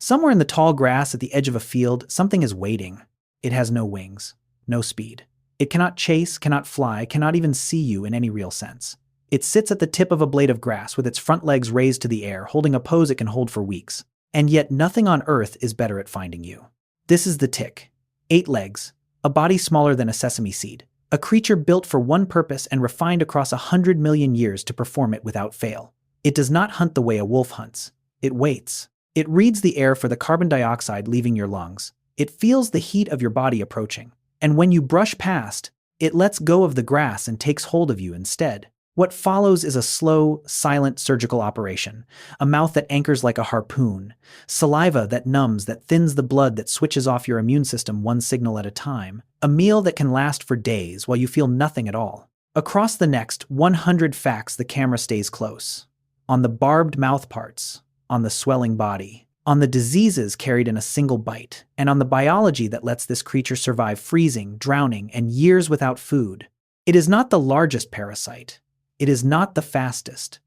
Somewhere in the tall grass at the edge of a field, something is waiting. It has no wings, no speed. It cannot chase, cannot fly, cannot even see you in any real sense. It sits at the tip of a blade of grass with its front legs raised to the air, holding a pose it can hold for weeks. And yet nothing on earth is better at finding you. This is the tick. 8 legs, a body smaller than a sesame seed, a creature built for one purpose and refined across 100 million years to perform it without fail. It does not hunt the way a wolf hunts. It waits. It reads the air for the carbon dioxide leaving your lungs. It feels the heat of your body approaching. And when you brush past, it lets go of the grass and takes hold of you instead. What follows is a slow, silent surgical operation, a mouth that anchors like a harpoon, saliva that numbs, that thins the blood, that switches off your immune system one signal at a time, a meal that can last for days while you feel nothing at all. Across the next 100 facts, the camera stays close. On the barbed mouth parts, on the swelling body, on the diseases carried in a single bite, and on the biology that lets this creature survive freezing, drowning, and years without food. It is not the largest parasite. It is not the fastest.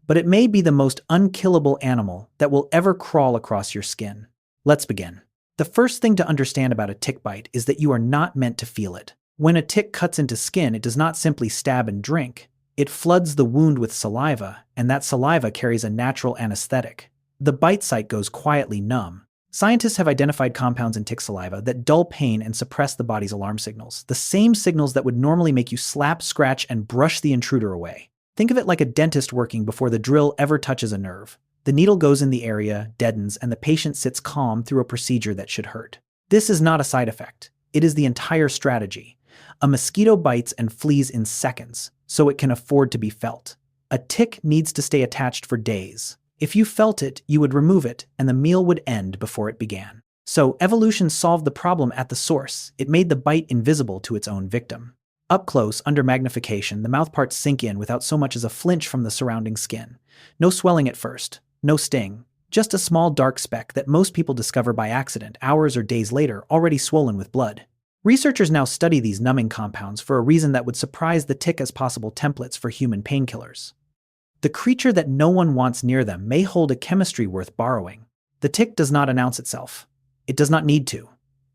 But it may be the most unkillable animal that will ever crawl across your skin. Let's begin. The first thing to understand about a tick bite is that you are not meant to feel it. When a tick cuts into skin, it does not simply stab and drink. It floods the wound with saliva, and that saliva carries a natural anesthetic. The bite site goes quietly numb. Scientists have identified compounds in tick saliva that dull pain and suppress the body's alarm signals, the same signals that would normally make you slap, scratch, and brush the intruder away. Think of it like a dentist working before the drill ever touches a nerve. The needle goes in the area, deadens, and the patient sits calm through a procedure that should hurt. This is not a side effect. It is the entire strategy. A mosquito bites and flees in seconds, so it can afford to be felt. A tick needs to stay attached for days. If you felt it, you would remove it, and the meal would end before it began. So evolution solved the problem at the source. It made the bite invisible to its own victim. Up close, under magnification, the mouthparts sink in without so much as a flinch from the surrounding skin. No swelling at first, no sting, just a small dark speck that most people discover by accident hours or days later, already swollen with blood. Researchers now study these numbing compounds for a reason that would surprise the tick as possible templates for human painkillers. The creature that no one wants near them may hold a chemistry worth borrowing. The tick does not announce itself. It does not need to.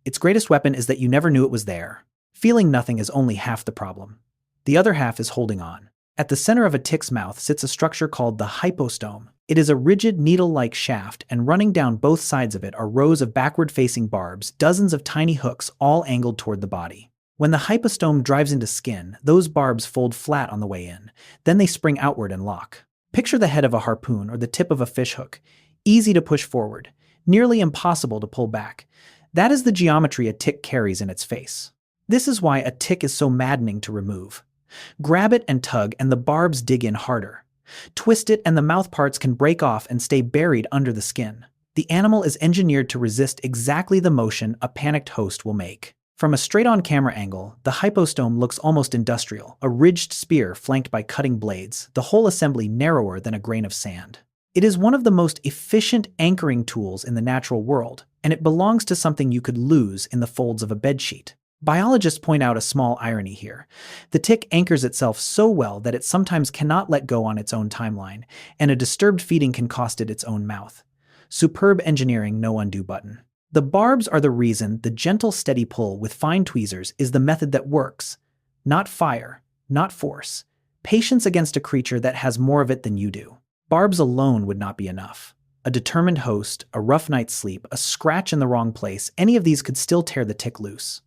Its greatest weapon is that you never knew it was there. Feeling nothing is only half the problem. The other half is holding on. At the center of a tick's mouth sits a structure called the hypostome. It is a rigid needle-like shaft, and running down both sides of it are rows of backward-facing barbs, dozens of tiny hooks all angled toward the body. When the hypostome drives into skin, those barbs fold flat on the way in. Then they spring outward and lock. Picture the head of a harpoon or the tip of a fishhook. Easy to push forward, nearly impossible to pull back. That is the geometry a tick carries in its face. This is why a tick is so maddening to remove. Grab it and tug, and the barbs dig in harder. Twist it, and the mouthparts can break off and stay buried under the skin. The animal is engineered to resist exactly the motion a panicked host will make. From a straight-on camera angle, the hypostome looks almost industrial, a ridged spear flanked by cutting blades, the whole assembly narrower than a grain of sand. It is one of the most efficient anchoring tools in the natural world, and it belongs to something you could lose in the folds of a bedsheet. Biologists point out a small irony here. The tick anchors itself so well that it sometimes cannot let go on its own timeline, and a disturbed feeding can cost it its own mouth. Superb engineering, no undo button. The barbs are the reason the gentle, steady pull with fine tweezers is the method that works. Not fire, not force. Patience against a creature that has more of it than you do. Barbs alone would not be enough. A determined host, a rough night's sleep, a scratch in the wrong place, any of these could still tear the tick loose.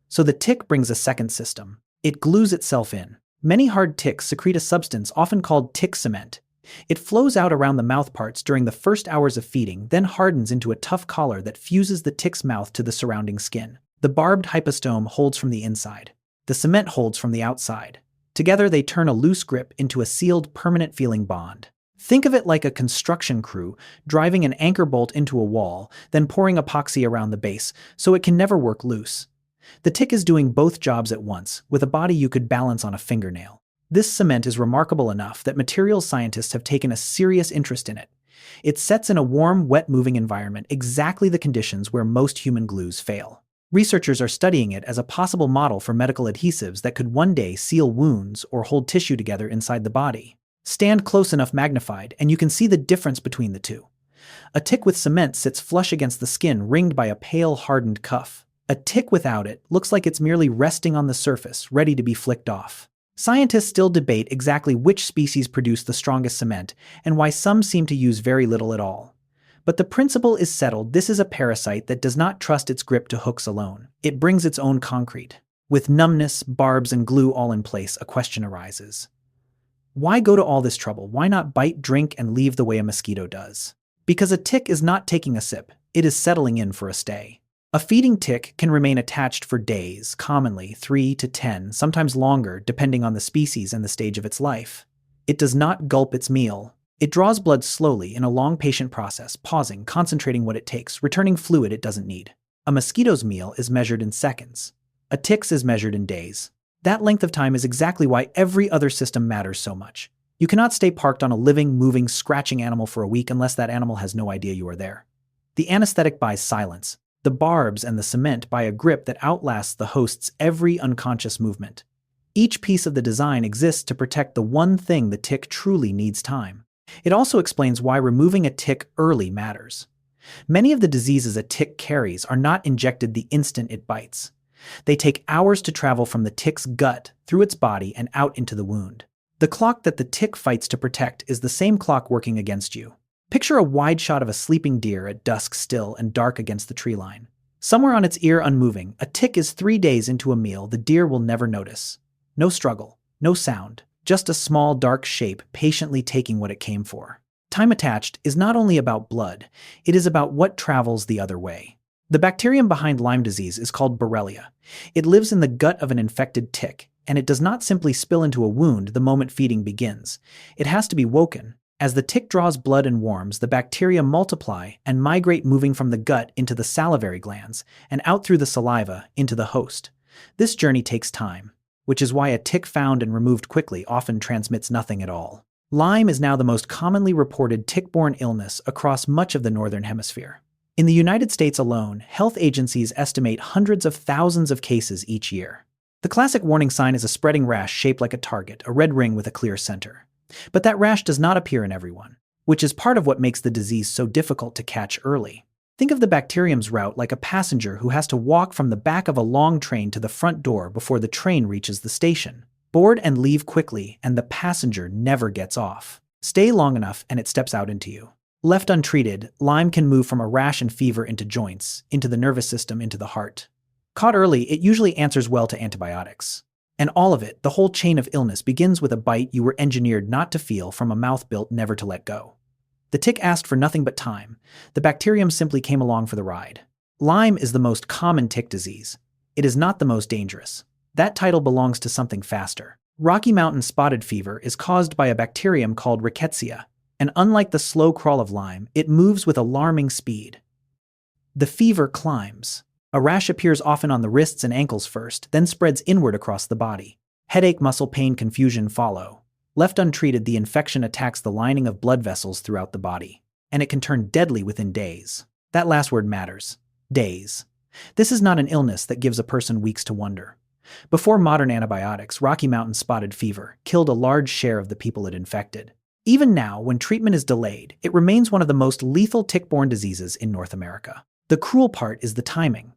So the tick brings a second system. It glues itself in. Many hard ticks secrete a substance often called tick cement. It flows out around the mouthparts during the first hours of feeding, then hardens into a tough collar that fuses the tick's mouth to the surrounding skin. The barbed hypostome holds from the inside. The cement holds from the outside. Together they turn a loose grip into a sealed, permanent-feeling bond. Think of it like a construction crew driving an anchor bolt into a wall, then pouring epoxy around the base, so it can never work loose. The tick is doing both jobs at once, with a body you could balance on a fingernail. This cement is remarkable enough that materials scientists have taken a serious interest in it. It sets in a warm, wet, moving environment exactly the conditions where most human glues fail. Researchers are studying it as a possible model for medical adhesives that could one day seal wounds or hold tissue together inside the body. Stand close enough magnified, and you can see the difference between the two. A tick with cement sits flush against the skin, ringed by a pale, hardened cuff. A tick without it looks like it's merely resting on the surface, ready to be flicked off. Scientists still debate exactly which species produce the strongest cement and why some seem to use very little at all. But the principle is settled. This is a parasite that does not trust its grip to hooks alone. It brings its own concrete. With numbness, barbs, and glue all in place, a question arises. Why go to all this trouble? Why not bite, drink, and leave the way a mosquito does? Because a tick is not taking a sip, it is settling in for a stay. A feeding tick can remain attached for days, commonly 3 to 10, sometimes longer, depending on the species and the stage of its life. It does not gulp its meal. It draws blood slowly in a long, patient process, pausing, concentrating what it takes, returning fluid it doesn't need. A mosquito's meal is measured in seconds. A tick's is measured in days. That length of time is exactly why every other system matters so much. You cannot stay parked on a living, moving, scratching animal for a week unless that animal has no idea you are there. The anesthetic buys silence. The barbs and the cement buy a grip that outlasts the host's every unconscious movement. Each piece of the design exists to protect the one thing the tick truly needs: time. It also explains why removing a tick early matters. Many of the diseases a tick carries are not injected the instant it bites. They take hours to travel from the tick's gut, through its body, and out into the wound. The clock that the tick fights to protect is the same clock working against you. Picture a wide shot of a sleeping deer at dusk, still and dark against the tree line. Somewhere on its ear, unmoving, a tick is 3 days into a meal the deer will never notice. No struggle, no sound, just a small dark shape patiently taking what it came for. Time attached is not only about blood, it is about what travels the other way. The bacterium behind Lyme disease is called Borrelia. It lives in the gut of an infected tick, and it does not simply spill into a wound the moment feeding begins. It has to be woken. As the tick draws blood and warms, the bacteria multiply and migrate, moving from the gut into the salivary glands and out through the saliva into the host. This journey takes time, which is why a tick found and removed quickly often transmits nothing at all. Lyme is now the most commonly reported tick-borne illness across much of the northern hemisphere. In the United States alone, health agencies estimate hundreds of thousands of cases each year. The classic warning sign is a spreading rash shaped like a target, a red ring with a clear center. But that rash does not appear in everyone, which is part of what makes the disease so difficult to catch early. Think of the bacterium's route like a passenger who has to walk from the back of a long train to the front door before the train reaches the station. Board and leave quickly, and the passenger never gets off. Stay long enough and it steps out into you. Left untreated, Lyme can move from a rash and fever into joints, into the nervous system, into the heart. Caught early, it usually answers well to antibiotics. And all of it, the whole chain of illness, begins with a bite you were engineered not to feel from a mouth built never to let go. The tick asked for nothing but time. The bacterium simply came along for the ride. Lyme is the most common tick disease. It is not the most dangerous. That title belongs to something faster. Rocky Mountain spotted fever is caused by a bacterium called rickettsia, and unlike the slow crawl of Lyme, it moves with alarming speed. The fever climbs. A rash appears often on the wrists and ankles first, then spreads inward across the body. Headache, muscle pain, confusion follow. Left untreated, the infection attacks the lining of blood vessels throughout the body, and it can turn deadly within days. That last word matters. Days. This is not an illness that gives a person weeks to wonder. Before modern antibiotics, Rocky Mountain spotted fever killed a large share of the people it infected. Even now, when treatment is delayed, it remains one of the most lethal tick-borne diseases in North America. The cruel part is the timing.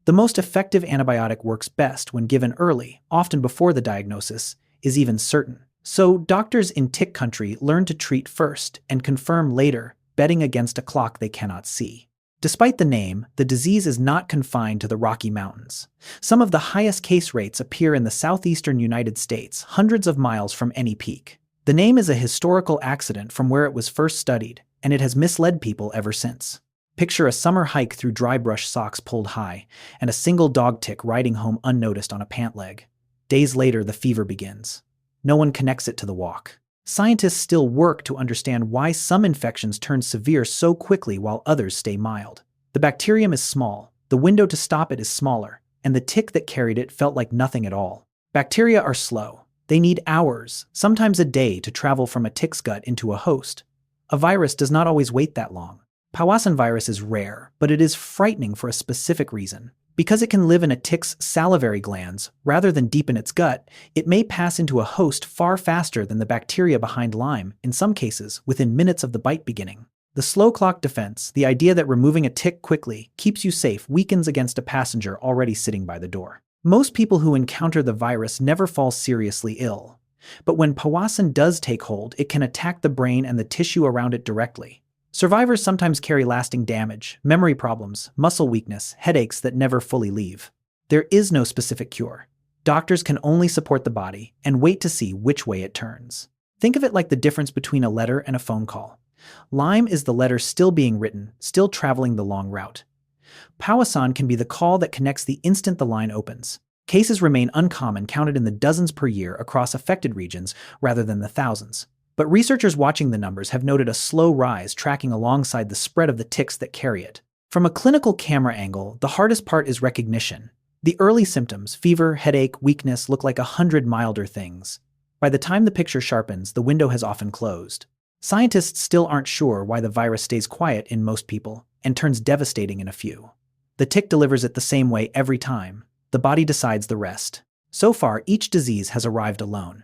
The most effective antibiotic works best when given early, often before the diagnosis is even certain. So doctors in tick country learn to treat first and confirm later, betting against a clock they cannot see. Despite the name, the disease is not confined to the Rocky Mountains. Some of the highest case rates appear in the southeastern United States, hundreds of miles from any peak. The name is a historical accident from where it was first studied, and it has misled people ever since. Picture a summer hike through dry brush, socks pulled high, and a single dog tick riding home unnoticed on a pant leg. Days later, the fever begins. No one connects it to the walk. Scientists still work to understand why some infections turn severe so quickly while others stay mild. The bacterium is small, the window to stop it is smaller, and the tick that carried it felt like nothing at all. Bacteria are slow. They need hours, sometimes a day, to travel from a tick's gut into a host. A virus does not always wait that long. Powassan virus is rare, but it is frightening for a specific reason. Because it can live in a tick's salivary glands, rather than deep in its gut, it may pass into a host far faster than the bacteria behind Lyme, in some cases within minutes of the bite beginning. The slow clock defense, the idea that removing a tick quickly keeps you safe, weakens against a passenger already sitting by the door. Most people who encounter the virus never fall seriously ill. But when Powassan does take hold, it can attack the brain and the tissue around it directly. Survivors sometimes carry lasting damage, memory problems, muscle weakness, headaches that never fully leave. There is no specific cure. Doctors can only support the body and wait to see which way it turns. Think of it like the difference between a letter and a phone call. Lyme is the letter still being written, still traveling the long route. Powassan can be the call that connects the instant the line opens. Cases remain uncommon, counted in the dozens per year across affected regions rather than the thousands. But researchers watching the numbers have noted a slow rise tracking alongside the spread of the ticks that carry it. From a clinical camera angle, the hardest part is recognition. The early symptoms, fever, headache, weakness, look like 100 milder things. By the time the picture sharpens, the window has often closed. Scientists still aren't sure why the virus stays quiet in most people and turns devastating in a few. The tick delivers it the same way every time. The body decides the rest. So far, each disease has arrived alone.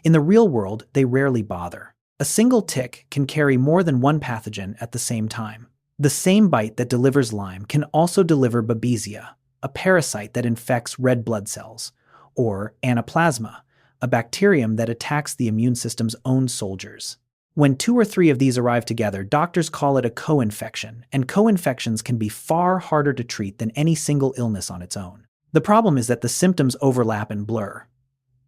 In the real world, they rarely bother. A single tick can carry more than one pathogen at the same time. The same bite that delivers Lyme can also deliver babesia, a parasite that infects red blood cells, or anaplasma, a bacterium that attacks the immune system's own soldiers. When 2 or 3 of these arrive together, doctors call it a co-infection, and co-infections can be far harder to treat than any single illness on its own. The problem is that the symptoms overlap and blur.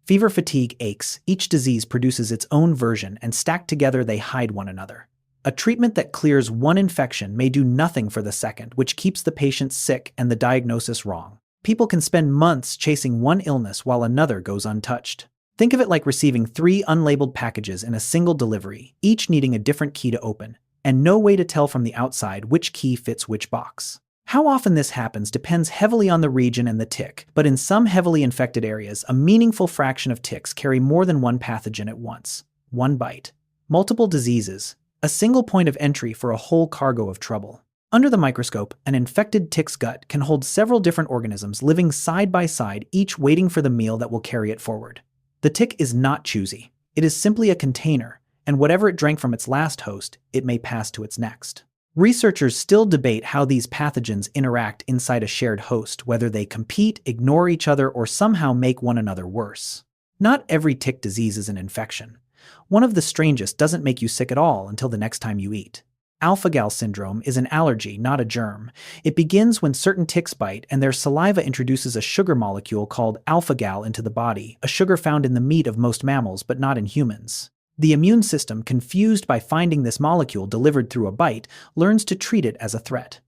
Fever, fatigue, aches, each disease produces its own version, and stacked together they hide one another. A treatment that clears one infection may do nothing for the second, which keeps the patient sick and the diagnosis wrong. People can spend months chasing one illness while another goes untouched. Think of it like receiving 3 unlabeled packages in a single delivery, each needing a different key to open, and no way to tell from the outside which key fits which box. How often this happens depends heavily on the region and the tick, but in some heavily infected areas, a meaningful fraction of ticks carry more than one pathogen at once. One bite. Multiple diseases. A single point of entry for a whole cargo of trouble. Under the microscope, an infected tick's gut can hold several different organisms living side by side, each waiting for the meal that will carry it forward. The tick is not choosy. It is simply a container, and whatever it drank from its last host, it may pass to its next. Researchers still debate how these pathogens interact inside a shared host, whether they compete, ignore each other, or somehow make one another worse. Not every tick disease is an infection. One of the strangest doesn't make you sick at all until the next time you eat. Alpha-gal syndrome is an allergy, not a germ. It begins when certain ticks bite and their saliva introduces a sugar molecule called alpha-gal into the body, a sugar found in the meat of most mammals but not in humans. The immune system, confused by finding this molecule delivered through a bite, learns to treat it as a threat.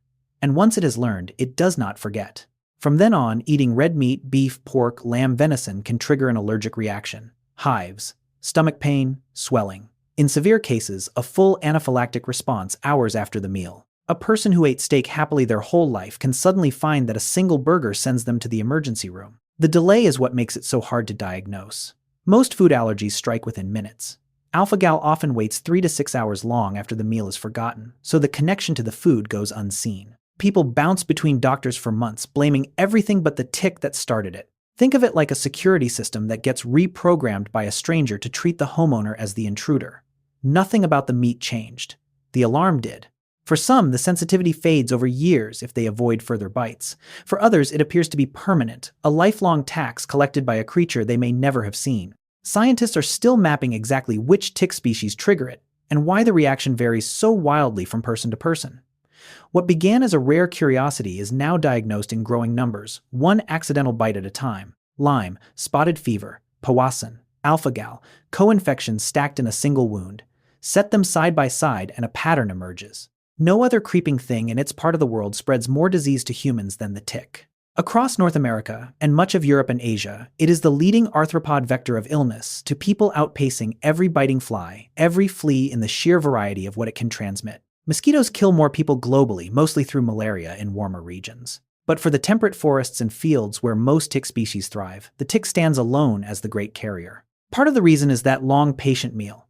And once it has learned, it does not forget. From then on, eating red meat, beef, pork, lamb, venison can trigger an allergic reaction. Hives, stomach pain, swelling. In severe cases, a full anaphylactic response hours after the meal. A person who ate steak happily their whole life can suddenly find that a single burger sends them to the emergency room. The delay is what makes it so hard to diagnose. Most food allergies strike within minutes. Alpha-gal often waits 3 to 6 hours long after the meal is forgotten, so the connection to the food goes unseen. People bounce between doctors for months, blaming everything but the tick that started it. Think of it like a security system that gets reprogrammed by a stranger to treat the homeowner as the intruder. Nothing about the meat changed. The alarm did. For some, the sensitivity fades over years if they avoid further bites. For others, it appears to be permanent, a lifelong tax collected by a creature they may never have seen. Scientists are still mapping exactly which tick species trigger it, and why the reaction varies so wildly from person to person. What began as a rare curiosity is now diagnosed in growing numbers, one accidental bite at a time. Lyme, spotted fever, Powassan, alpha-gal, co-infections stacked in a single wound. Set them side by side and a pattern emerges. No other creeping thing in its part of the world spreads more disease to humans than the tick. Across North America and much of Europe and Asia, it is the leading arthropod vector of illness, to people outpacing every biting fly, every flea in the sheer variety of what it can transmit. Mosquitoes kill more people globally, mostly through malaria in warmer regions. But for the temperate forests and fields where most tick species thrive, the tick stands alone as the great carrier. Part of the reason is that long, patient meal.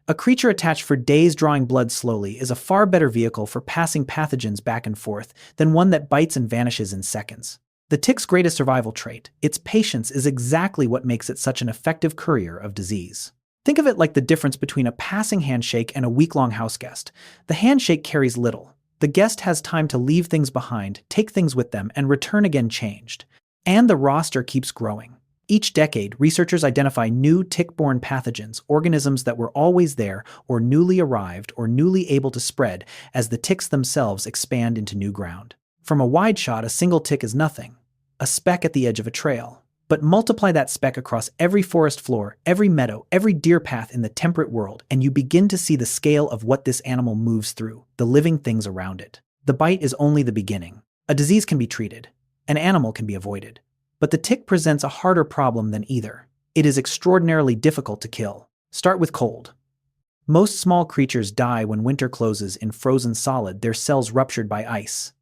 A creature attached for days drawing blood slowly is a far better vehicle for passing pathogens back and forth than one that bites and vanishes in seconds. The tick's greatest survival trait, its patience, is exactly what makes it such an effective courier of disease. Think of it like the difference between a passing handshake and a week-long house guest. The handshake carries little. The guest has time to leave things behind, take things with them, and return again changed. And the roster keeps growing. Each decade, researchers identify new tick-borne pathogens, organisms that were always there or newly arrived or newly able to spread as the ticks themselves expand into new ground. From a wide shot, a single tick is nothing, a speck at the edge of a trail. But multiply that speck across every forest floor, every meadow, every deer path in the temperate world, and you begin to see the scale of what this animal moves through, the living things around it. The bite is only the beginning. A disease can be treated. An animal can be avoided. But the tick presents a harder problem than either. It is extraordinarily difficult to kill. Start with cold. Most small creatures die when winter closes in frozen solid, their cells ruptured by ice.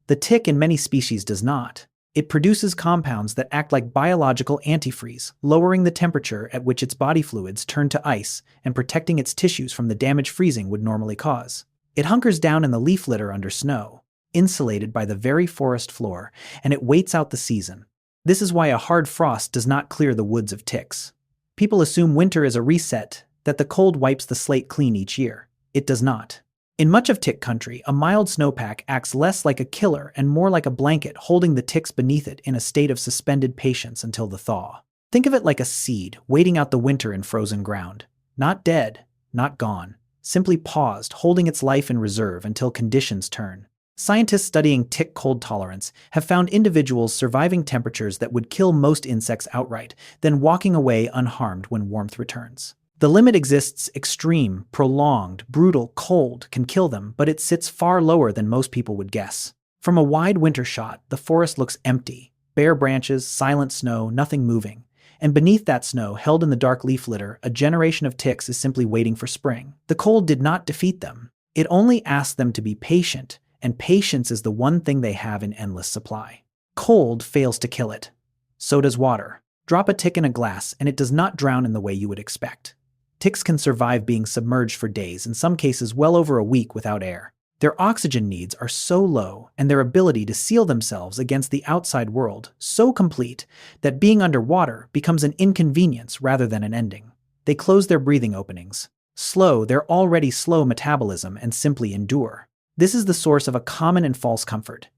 The tick in many species does not. It produces compounds that act like biological antifreeze, lowering the temperature at which its body fluids turn to ice and protecting its tissues from the damage freezing would normally cause. It hunkers down in the leaf litter under snow, insulated by the very forest floor, and it waits out the season. This is why a hard frost does not clear the woods of ticks. People assume winter is a reset, that the cold wipes the slate clean each year. It does not. In much of tick country, a mild snowpack acts less like a killer and more like a blanket holding the ticks beneath it in a state of suspended patience until the thaw. Think of it like a seed waiting out the winter in frozen ground. Not dead, not gone, simply paused, holding its life in reserve until conditions turn. Scientists studying tick cold tolerance have found individuals surviving temperatures that would kill most insects outright, then walking away unharmed when warmth returns. The limit exists: extreme, prolonged, brutal, cold can kill them, but it sits far lower than most people would guess. From a wide winter shot, the forest looks empty. Bare branches, silent snow, nothing moving. And beneath that snow, held in the dark leaf litter, a generation of ticks is simply waiting for spring. The cold did not defeat them. It only asked them to be patient, and patience is the one thing they have in endless supply. Cold fails to kill it. So does water. Drop a tick in a glass, and it does not drown in the way you would expect. Ticks can survive being submerged for days, in some cases well over a week without air. Their oxygen needs are so low, and their ability to seal themselves against the outside world so complete, that being underwater becomes an inconvenience rather than an ending. They close their breathing openings, slow their already slow metabolism, and simply endure. This is the source of a common and false comfort.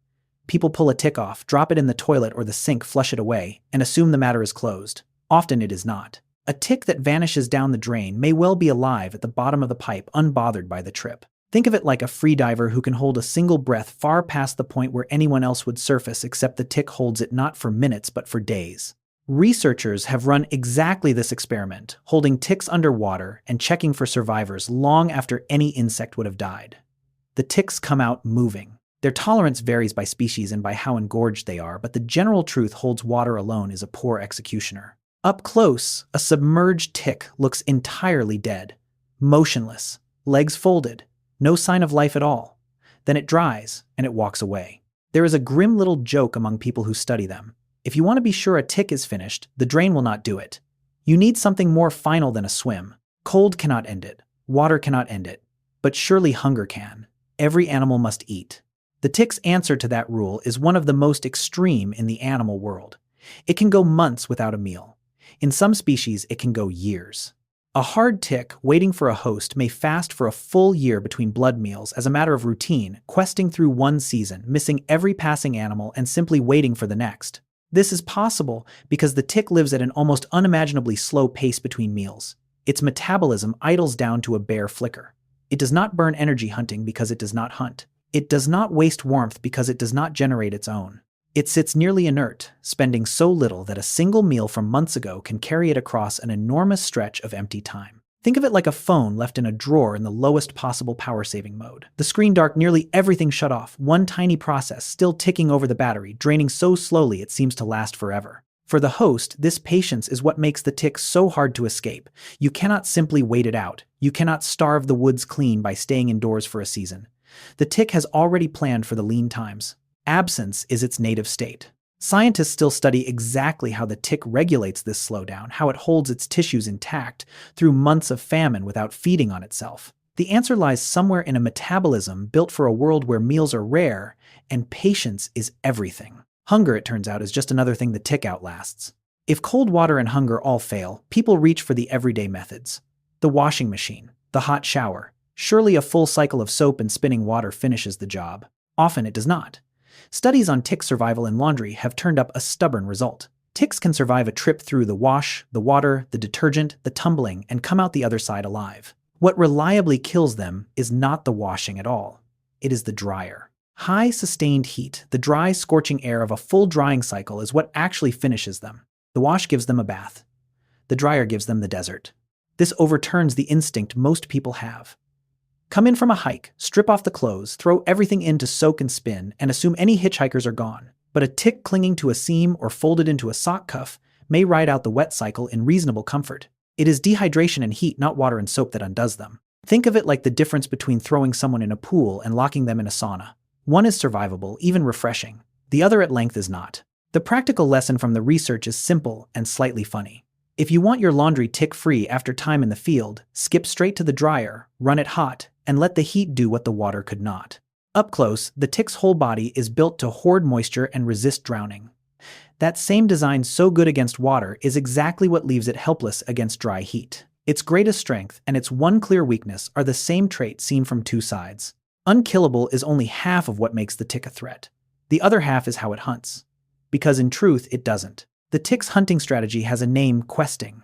People pull a tick off, drop it in the toilet or the sink, flush it away, and assume the matter is closed. Often it is not. A tick that vanishes down the drain may well be alive at the bottom of the pipe, unbothered by the trip. Think of it like a freediver who can hold a single breath far past the point where anyone else would surface, except the tick holds it not for minutes but for days. Researchers have run exactly this experiment, holding ticks underwater and checking for survivors long after any insect would have died. The ticks come out moving. Their tolerance varies by species and by how engorged they are, but the general truth holds: water alone is a poor executioner. Up close, a submerged tick looks entirely dead, motionless, legs folded, no sign of life at all. Then it dries, and it walks away. There is a grim little joke among people who study them. If you want to be sure a tick is finished, the drain will not do it. You need something more final than a swim. Cold cannot end it. Water cannot end it. But surely hunger can. Every animal must eat. The tick's answer to that rule is one of the most extreme in the animal world. It can go months without a meal. In some species, it can go years. A hard tick waiting for a host may fast for a full year between blood meals as a matter of routine, questing through one season, missing every passing animal and simply waiting for the next. This is possible because the tick lives at an almost unimaginably slow pace between meals. Its metabolism idles down to a bare flicker. It does not burn energy hunting because it does not hunt. It does not waste warmth because it does not generate its own. It sits nearly inert, spending so little that a single meal from months ago can carry it across an enormous stretch of empty time. Think of it like a phone left in a drawer in the lowest possible power-saving mode. The screen dark, nearly everything shut off, one tiny process still ticking over the battery, draining so slowly it seems to last forever. For the host, this patience is what makes the tick so hard to escape. You cannot simply wait it out. You cannot starve the woods clean by staying indoors for a season. The tick has already planned for the lean times. Absence is its native state. Scientists still study exactly how the tick regulates this slowdown, how it holds its tissues intact through months of famine without feeding on itself. The answer lies somewhere in a metabolism built for a world where meals are rare and patience is everything. Hunger, it turns out, is just another thing the tick outlasts. If cold water and hunger all fail, people reach for the everyday methods. The washing machine, the hot shower. Surely a full cycle of soap and spinning water finishes the job. Often it does not. Studies on tick survival in laundry have turned up a stubborn result. Ticks can survive a trip through the wash, the water, the detergent, the tumbling, and come out the other side alive. What reliably kills them is not the washing at all. It is the dryer. High sustained heat, the dry, scorching air of a full drying cycle is what actually finishes them. The wash gives them a bath. The dryer gives them the desert. This overturns the instinct most people have. Come in from a hike, strip off the clothes, throw everything in to soak and spin, and assume any hitchhikers are gone. But a tick clinging to a seam or folded into a sock cuff may ride out the wet cycle in reasonable comfort. It is dehydration and heat, not water and soap, that undoes them. Think of it like the difference between throwing someone in a pool and locking them in a sauna. One is survivable, even refreshing. The other at length is not. The practical lesson from the research is simple and slightly funny. If you want your laundry tick-free after time in the field, skip straight to the dryer, run it hot, and let the heat do what the water could not. Up close, the tick's whole body is built to hoard moisture and resist drowning. That same design so good against water is exactly what leaves it helpless against dry heat. Its greatest strength and its one clear weakness are the same trait seen from two sides. Unkillable is only half of what makes the tick a threat. The other half is how it hunts. Because in truth, it doesn't. The tick's hunting strategy has a name: questing.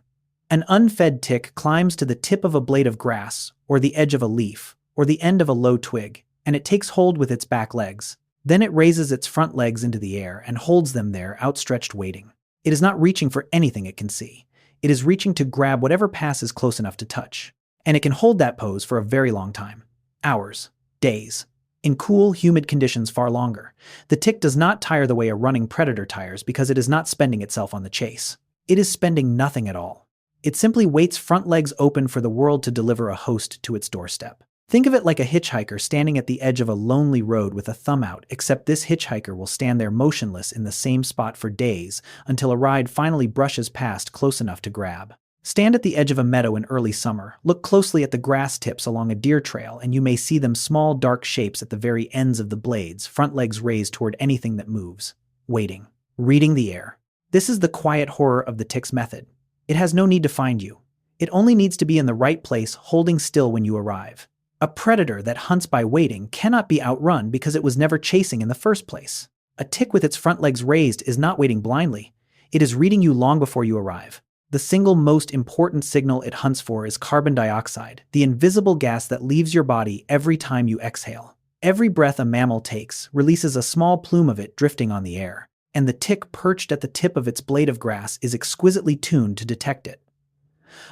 An unfed tick climbs to the tip of a blade of grass, or the edge of a leaf, or the end of a low twig, and it takes hold with its back legs. Then it raises its front legs into the air and holds them there, outstretched, waiting. It is not reaching for anything it can see. It is reaching to grab whatever passes close enough to touch. And it can hold that pose for a very long time. Hours. Days. In cool, humid conditions, far longer. The tick does not tire the way a running predator tires because it is not spending itself on the chase. It is spending nothing at all. It simply waits, front legs open, for the world to deliver a host to its doorstep. Think of it like a hitchhiker standing at the edge of a lonely road with a thumb out, except this hitchhiker will stand there motionless in the same spot for days until a ride finally brushes past close enough to grab. Stand at the edge of a meadow in early summer, look closely at the grass tips along a deer trail, and you may see them, small dark shapes at the very ends of the blades, front legs raised toward anything that moves. Waiting. Reading the air. This is the quiet horror of the tick's method. It has no need to find you. It only needs to be in the right place, holding still when you arrive. A predator that hunts by waiting cannot be outrun because it was never chasing in the first place. A tick with its front legs raised is not waiting blindly. It is reading you long before you arrive. The single most important signal it hunts for is carbon dioxide, the invisible gas that leaves your body every time you exhale. Every breath a mammal takes releases a small plume of it drifting on the air, and the tick perched at the tip of its blade of grass is exquisitely tuned to detect it.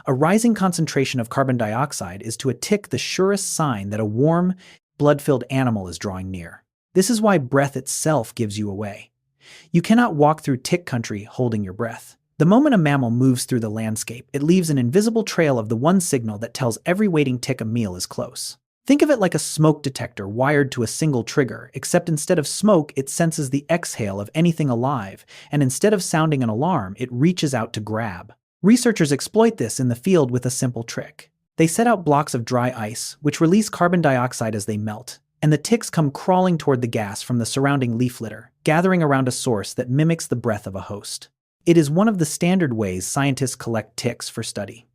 A rising concentration of carbon dioxide is to a tick the surest sign that a warm, blood-filled animal is drawing near. This is why breath itself gives you away. You cannot walk through tick country holding your breath. The moment a mammal moves through the landscape, it leaves an invisible trail of the one signal that tells every waiting tick a meal is close. Think of it like a smoke detector wired to a single trigger, except instead of smoke, it senses the exhale of anything alive, and instead of sounding an alarm, it reaches out to grab. Researchers exploit this in the field with a simple trick. They set out blocks of dry ice, which release carbon dioxide as they melt, and the ticks come crawling toward the gas from the surrounding leaf litter, gathering around a source that mimics the breath of a host. It is one of the standard ways scientists collect ticks for study.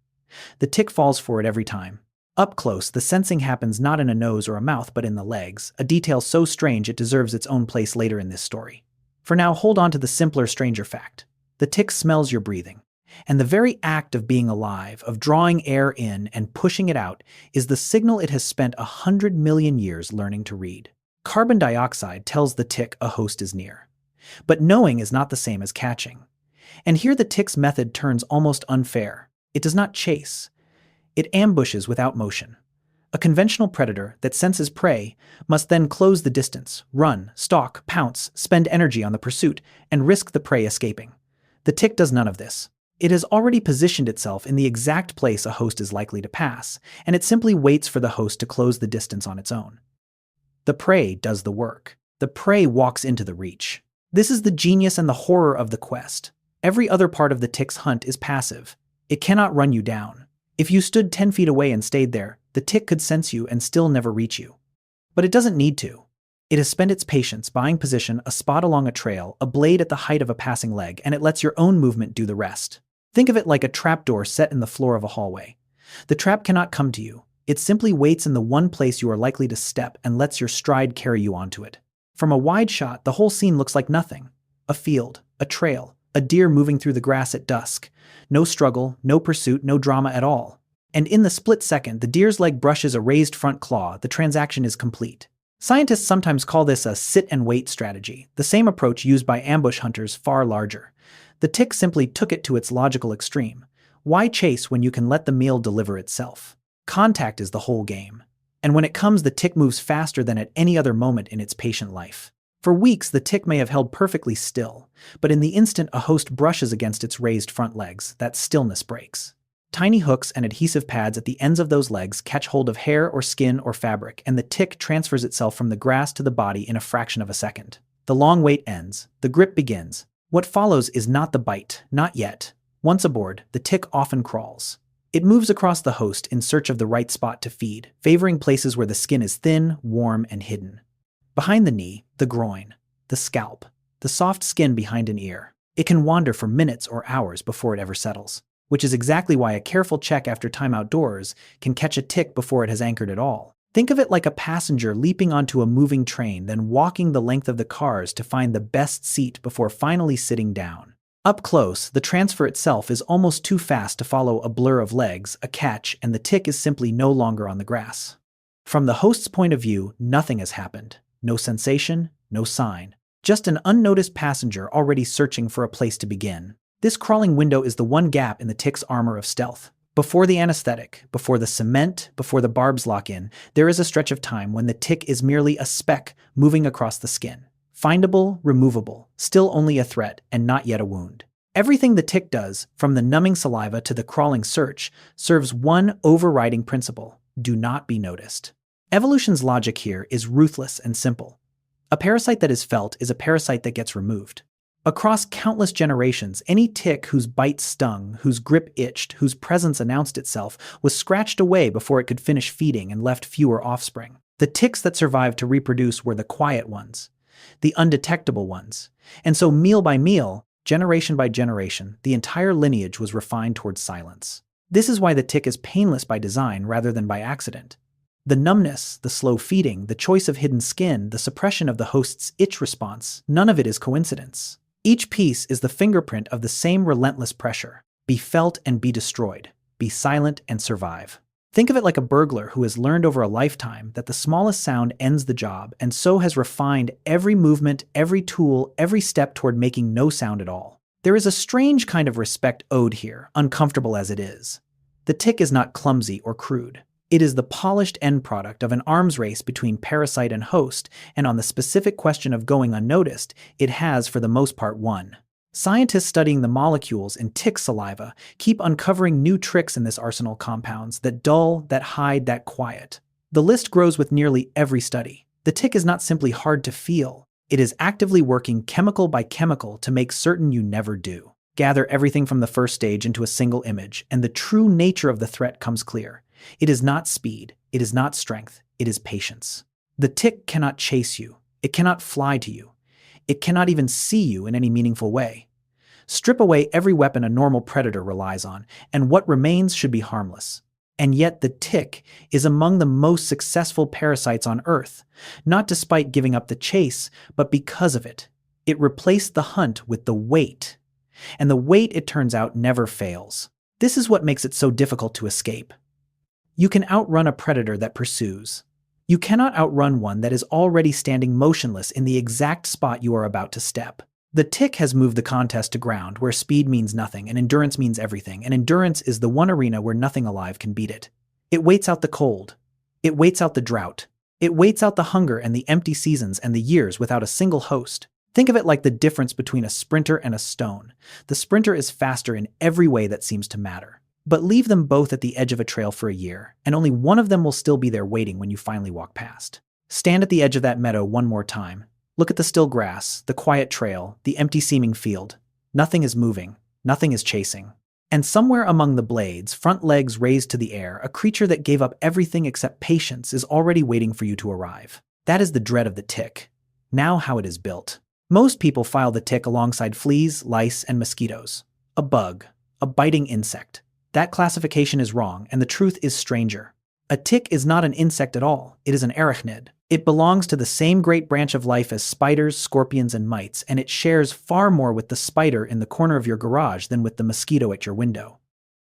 The tick falls for it every time. Up close, the sensing happens not in a nose or a mouth but in the legs, a detail so strange it deserves its own place later in this story. For now, hold on to the simpler, stranger fact. The tick smells your breathing. And the very act of being alive, of drawing air in and pushing it out, is the signal it has spent 100 million years learning to read. Carbon dioxide tells the tick a host is near. But knowing is not the same as catching. And here the tick's method turns almost unfair. It does not chase. It ambushes without motion. A conventional predator that senses prey must then close the distance, run, stalk, pounce, spend energy on the pursuit, and risk the prey escaping. The tick does none of this. It has already positioned itself in the exact place a host is likely to pass, and it simply waits for the host to close the distance on its own. The prey does the work. The prey walks into the reach. This is the genius and the horror of the quest. Every other part of the tick's hunt is passive. It cannot run you down. If you stood 10 feet away and stayed there, the tick could sense you and still never reach you. But it doesn't need to. It has spent its patience buying position, a spot along a trail, a blade at the height of a passing leg, and it lets your own movement do the rest. Think of it like a trapdoor set in the floor of a hallway. The trap cannot come to you. It simply waits in the one place you are likely to step and lets your stride carry you onto it. From a wide shot, the whole scene looks like nothing. A field, a trail, a deer moving through the grass at dusk. No struggle, no pursuit, no drama at all. And in the split second, the deer's leg brushes a raised front claw, the transaction is complete. Scientists sometimes call this a sit-and-wait strategy, the same approach used by ambush hunters far larger. The tick simply took it to its logical extreme. Why chase when you can let the meal deliver itself? Contact is the whole game. And when it comes, the tick moves faster than at any other moment in its patient life. For weeks, the tick may have held perfectly still, but in the instant a host brushes against its raised front legs, that stillness breaks. Tiny hooks and adhesive pads at the ends of those legs catch hold of hair or skin or fabric, and the tick transfers itself from the grass to the body in a fraction of a second. The long wait ends. The grip begins. What follows is not the bite, not yet. Once aboard, the tick often crawls. It moves across the host in search of the right spot to feed, favoring places where the skin is thin, warm, and hidden. Behind the knee, the groin, the scalp, the soft skin behind an ear. It can wander for minutes or hours before it ever settles, which is exactly why a careful check after time outdoors can catch a tick before it has anchored at all. Think of it like a passenger leaping onto a moving train, then walking the length of the cars to find the best seat before finally sitting down. Up close, the transfer itself is almost too fast to follow a blur of legs, a catch, and the tick is simply no longer on the grass. From the host's point of view, nothing has happened. No sensation, no sign. Just an unnoticed passenger already searching for a place to begin. This crawling window is the one gap in the tick's armor of stealth. Before the anesthetic, before the cement, before the barbs lock in, there is a stretch of time when the tick is merely a speck moving across the skin. Findable, removable, still only a threat and not yet a wound. Everything the tick does, from the numbing saliva to the crawling search, serves one overriding principle: do not be noticed. Evolution's logic here is ruthless and simple. A parasite that is felt is a parasite that gets removed. Across countless generations, any tick whose bite stung, whose grip itched, whose presence announced itself, was scratched away before it could finish feeding and left fewer offspring. The ticks that survived to reproduce were the quiet ones, the undetectable ones. And so meal by meal, generation by generation, the entire lineage was refined towards silence. This is why the tick is painless by design rather than by accident. The numbness, the slow feeding, the choice of hidden skin, the suppression of the host's itch response, none of it is coincidence. Each piece is the fingerprint of the same relentless pressure. Be felt and be destroyed. Be silent and survive. Think of it like a burglar who has learned over a lifetime that the smallest sound ends the job, and so has refined every movement, every tool, every step toward making no sound at all. There is a strange kind of respect owed here, uncomfortable as it is. The tick is not clumsy or crude. It is the polished end product of an arms race between parasite and host, and on the specific question of going unnoticed, it has for the most part won. Scientists studying the molecules in tick saliva keep uncovering new tricks in this arsenal: compounds that dull, that hide, that quiet. The list grows with nearly every study. The tick is not simply hard to feel. It is actively working chemical by chemical to make certain you never do. Gather everything from the first stage into a single image, and the true nature of the threat comes clear. It is not speed, it is not strength, it is patience. The tick cannot chase you, it cannot fly to you, it cannot even see you in any meaningful way. Strip away every weapon a normal predator relies on, and what remains should be harmless. And yet the tick is among the most successful parasites on Earth, not despite giving up the chase, but because of it. It replaced the hunt with the wait, and the wait, it turns out, never fails. This is what makes it so difficult to escape. You can outrun a predator that pursues. You cannot outrun one that is already standing motionless in the exact spot you are about to step. The tick has moved the contest to ground where speed means nothing and endurance means everything, and endurance is the one arena where nothing alive can beat it. It waits out the cold. It waits out the drought. It waits out the hunger and the empty seasons and the years without a single host. Think of it like the difference between a sprinter and a stone. The sprinter is faster in every way that seems to matter. But leave them both at the edge of a trail for a year, and only one of them will still be there waiting when you finally walk past. Stand at the edge of that meadow one more time. Look at the still grass, the quiet trail, the empty-seeming field. Nothing is moving. Nothing is chasing. And somewhere among the blades, front legs raised to the air, a creature that gave up everything except patience is already waiting for you to arrive. That is the dread of the tick. Now how it is built. Most people file the tick alongside fleas, lice, and mosquitoes. A bug, a biting insect. That classification is wrong, and the truth is stranger. A tick is not an insect at all, it is an arachnid. It belongs to the same great branch of life as spiders, scorpions, and mites, and it shares far more with the spider in the corner of your garage than with the mosquito at your window.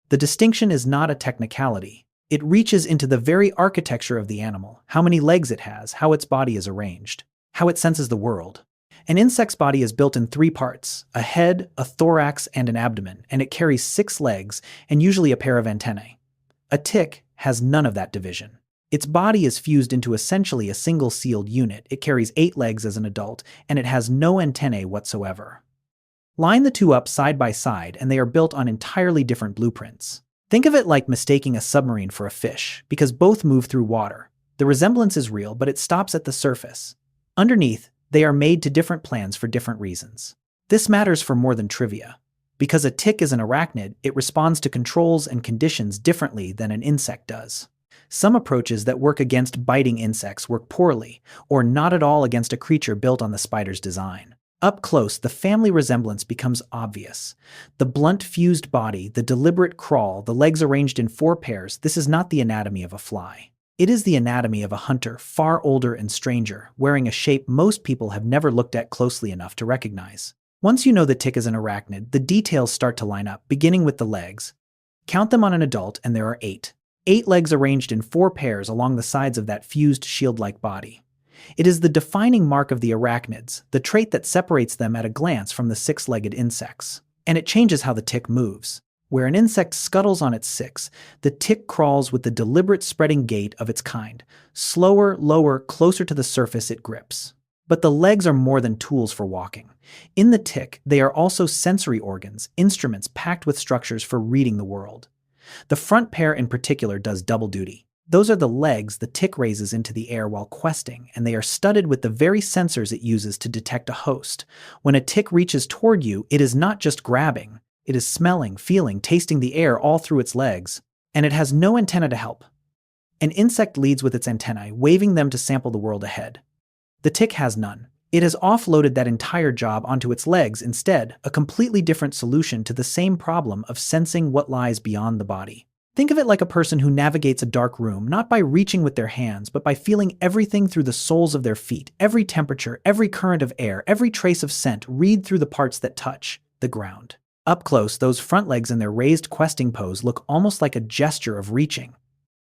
The distinction is not a technicality. It reaches into the very architecture of the animal, how many legs it has, how its body is arranged, how it senses the world. An insect's body is built in 3 parts, a head, a thorax, and an abdomen, and it carries 6 legs and usually a pair of antennae. A tick has none of that division. Its body is fused into essentially a single sealed unit. It carries 8 legs as an adult, and it has no antennae whatsoever. Line the two up side by side, and they are built on entirely different blueprints. Think of it like mistaking a submarine for a fish, because both move through water. The resemblance is real, but it stops at the surface. Underneath, they are made to different plans for different reasons. This matters for more than trivia. Because a tick is an arachnid, it responds to controls and conditions differently than an insect does. Some approaches that work against biting insects work poorly, or not at all against a creature built on the spider's design. Up close, the family resemblance becomes obvious. The blunt fused body, the deliberate crawl, the legs arranged in 4 pairs, this is not the anatomy of a fly. It is the anatomy of a hunter, far older and stranger, wearing a shape most people have never looked at closely enough to recognize. Once you know the tick is an arachnid, the details start to line up, beginning with the legs. Count them on an adult, and there are 8. 8 legs arranged in 4 pairs along the sides of that fused shield-like body. It is the defining mark of the arachnids, the trait that separates them at a glance from the 6-legged insects. And it changes how the tick moves. Where an insect scuttles on its 6, the tick crawls with the deliberate spreading gait of its kind. Slower, lower, closer to the surface it grips. But the legs are more than tools for walking. In the tick, they are also sensory organs, instruments packed with structures for reading the world. The front pair in particular does double duty. Those are the legs the tick raises into the air while questing, and they are studded with the very sensors it uses to detect a host. When a tick reaches toward you, it is not just grabbing. It is smelling, feeling, tasting the air all through its legs. And it has no antenna to help. An insect leads with its antennae, waving them to sample the world ahead. The tick has none. It has offloaded that entire job onto its legs instead, a completely different solution to the same problem of sensing what lies beyond the body. Think of it like a person who navigates a dark room, not by reaching with their hands, but by feeling everything through the soles of their feet, every temperature, every current of air, every trace of scent read through the parts that touch the ground. Up close, those front legs in their raised questing pose look almost like a gesture of reaching.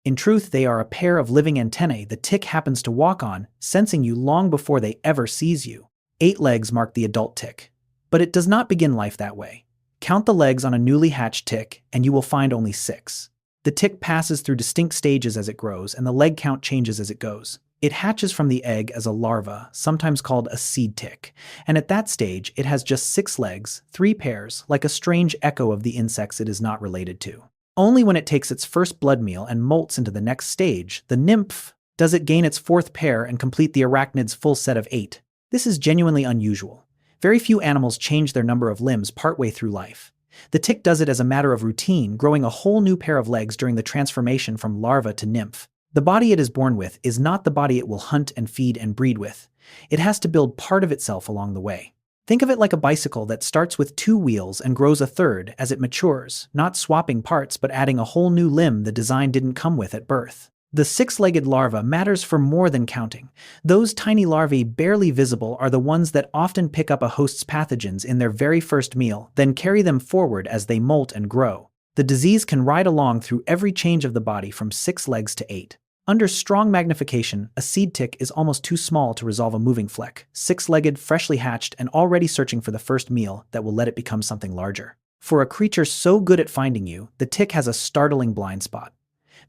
In truth, they are a pair of living antennae the tick happens to walk on, sensing you long before they ever sees you. 8 legs mark the adult tick. But it does not begin life that way. Count the legs on a newly hatched tick, and you will find only 6. The tick passes through distinct stages as it grows, and the leg count changes as it goes. It hatches from the egg as a larva, sometimes called a seed tick, and at that stage it has just 6 legs, 3 pairs, like a strange echo of the insects it is not related to. Only when it takes its first blood meal and molts into the next stage, the nymph, does it gain its 4th pair and complete the arachnid's full set of 8. This is genuinely unusual. Very few animals change their number of limbs partway through life. The tick does it as a matter of routine, growing a whole new pair of legs during the transformation from larva to nymph. The body it is born with is not the body it will hunt and feed and breed with. It has to build part of itself along the way. Think of it like a bicycle that starts with 2 wheels and grows a 3rd as it matures, not swapping parts but adding a whole new limb the design didn't come with at birth. The 6-legged larva matters for more than counting. Those tiny larvae barely visible are the ones that often pick up a host's pathogens in their very first meal, then carry them forward as they molt and grow. The disease can ride along through every change of the body from 6 legs to 8. Under strong magnification, a seed tick is almost too small to resolve a moving fleck, 6-legged, freshly hatched, and already searching for the first meal that will let it become something larger. For a creature so good at finding you, the tick has a startling blind spot.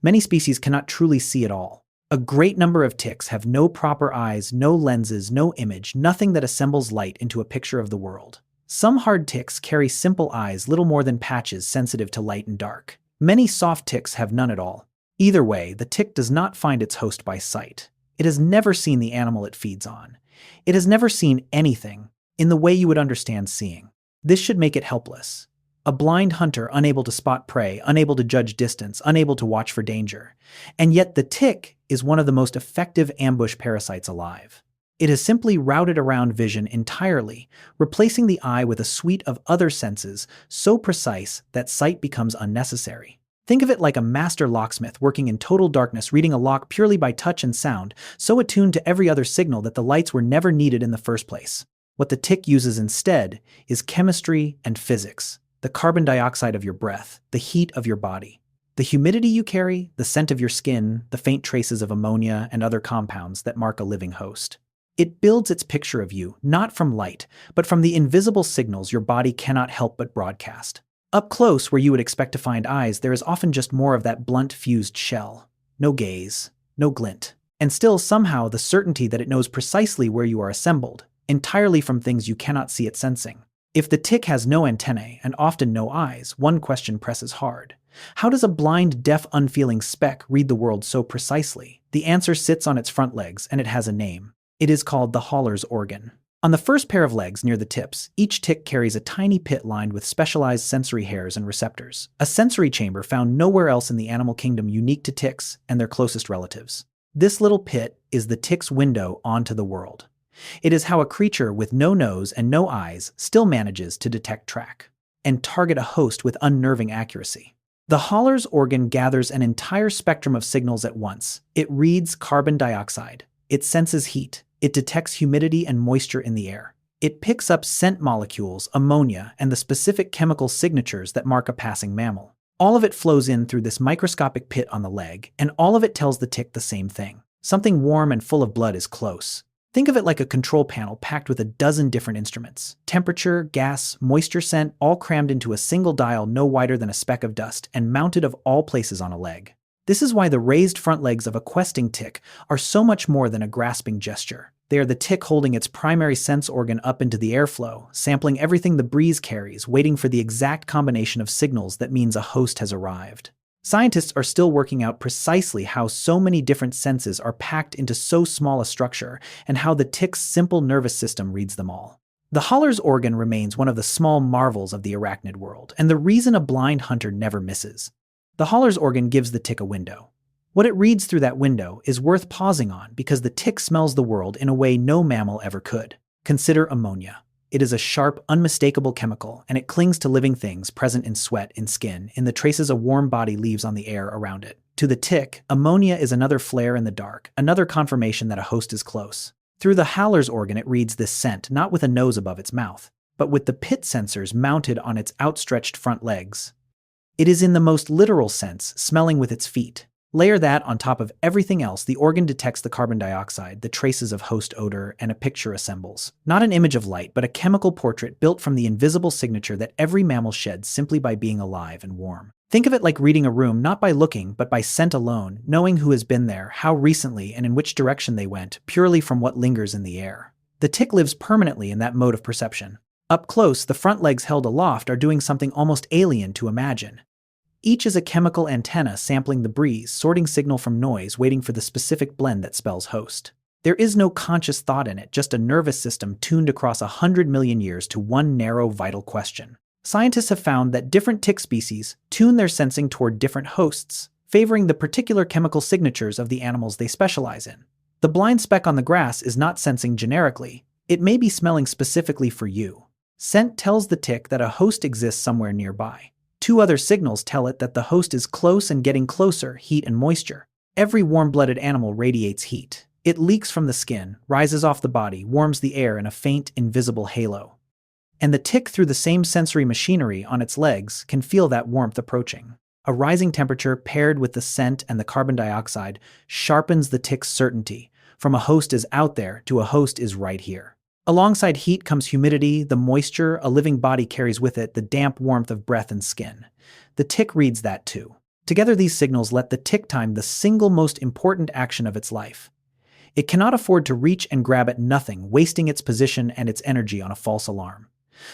Many species cannot truly see at all. A great number of ticks have no proper eyes, no lenses, no image, nothing that assembles light into a picture of the world. Some hard ticks carry simple eyes, little more than patches sensitive to light and dark. Many soft ticks have none at all. Either way, the tick does not find its host by sight. It has never seen the animal it feeds on. It has never seen anything in the way you would understand seeing. This should make it helpless. A blind hunter unable to spot prey, unable to judge distance, unable to watch for danger. And yet the tick is one of the most effective ambush parasites alive. It has simply routed around vision entirely, replacing the eye with a suite of other senses so precise that sight becomes unnecessary. Think of it like a master locksmith working in total darkness, reading a lock purely by touch and sound, so attuned to every other signal that the lights were never needed in the first place. What the tick uses instead is chemistry and physics, the carbon dioxide of your breath, the heat of your body, the humidity you carry, the scent of your skin, the faint traces of ammonia and other compounds that mark a living host. It builds its picture of you, not from light, but from the invisible signals your body cannot help but broadcast. Up close, where you would expect to find eyes, there is often just more of that blunt, fused shell. No gaze, no glint. And still, somehow, the certainty that it knows precisely where you are assembled, entirely from things you cannot see it sensing. If the tick has no antennae, and often no eyes, one question presses hard. How does a blind, deaf, unfeeling speck read the world so precisely? The answer sits on its front legs, and it has a name. It is called the Haller's organ. On the first pair of legs near the tips, each tick carries a tiny pit lined with specialized sensory hairs and receptors, a sensory chamber found nowhere else in the animal kingdom, unique to ticks and their closest relatives. This little pit is the tick's window onto the world. It is how a creature with no nose and no eyes still manages to detect, track, and target a host with unnerving accuracy. The Haller's organ gathers an entire spectrum of signals at once. It reads carbon dioxide. It senses heat. It detects humidity and moisture in the air. It picks up scent molecules, ammonia, and the specific chemical signatures that mark a passing mammal. All of it flows in through this microscopic pit on the leg, and all of it tells the tick the same thing. Something warm and full of blood is close. Think of it like a control panel packed with a dozen different instruments. Temperature, gas, moisture, scent, all crammed into a single dial no wider than a speck of dust and mounted of all places on a leg. This is why the raised front legs of a questing tick are so much more than a grasping gesture. They are the tick holding its primary sense organ up into the airflow, sampling everything the breeze carries, waiting for the exact combination of signals that means a host has arrived. Scientists are still working out precisely how so many different senses are packed into so small a structure and how the tick's simple nervous system reads them all. The Haller's organ remains one of the small marvels of the arachnid world, and the reason a blind hunter never misses. The Haller's organ gives the tick a window. What it reads through that window is worth pausing on because the tick smells the world in a way no mammal ever could. Consider ammonia. It is a sharp, unmistakable chemical, and it clings to living things present in sweat, in skin, in the traces a warm body leaves on the air around it. To the tick, ammonia is another flare in the dark, another confirmation that a host is close. Through the Haller's organ, it reads this scent not with a nose above its mouth, but with the pit sensors mounted on its outstretched front legs. It is in the most literal sense smelling with its feet. Layer that on top of everything else, the organ detects the carbon dioxide, the traces of host odor, and a picture assembles. Not an image of light, but a chemical portrait built from the invisible signature that every mammal sheds simply by being alive and warm. Think of it like reading a room not by looking, but by scent alone, knowing who has been there, how recently, and in which direction they went, purely from what lingers in the air. The tick lives permanently in that mode of perception. Up close, the front legs held aloft are doing something almost alien to imagine. Each is a chemical antenna sampling the breeze, sorting signal from noise, waiting for the specific blend that spells host. There is no conscious thought in it, just a nervous system tuned across 100 million years to one narrow, vital question. Scientists have found that different tick species tune their sensing toward different hosts, favoring the particular chemical signatures of the animals they specialize in. The blind speck on the grass is not sensing generically. It may be smelling specifically for you. Scent tells the tick that a host exists somewhere nearby. Two other signals tell it that the host is close and getting closer, heat and moisture. Every warm-blooded animal radiates heat. It leaks from the skin, rises off the body, warms the air in a faint, invisible halo. And the tick, through the same sensory machinery on its legs, can feel that warmth approaching. A rising temperature paired with the scent and the carbon dioxide sharpens the tick's certainty. From a host is out there to a host is right here. Alongside heat comes humidity, the moisture a living body carries with it, the damp warmth of breath and skin. The tick reads that too. Together, these signals let the tick time the single most important action of its life. It cannot afford to reach and grab at nothing, wasting its position and its energy on a false alarm.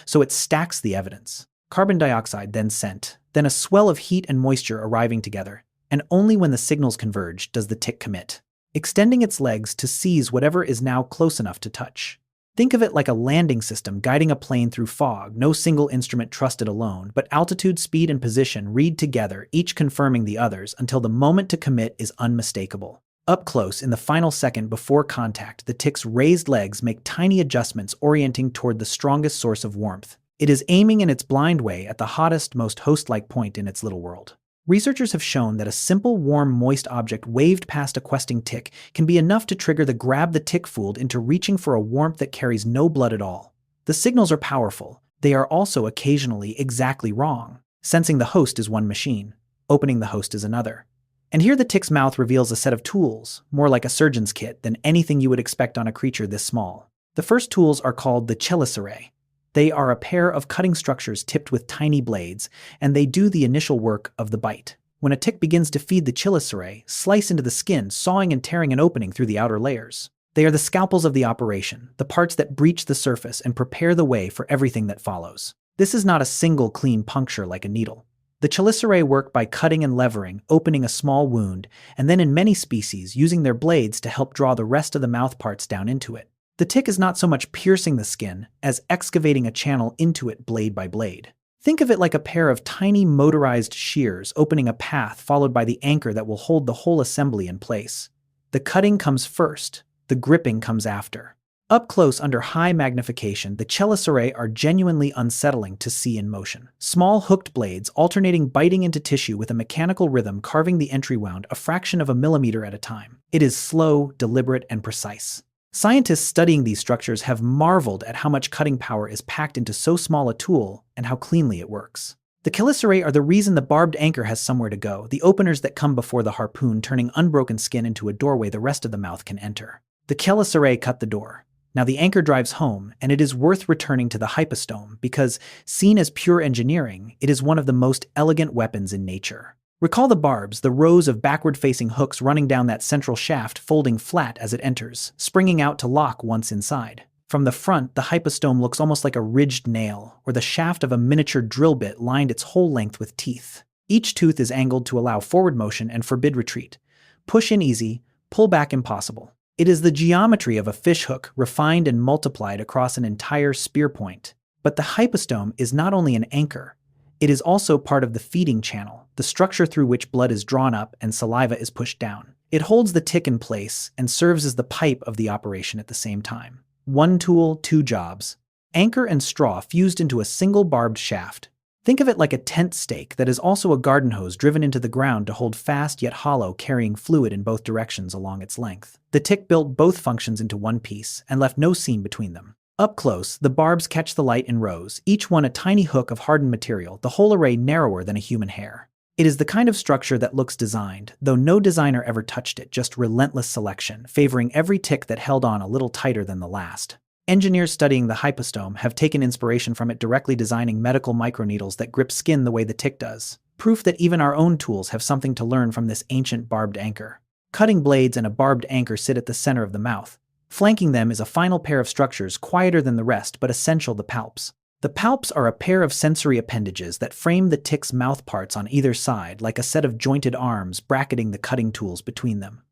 So it stacks the evidence. Carbon dioxide, then scent, then a swell of heat and moisture arriving together, and only when the signals converge does the tick commit, extending its legs to seize whatever is now close enough to touch. Think of it like a landing system guiding a plane through fog, no single instrument trusted alone, but altitude, speed, and position read together, each confirming the others until the moment to commit is unmistakable. Up close, in the final second before contact, the tick's raised legs make tiny adjustments orienting toward the strongest source of warmth. It is aiming in its blind way at the hottest, most host-like point in its little world. Researchers have shown that a simple, warm, moist object waved past a questing tick can be enough to trigger the grab the tick fooled into reaching for a warmth that carries no blood at all. The signals are powerful. They are also occasionally exactly wrong. Sensing the host is one machine. Opening the host is another. And here the tick's mouth reveals a set of tools, more like a surgeon's kit than anything you would expect on a creature this small. The first tools are called the chelicerae. They are a pair of cutting structures tipped with tiny blades, and they do the initial work of the bite. When a tick begins to feed the chelicerae, slice into the skin, sawing and tearing an opening through the outer layers. They are the scalpels of the operation, the parts that breach the surface and prepare the way for everything that follows. This is not a single clean puncture like a needle. The chelicerae work by cutting and levering, opening a small wound, and then in many species using their blades to help draw the rest of the mouth parts down into it. The tick is not so much piercing the skin as excavating a channel into it blade by blade. Think of it like a pair of tiny motorized shears opening a path followed by the anchor that will hold the whole assembly in place. The cutting comes first, the gripping comes after. Up close under high magnification, the chelicerae are genuinely unsettling to see in motion. Small hooked blades alternating biting into tissue with a mechanical rhythm carving the entry wound a fraction of a millimeter at a time. It is slow, deliberate, and precise. Scientists studying these structures have marveled at how much cutting power is packed into so small a tool and how cleanly it works. The chelicerae are the reason the barbed anchor has somewhere to go, the openers that come before the harpoon, turning unbroken skin into a doorway the rest of the mouth can enter. The chelicerae cut the door. Now the anchor drives home, and it is worth returning to the hypostome because, seen as pure engineering, it is one of the most elegant weapons in nature. Recall the barbs, the rows of backward-facing hooks running down that central shaft, folding flat as it enters, springing out to lock once inside. From the front, the hypostome looks almost like a ridged nail, or the shaft of a miniature drill bit lined its whole length with teeth. Each tooth is angled to allow forward motion and forbid retreat. Push in easy, pull back impossible. It is the geometry of a fishhook refined and multiplied across an entire spear point. But the hypostome is not only an anchor, it is also part of the feeding channel, the structure through which blood is drawn up and saliva is pushed down. It holds the tick in place and serves as the pipe of the operation at the same time. One tool, two jobs. Anchor and straw fused into a single barbed shaft. Think of it like a tent stake that is also a garden hose driven into the ground to hold fast yet hollow, carrying fluid in both directions along its length. The tick built both functions into one piece and left no seam between them. Up close, the barbs catch the light in rows, each one a tiny hook of hardened material, the whole array narrower than a human hair. It is the kind of structure that looks designed, though no designer ever touched it, just relentless selection, favoring every tick that held on a little tighter than the last. Engineers studying the hypostome have taken inspiration from it, directly designing medical microneedles that grip skin the way the tick does. Proof that even our own tools have something to learn from this ancient barbed anchor. Cutting blades and a barbed anchor sit at the center of the mouth. Flanking them is a final pair of structures quieter than the rest but essential, the palps. The palps are a pair of sensory appendages that frame the tick's mouth parts on either side like a set of jointed arms bracketing the cutting tools between them.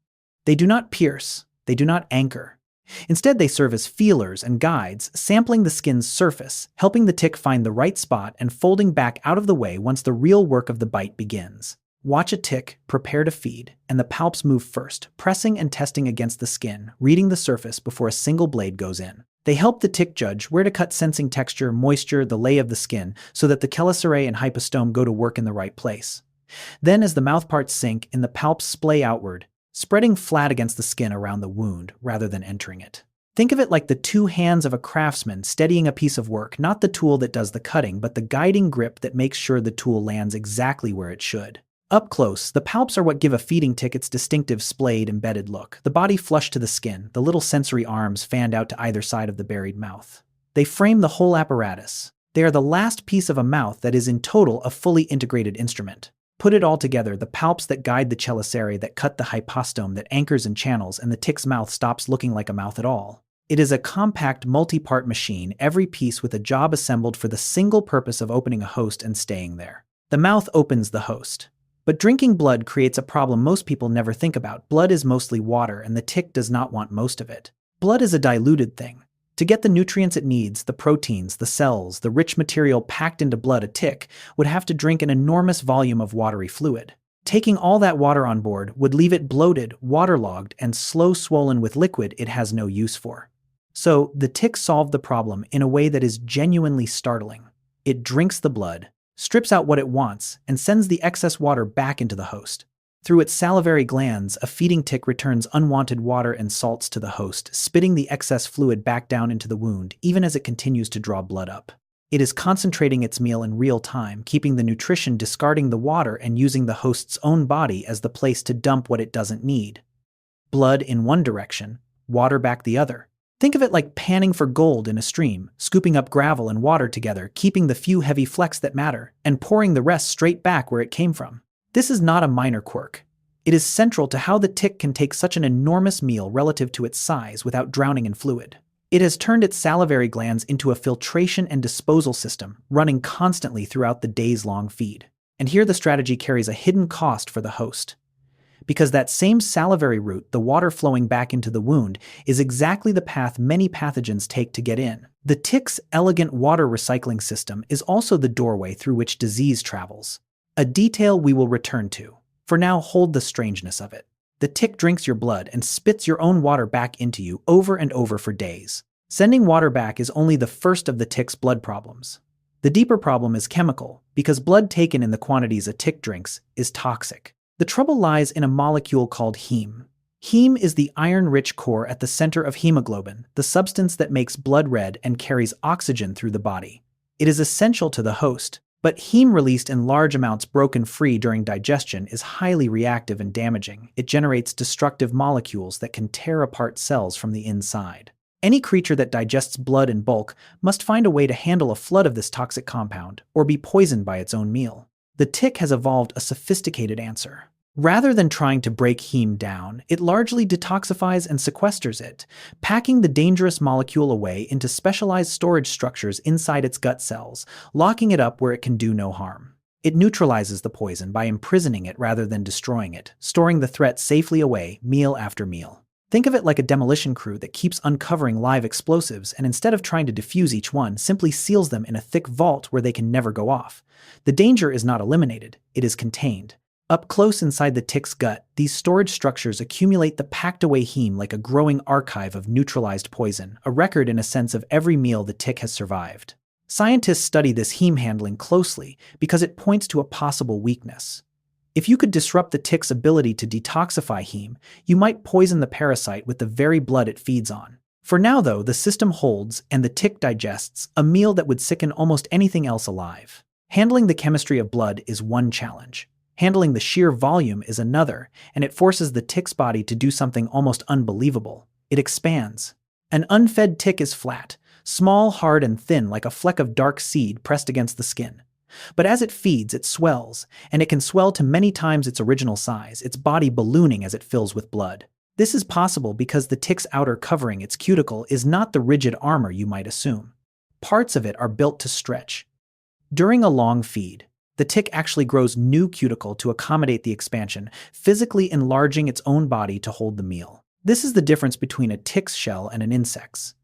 They do not pierce, they do not anchor. Instead, they serve as feelers and guides, sampling the skin's surface, helping the tick find the right spot and folding back out of the way once the real work of the bite begins. Watch a tick, prepare to feed, and the palps move first, pressing and testing against the skin, reading the surface before a single blade goes in. They help the tick judge where to cut, sensing texture, moisture, the lay of the skin, so that the chelicerae and hypostome go to work in the right place. Then, as the mouthparts sink and the palps splay outward, spreading flat against the skin around the wound rather than entering it. Think of it like the two hands of a craftsman steadying a piece of work, not the tool that does the cutting, but the guiding grip that makes sure the tool lands exactly where it should. Up close, the palps are what give a feeding tick its distinctive splayed, embedded look, the body flush to the skin, the little sensory arms fanned out to either side of the buried mouth. They frame the whole apparatus. They are the last piece of a mouth that is in total a fully integrated instrument. Put it all together, the palps that guide the chelicerae, that cut the hypostome, that anchors and channels, and the tick's mouth stops looking like a mouth at all. It is a compact, multi-part machine, every piece with a job assembled for the single purpose of opening a host and staying there. The mouth opens the host. But drinking blood creates a problem most people never think about. Blood is mostly water, and the tick does not want most of it. Blood is a diluted thing. To get the nutrients it needs, the proteins, the cells, the rich material packed into blood, a tick would have to drink an enormous volume of watery fluid. Taking all that water on board would leave it bloated, waterlogged, and slow swollen with liquid it has no use for. So, the tick solved the problem in a way that is genuinely startling. It drinks the blood, strips out what it wants, and sends the excess water back into the host. Through its salivary glands, a feeding tick returns unwanted water and salts to the host, spitting the excess fluid back down into the wound, even as it continues to draw blood up. It is concentrating its meal in real time, keeping the nutrition, discarding the water, and using the host's own body as the place to dump what it doesn't need. Blood in one direction, water back the other. Think of it like panning for gold in a stream, scooping up gravel and water together, keeping the few heavy flecks that matter, and pouring the rest straight back where it came from. This is not a minor quirk. It is central to how the tick can take such an enormous meal relative to its size without drowning in fluid. It has turned its salivary glands into a filtration and disposal system, running constantly throughout the days-long feed. And here the strategy carries a hidden cost for the host. Because that same salivary route, the water flowing back into the wound, is exactly the path many pathogens take to get in. The tick's elegant water recycling system is also the doorway through which disease travels. A detail we will return to. For now, hold the strangeness of it. The tick drinks your blood and spits your own water back into you over and over for days. Sending water back is only the first of the tick's blood problems. The deeper problem is chemical, because blood taken in the quantities a tick drinks is toxic. The trouble lies in a molecule called heme. Heme is the iron-rich core at the center of hemoglobin, the substance that makes blood red and carries oxygen through the body. It is essential to the host, but heme released in large amounts broken free during digestion is highly reactive and damaging. It generates destructive molecules that can tear apart cells from the inside. Any creature that digests blood in bulk must find a way to handle a flood of this toxic compound, or be poisoned by its own meal. The tick has evolved a sophisticated answer. Rather than trying to break heme down, it largely detoxifies and sequesters it, packing the dangerous molecule away into specialized storage structures inside its gut cells, locking it up where it can do no harm. It neutralizes the poison by imprisoning it rather than destroying it, storing the threat safely away meal after meal. Think of it like a demolition crew that keeps uncovering live explosives and instead of trying to defuse each one, simply seals them in a thick vault where they can never go off. The danger is not eliminated, it is contained. Up close inside the tick's gut, these storage structures accumulate the packed-away heme like a growing archive of neutralized poison, a record in a sense of every meal the tick has survived. Scientists study this heme handling closely because it points to a possible weakness. If you could disrupt the tick's ability to detoxify heme, you might poison the parasite with the very blood it feeds on. For now, though, the system holds, and the tick digests, a meal that would sicken almost anything else alive. Handling the chemistry of blood is one challenge. Handling the sheer volume is another, and it forces the tick's body to do something almost unbelievable. It expands. An unfed tick is flat, small, hard, and thin like a fleck of dark seed pressed against the skin. But as it feeds, it swells, and it can swell to many times its original size, its body ballooning as it fills with blood. This is possible because the tick's outer covering, its cuticle, is not the rigid armor you might assume. Parts of it are built to stretch. During a long feed, the tick actually grows new cuticle to accommodate the expansion, physically enlarging its own body to hold the meal. This is the difference between a tick's shell and an insect's.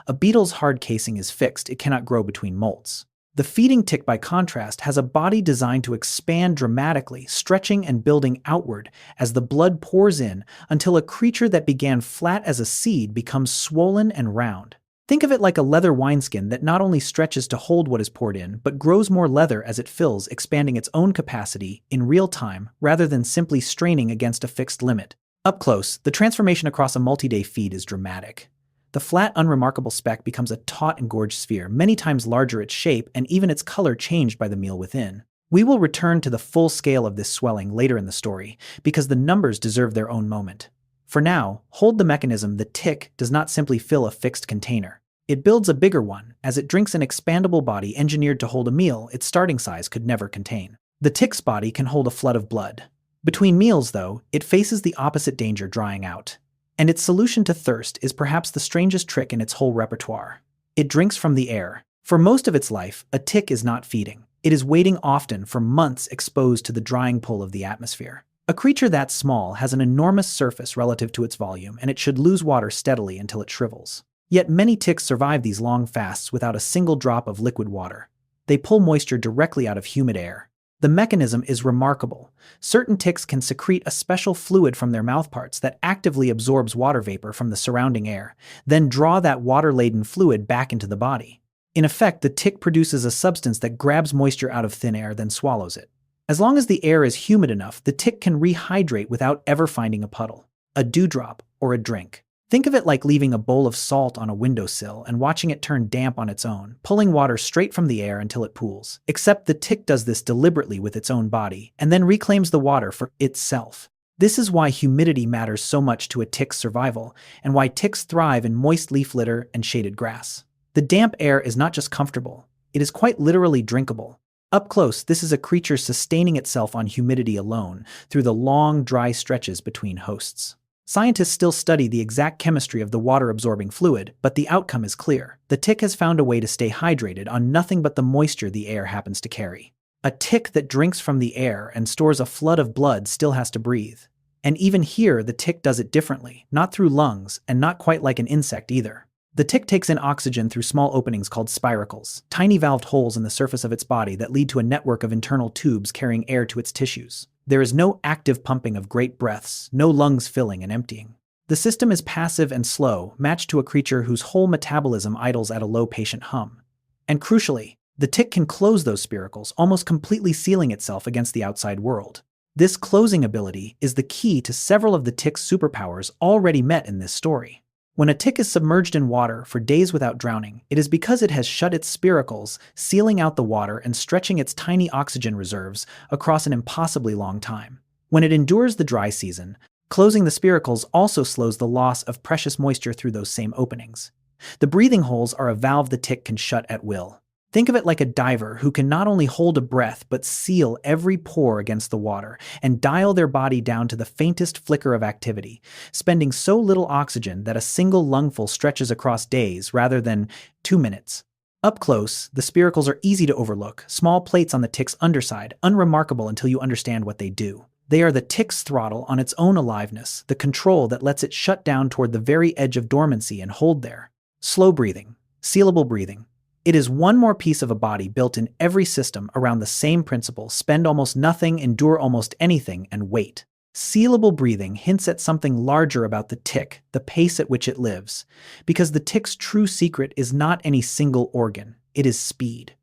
A beetle's hard casing is fixed, it cannot grow between molts. The feeding tick, by contrast, has a body designed to expand dramatically, stretching and building outward as the blood pours in until a creature that began flat as a seed becomes swollen and round. Think of it like a leather wineskin that not only stretches to hold what is poured in, but grows more leather as it fills, expanding its own capacity in real time rather than simply straining against a fixed limit. Up close, the transformation across a multi-day feed is dramatic. The flat, unremarkable speck becomes a taut and gorged sphere, many times larger its shape and even its color changed by the meal within. We will return to the full scale of this swelling later in the story, because the numbers deserve their own moment. For now, hold the mechanism. The tick does not simply fill a fixed container. It builds a bigger one, as it drinks an expandable body engineered to hold a meal its starting size could never contain. The tick's body can hold a flood of blood. Between meals, though, it faces the opposite danger, drying out. And its solution to thirst is perhaps the strangest trick in its whole repertoire. It drinks from the air. For most of its life, a tick is not feeding. It is waiting, often for months, exposed to the drying pull of the atmosphere. A creature that small has an enormous surface relative to its volume, and it should lose water steadily until it shrivels. Yet many ticks survive these long fasts without a single drop of liquid water. They pull moisture directly out of humid air. The mechanism is remarkable. Certain ticks can secrete a special fluid from their mouthparts that actively absorbs water vapor from the surrounding air, then draw that water-laden fluid back into the body. In effect, the tick produces a substance that grabs moisture out of thin air, then swallows it. As long as the air is humid enough, the tick can rehydrate without ever finding a puddle, a dewdrop, or a drink. Think of it like leaving a bowl of salt on a windowsill and watching it turn damp on its own, pulling water straight from the air until it pools. Except the tick does this deliberately with its own body, and then reclaims the water for itself. This is why humidity matters so much to a tick's survival, and why ticks thrive in moist leaf litter and shaded grass. The damp air is not just comfortable, it is quite literally drinkable. Up close, this is a creature sustaining itself on humidity alone, through the long, dry stretches between hosts. Scientists still study the exact chemistry of the water-absorbing fluid, but the outcome is clear. The tick has found a way to stay hydrated on nothing but the moisture the air happens to carry. A tick that drinks from the air and stores a flood of blood still has to breathe. And even here, the tick does it differently, not through lungs, and not quite like an insect either. The tick takes in oxygen through small openings called spiracles, tiny valved holes in the surface of its body that lead to a network of internal tubes carrying air to its tissues. There is no active pumping of great breaths, no lungs filling and emptying. The system is passive and slow, matched to a creature whose whole metabolism idles at a low patient hum. And crucially, the tick can close those spiracles, almost completely sealing itself against the outside world. This closing ability is the key to several of the tick's superpowers already met in this story. When a tick is submerged in water for days without drowning, it is because it has shut its spiracles, sealing out the water and stretching its tiny oxygen reserves across an impossibly long time. When it endures the dry season, closing the spiracles also slows the loss of precious moisture through those same openings. The breathing holes are a valve the tick can shut at will. Think of it like a diver who can not only hold a breath but seal every pore against the water and dial their body down to the faintest flicker of activity, spending so little oxygen that a single lungful stretches across days rather than 2 minutes. Up close, the spiracles are easy to overlook, small plates on the tick's underside, unremarkable until you understand what they do. They are the tick's throttle on its own aliveness, the control that lets it shut down toward the very edge of dormancy and hold there. Slow breathing, sealable breathing. It is one more piece of a body built in every system around the same principle: spend almost nothing, endure almost anything, and wait. Sealable breathing hints at something larger about the tick, the pace at which it lives, because the tick's true secret is not any single organ, it is speed.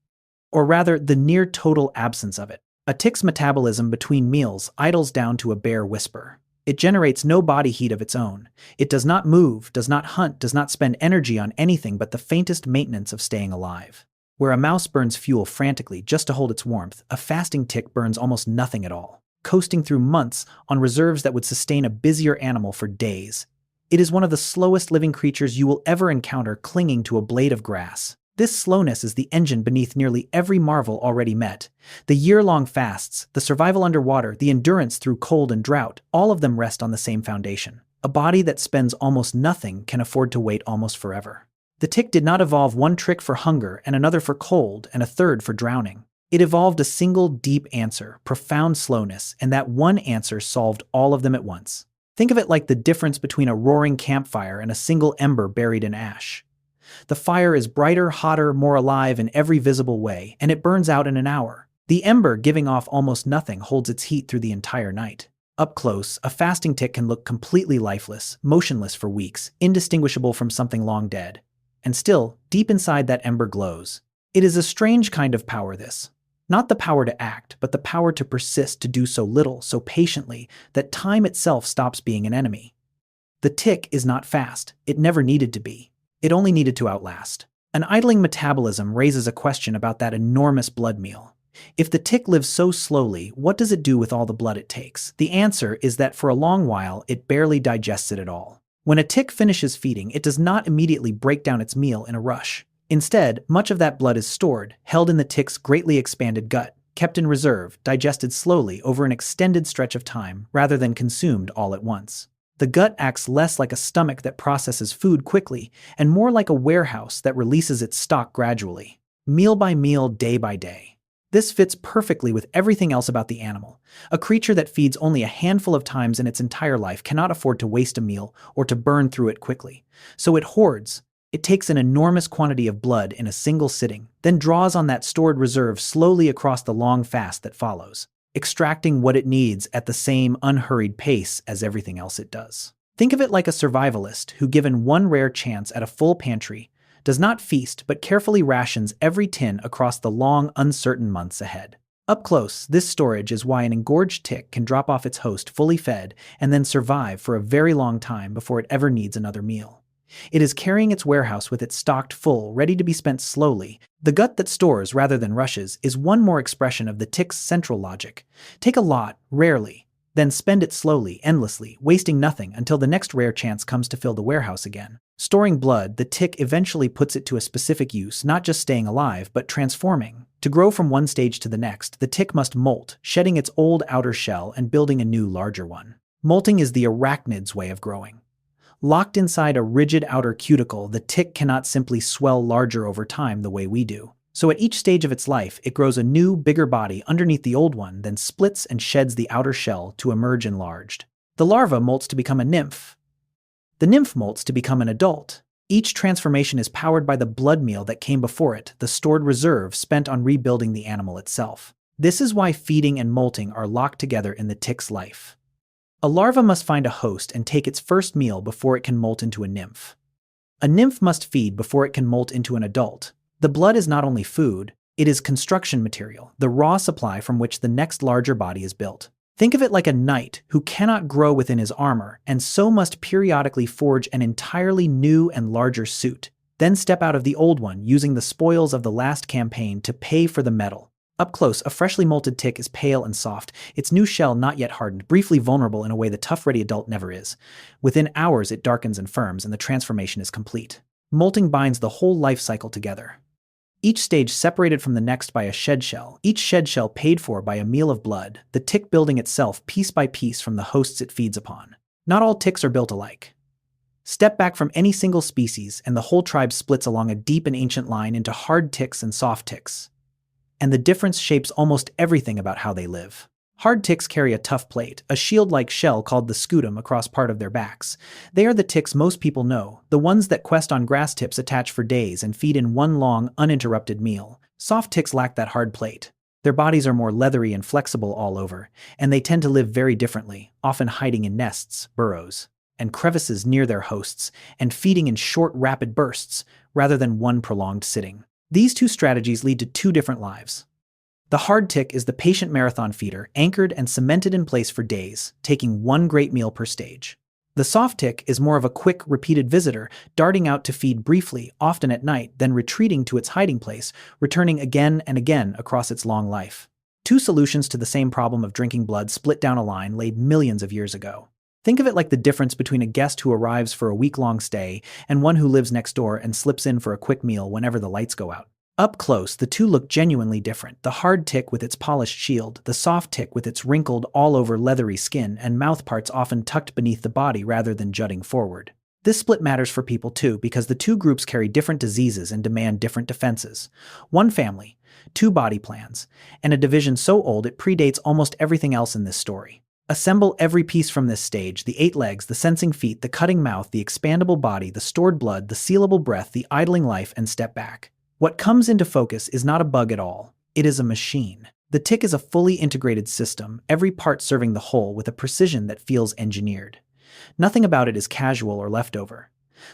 Or rather, the near total absence of it. A tick's metabolism between meals idles down to a bare whisper. It generates no body heat of its own. It does not move, does not hunt, does not spend energy on anything but the faintest maintenance of staying alive. Where a mouse burns fuel frantically just to hold its warmth, a fasting tick burns almost nothing at all, coasting through months on reserves that would sustain a busier animal for days. It is one of the slowest living creatures you will ever encounter, clinging to a blade of grass. This slowness is the engine beneath nearly every marvel already met. The year-long fasts, the survival underwater, the endurance through cold and drought, all of them rest on the same foundation. A body that spends almost nothing can afford to wait almost forever. The tick did not evolve one trick for hunger and another for cold and a third for drowning. It evolved a single deep answer, profound slowness, and that one answer solved all of them at once. Think of it like the difference between a roaring campfire and a single ember buried in ash. The fire is brighter, hotter, more alive in every visible way, and it burns out in an hour. The ember, giving off almost nothing, holds its heat through the entire night. Up close, a fasting tick can look completely lifeless, motionless for weeks, indistinguishable from something long dead. And still, deep inside that ember glows. It is a strange kind of power, this. Not the power to act, but the power to persist, to do so little, so patiently, that time itself stops being an enemy. The tick is not fast. It never needed to be. It only needed to outlast. An idling metabolism raises a question about that enormous blood meal. If the tick lives so slowly, what does it do with all the blood it takes? The answer is that for a long while, it barely digests it at all. When a tick finishes feeding, it does not immediately break down its meal in a rush. Instead, much of that blood is stored, held in the tick's greatly expanded gut, kept in reserve, digested slowly over an extended stretch of time, rather than consumed all at once. The gut acts less like a stomach that processes food quickly, and more like a warehouse that releases its stock gradually, meal by meal, day by day. This fits perfectly with everything else about the animal. A creature that feeds only a handful of times in its entire life cannot afford to waste a meal or to burn through it quickly. So it hoards, It takes an enormous quantity of blood in a single sitting, then draws on that stored reserve slowly across the long fast that follows, extracting what it needs at the same unhurried pace as everything else it does. Think of it like a survivalist who, given one rare chance at a full pantry, does not feast but carefully rations every tin across the long, uncertain months ahead. Up close, this storage is why an engorged tick can drop off its host fully fed and then survive for a very long time before it ever needs another meal. It is carrying its warehouse with it stocked full, ready to be spent slowly. The gut that stores rather than rushes is one more expression of the tick's central logic. Take a lot, rarely, then spend it slowly, endlessly, wasting nothing until the next rare chance comes to fill the warehouse again. Storing blood, the tick eventually puts it to a specific use, not just staying alive, but transforming. To grow from one stage to the next, the tick must molt, shedding its old outer shell and building a new, larger one. Molting is the arachnid's way of growing. Locked inside a rigid outer cuticle, the tick cannot simply swell larger over time the way we do. So at each stage of its life, it grows a new, bigger body underneath the old one, then splits and sheds the outer shell to emerge enlarged. The larva molts to become a nymph. The nymph molts to become an adult. Each transformation is powered by the blood meal that came before it, the stored reserve spent on rebuilding the animal itself. This is why feeding and molting are locked together in the tick's life. A larva must find a host and take its first meal before it can molt into a nymph. A nymph must feed before it can molt into an adult. The blood is not only food, it is construction material, the raw supply from which the next larger body is built. Think of it like a knight who cannot grow within his armor and so must periodically forge an entirely new and larger suit, then step out of the old one using the spoils of the last campaign to pay for the metal. Up close, a freshly molted tick is pale and soft, its new shell not yet hardened, briefly vulnerable in a way the tough, ready adult never is. Within hours, it darkens and firms, and the transformation is complete. Molting binds the whole life cycle together. Each stage separated from the next by a shed shell, each shed shell paid for by a meal of blood, the tick building itself piece by piece from the hosts it feeds upon. Not all ticks are built alike. Step back from any single species, and the whole tribe splits along a deep and ancient line into hard ticks and soft ticks. And the difference shapes almost everything about how they live. Hard ticks carry a tough plate, a shield-like shell called the scutum across part of their backs. They are the ticks most people know, the ones that quest on grass tips attached for days and feed in one long, uninterrupted meal. Soft ticks lack that hard plate. Their bodies are more leathery and flexible all over, and they tend to live very differently, often hiding in nests, burrows, and crevices near their hosts, and feeding in short, rapid bursts, rather than one prolonged sitting. These two strategies lead to two different lives. The hard tick is the patient marathon feeder, anchored and cemented in place for days, taking one great meal per stage. The soft tick is more of a quick, repeated visitor, darting out to feed briefly, often at night, then retreating to its hiding place, returning again and again across its long life. Two solutions to the same problem of drinking blood split down a line laid millions of years ago. Think of it like the difference between a guest who arrives for a week-long stay and one who lives next door and slips in for a quick meal whenever the lights go out. Up close, the two look genuinely different, the hard tick with its polished shield, the soft tick with its wrinkled, all-over leathery skin and mouth parts often tucked beneath the body rather than jutting forward. This split matters for people too because the two groups carry different diseases and demand different defenses. One family, two body plans, and a division so old it predates almost everything else in this story. Assemble every piece from this stage, the 8 legs, the sensing feet, the cutting mouth, the expandable body, the stored blood, the sealable breath, the idling life, and step back. What comes into focus is not a bug at all. It is a machine. The tick is a fully integrated system, every part serving the whole with a precision that feels engineered. Nothing about it is casual or leftover.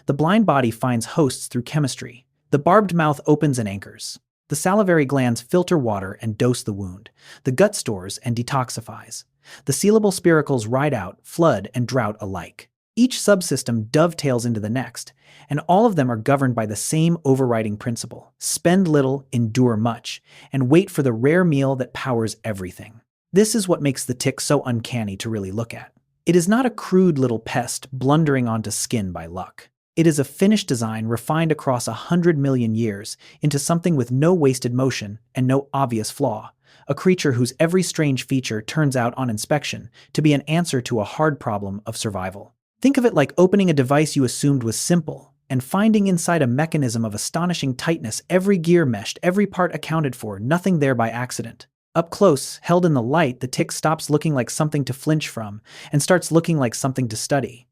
The blind body finds hosts through chemistry. The barbed mouth opens and anchors. The salivary glands filter water and dose the wound. The gut stores and detoxifies. The sealable spiracles ride out, flood, and drought alike. Each subsystem dovetails into the next, and all of them are governed by the same overriding principle: spend little, endure much, and wait for the rare meal that powers everything. This is what makes the tick so uncanny to really look at. It is not a crude little pest blundering onto skin by luck. It is a finished design refined across 100 million years into something with no wasted motion and no obvious flaw. A creature whose every strange feature turns out on inspection to be an answer to a hard problem of survival. Think of it like opening a device you assumed was simple and finding inside a mechanism of astonishing tightness, every gear meshed, every part accounted for, nothing there by accident. Up close, held in the light, the tick stops looking like something to flinch from and starts looking like something to study.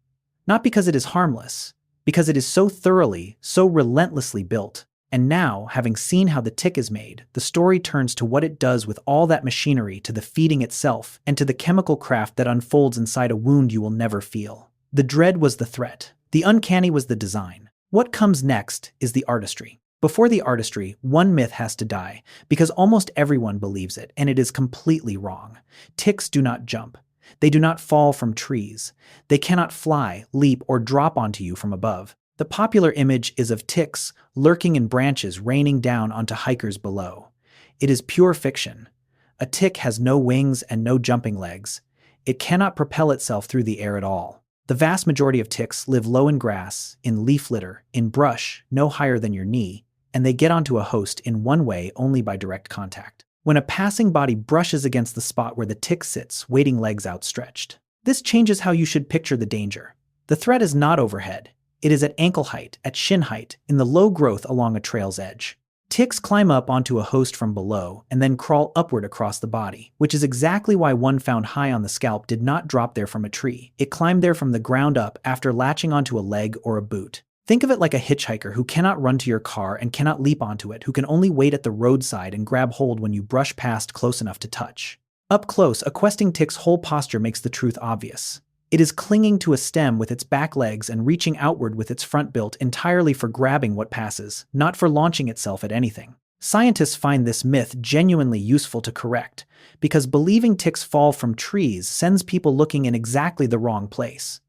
Not because it is harmless, because it is so thoroughly, so relentlessly built. And now, having seen how the tick is made, the story turns to what it does with all that machinery, to the feeding itself, and to the chemical craft that unfolds inside a wound you will never feel. The dread was the threat. The uncanny was the design. What comes next is the artistry. Before the artistry, one myth has to die, because almost everyone believes it, and it is completely wrong. Ticks do not jump. They do not fall from trees. They cannot fly, leap, or drop onto you from above. The popular image is of ticks lurking in branches raining down onto hikers below. It is pure fiction. A tick has no wings and no jumping legs. It cannot propel itself through the air at all. The vast majority of ticks live low in grass, in leaf litter, in brush, no higher than your knee, and they get onto a host in one way only by direct contact. When a passing body brushes against the spot where the tick sits, waiting legs outstretched. This changes how you should picture the danger. The threat is not overhead. It is at ankle height, at shin height, in the low growth along a trail's edge. Ticks climb up onto a host from below and then crawl upward across the body, which is exactly why one found high on the scalp did not drop there from a tree. It climbed there from the ground up after latching onto a leg or a boot. Think of it like a hitchhiker who cannot run to your car and cannot leap onto it, who can only wait at the roadside and grab hold when you brush past close enough to touch. Up close, a questing tick's whole posture makes the truth obvious. It is clinging to a stem with its back legs and reaching outward with its front built entirely for grabbing what passes, not for launching itself at anything. Scientists find this myth genuinely useful to correct, because believing ticks fall from trees sends people looking in exactly the wrong place.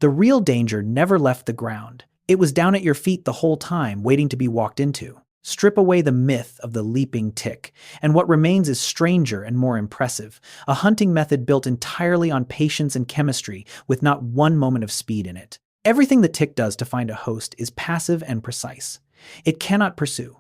The real danger never left the ground. It was down at your feet the whole time, waiting to be walked into. Strip away the myth of the leaping tick, and what remains is stranger and more impressive, a hunting method built entirely on patience and chemistry, with not one moment of speed in it. Everything the tick does to find a host is passive and precise. It cannot pursue.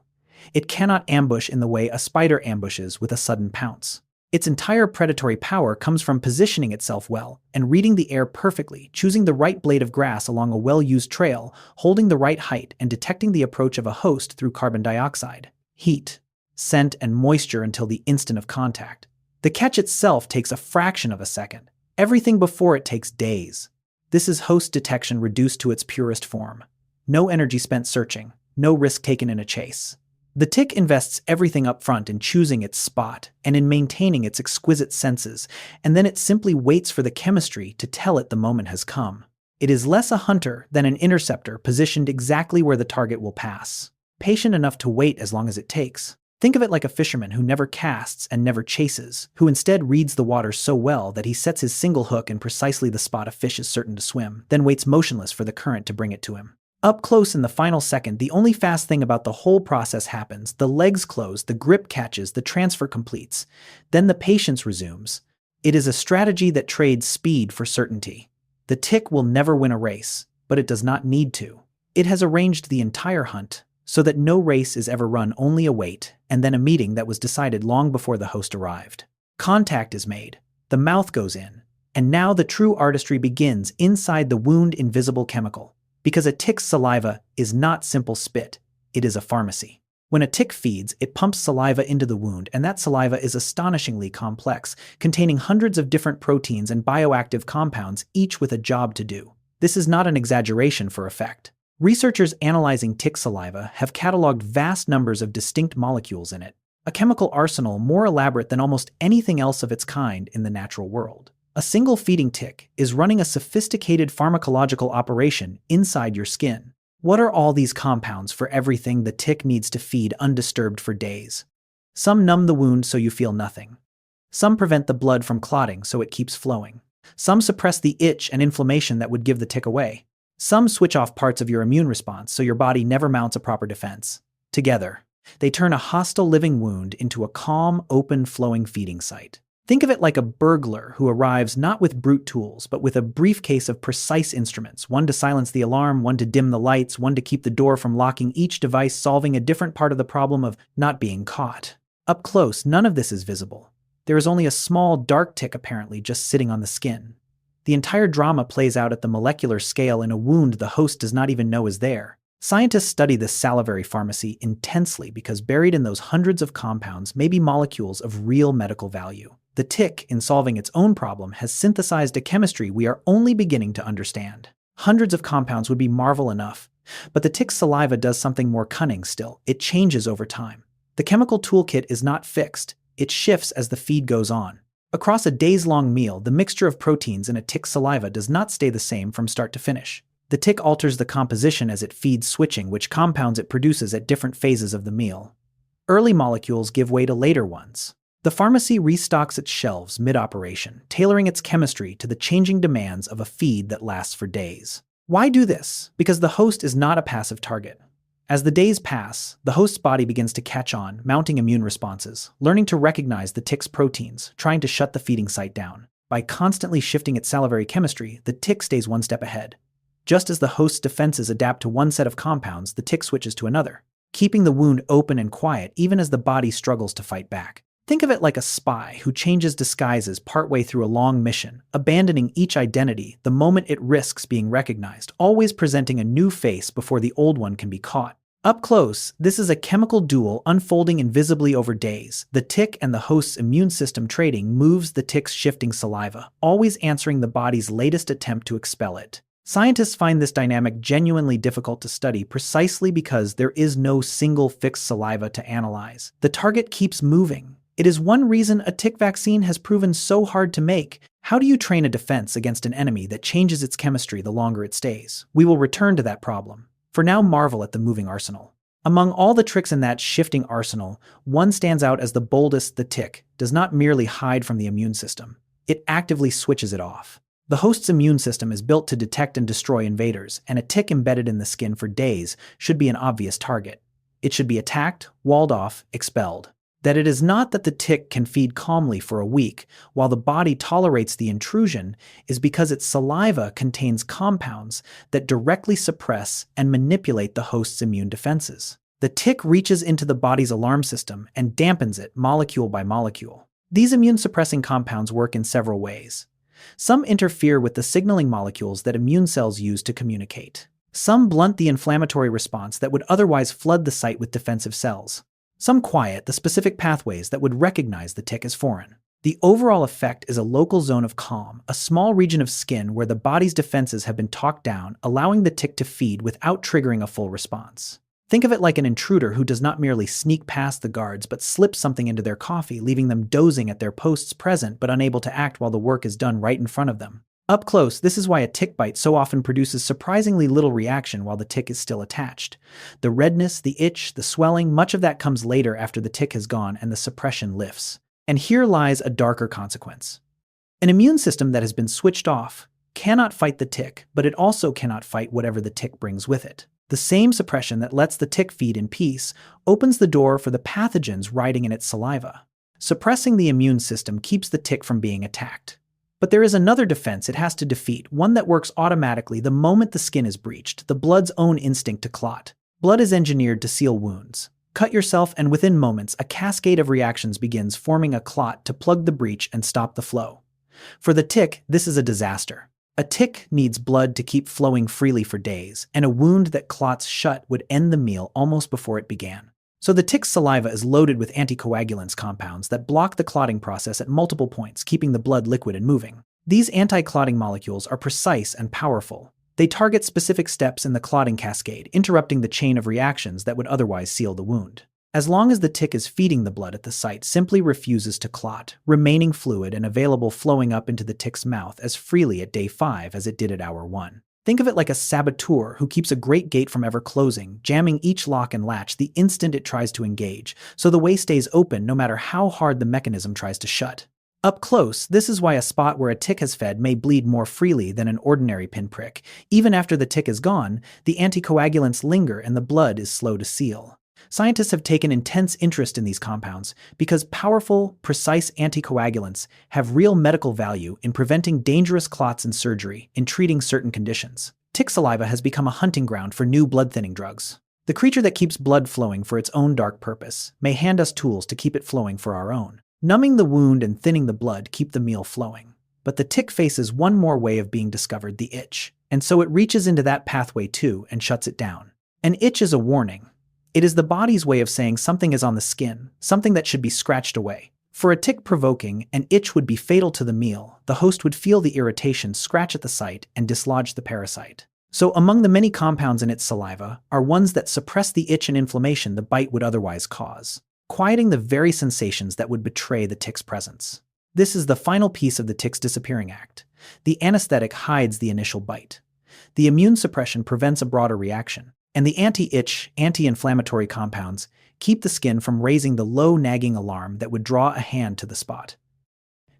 It cannot ambush in the way a spider ambushes with a sudden pounce. Its entire predatory power comes from positioning itself well and reading the air perfectly, choosing the right blade of grass along a well-used trail, holding the right height, and detecting the approach of a host through carbon dioxide, heat, scent, and moisture until the instant of contact. The catch itself takes a fraction of a second. Everything before it takes days. This is host detection reduced to its purest form. No energy spent searching, no risk taken in a chase. The tick invests everything up front in choosing its spot and in maintaining its exquisite senses, and then it simply waits for the chemistry to tell it the moment has come. It is less a hunter than an interceptor positioned exactly where the target will pass, patient enough to wait as long as it takes. Think of it like a fisherman who never casts and never chases, who instead reads the water so well that he sets his single hook in precisely the spot a fish is certain to swim, then waits motionless for the current to bring it to him. Up close in the final second, the only fast thing about the whole process happens. The legs close, the grip catches, the transfer completes. Then the patience resumes. It is a strategy that trades speed for certainty. The tick will never win a race, but it does not need to. It has arranged the entire hunt so that no race is ever run, only a wait, and then a meeting that was decided long before the host arrived. Contact is made. The mouth goes in. And now the true artistry begins inside the wound invisible chemical. Because a tick's saliva is not simple spit, it is a pharmacy. When a tick feeds, it pumps saliva into the wound, and that saliva is astonishingly complex, containing hundreds of different proteins and bioactive compounds, each with a job to do. This is not an exaggeration for effect. Researchers analyzing tick saliva have cataloged vast numbers of distinct molecules in it, a chemical arsenal more elaborate than almost anything else of its kind in the natural world. A single feeding tick is running a sophisticated pharmacological operation inside your skin. What are all these compounds for everything the tick needs to feed undisturbed for days? Some numb the wound so you feel nothing. Some prevent the blood from clotting so it keeps flowing. Some suppress the itch and inflammation that would give the tick away. Some switch off parts of your immune response so your body never mounts a proper defense. Together, they turn a hostile living wound into a calm, open, flowing feeding site. Think of it like a burglar who arrives not with brute tools, but with a briefcase of precise instruments, one to silence the alarm, one to dim the lights, one to keep the door from locking, each device solving a different part of the problem of not being caught. Up close, none of this is visible. There is only a small, dark tick apparently just sitting on the skin. The entire drama plays out at the molecular scale in a wound the host does not even know is there. Scientists study this salivary pharmacy intensely because buried in those hundreds of compounds may be molecules of real medical value. The tick, in solving its own problem, has synthesized a chemistry we are only beginning to understand. Hundreds of compounds would be marvel enough. But the tick's saliva does something more cunning still. It changes over time. The chemical toolkit is not fixed. It shifts as the feed goes on. Across a days-long meal, the mixture of proteins in a tick's saliva does not stay the same from start to finish. The tick alters the composition as it feeds, switching which compounds it produces at different phases of the meal. Early molecules give way to later ones. The pharmacy restocks its shelves mid-operation, tailoring its chemistry to the changing demands of a feed that lasts for days. Why do this? Because the host is not a passive target. As the days pass, the host's body begins to catch on, mounting immune responses, learning to recognize the tick's proteins, trying to shut the feeding site down. By constantly shifting its salivary chemistry, the tick stays one step ahead. Just as the host's defenses adapt to one set of compounds, the tick switches to another, keeping the wound open and quiet even as the body struggles to fight back. Think of it like a spy who changes disguises partway through a long mission, abandoning each identity the moment it risks being recognized, always presenting a new face before the old one can be caught. Up close, this is a chemical duel unfolding invisibly over days. The tick and the host's immune system trading moves the tick's shifting saliva, always answering the body's latest attempt to expel it. Scientists find this dynamic genuinely difficult to study precisely because there is no single fixed saliva to analyze. The target keeps moving. It is one reason a tick vaccine has proven so hard to make. How do you train a defense against an enemy that changes its chemistry the longer it stays? We will return to that problem. For now, marvel at the moving arsenal. Among all the tricks in that shifting arsenal, one stands out as the boldest. The tick does not merely hide from the immune system. It actively switches it off. The host's immune system is built to detect and destroy invaders, and a tick embedded in the skin for days should be an obvious target. It should be attacked, walled off, expelled. That it is not that the tick can feed calmly for a week while the body tolerates the intrusion is because its saliva contains compounds that directly suppress and manipulate the host's immune defenses. The tick reaches into the body's alarm system and dampens it molecule by molecule. These immune-suppressing compounds work in several ways. Some interfere with the signaling molecules that immune cells use to communicate. Some blunt the inflammatory response that would otherwise flood the site with defensive cells. Some quiet the specific pathways that would recognize the tick as foreign. The overall effect is a local zone of calm, a small region of skin where the body's defenses have been talked down, allowing the tick to feed without triggering a full response. Think of it like an intruder who does not merely sneak past the guards but slips something into their coffee, leaving them dozing at their posts, present but unable to act while the work is done right in front of them. Up close, this is why a tick bite so often produces surprisingly little reaction while the tick is still attached. The redness, the itch, the swelling, much of that comes later after the tick has gone and the suppression lifts. And here lies a darker consequence. An immune system that has been switched off cannot fight the tick, but it also cannot fight whatever the tick brings with it. The same suppression that lets the tick feed in peace opens the door for the pathogens riding in its saliva. Suppressing the immune system keeps the tick from being attacked. But there is another defense it has to defeat, one that works automatically the moment the skin is breached, the blood's own instinct to clot. Blood is engineered to seal wounds. Cut yourself and within moments, a cascade of reactions begins, forming a clot to plug the breach and stop the flow. For the tick, this is a disaster. A tick needs blood to keep flowing freely for days, and a wound that clots shut would end the meal almost before it began. So the tick's saliva is loaded with anticoagulants compounds that block the clotting process at multiple points, keeping the blood liquid and moving. These anti-clotting molecules are precise and powerful. They target specific steps in the clotting cascade, interrupting the chain of reactions that would otherwise seal the wound. As long as the tick is feeding the blood at the site simply refuses to clot, remaining fluid and available flowing up into the tick's mouth as freely at day 5 as it did at hour 1. Think of it like a saboteur who keeps a great gate from ever closing, jamming each lock and latch the instant it tries to engage, so the way stays open no matter how hard the mechanism tries to shut. Up close, this is why a spot where a tick has fed may bleed more freely than an ordinary pinprick. Even after the tick is gone, the anticoagulants linger and the blood is slow to seal. Scientists have taken intense interest in these compounds because powerful, precise anticoagulants have real medical value in preventing dangerous clots in surgery, in treating certain conditions. Tick saliva has become a hunting ground for new blood-thinning drugs. The creature that keeps blood flowing for its own dark purpose may hand us tools to keep it flowing for our own. Numbing the wound and thinning the blood keep the meal flowing. But the tick faces one more way of being discovered, the itch, and so it reaches into that pathway too and shuts it down. An itch is a warning. It is the body's way of saying something is on the skin, something that should be scratched away. For a tick-provoking, an itch would be fatal to the meal. The host would feel the irritation, scratch at the site, and dislodge the parasite. So among the many compounds in its saliva are ones that suppress the itch and inflammation the bite would otherwise cause, quieting the very sensations that would betray the tick's presence. This is the final piece of the tick's disappearing act. The anesthetic hides the initial bite. The immune suppression prevents a broader reaction, and the anti-itch, anti-inflammatory compounds keep the skin from raising the low nagging alarm that would draw a hand to the spot.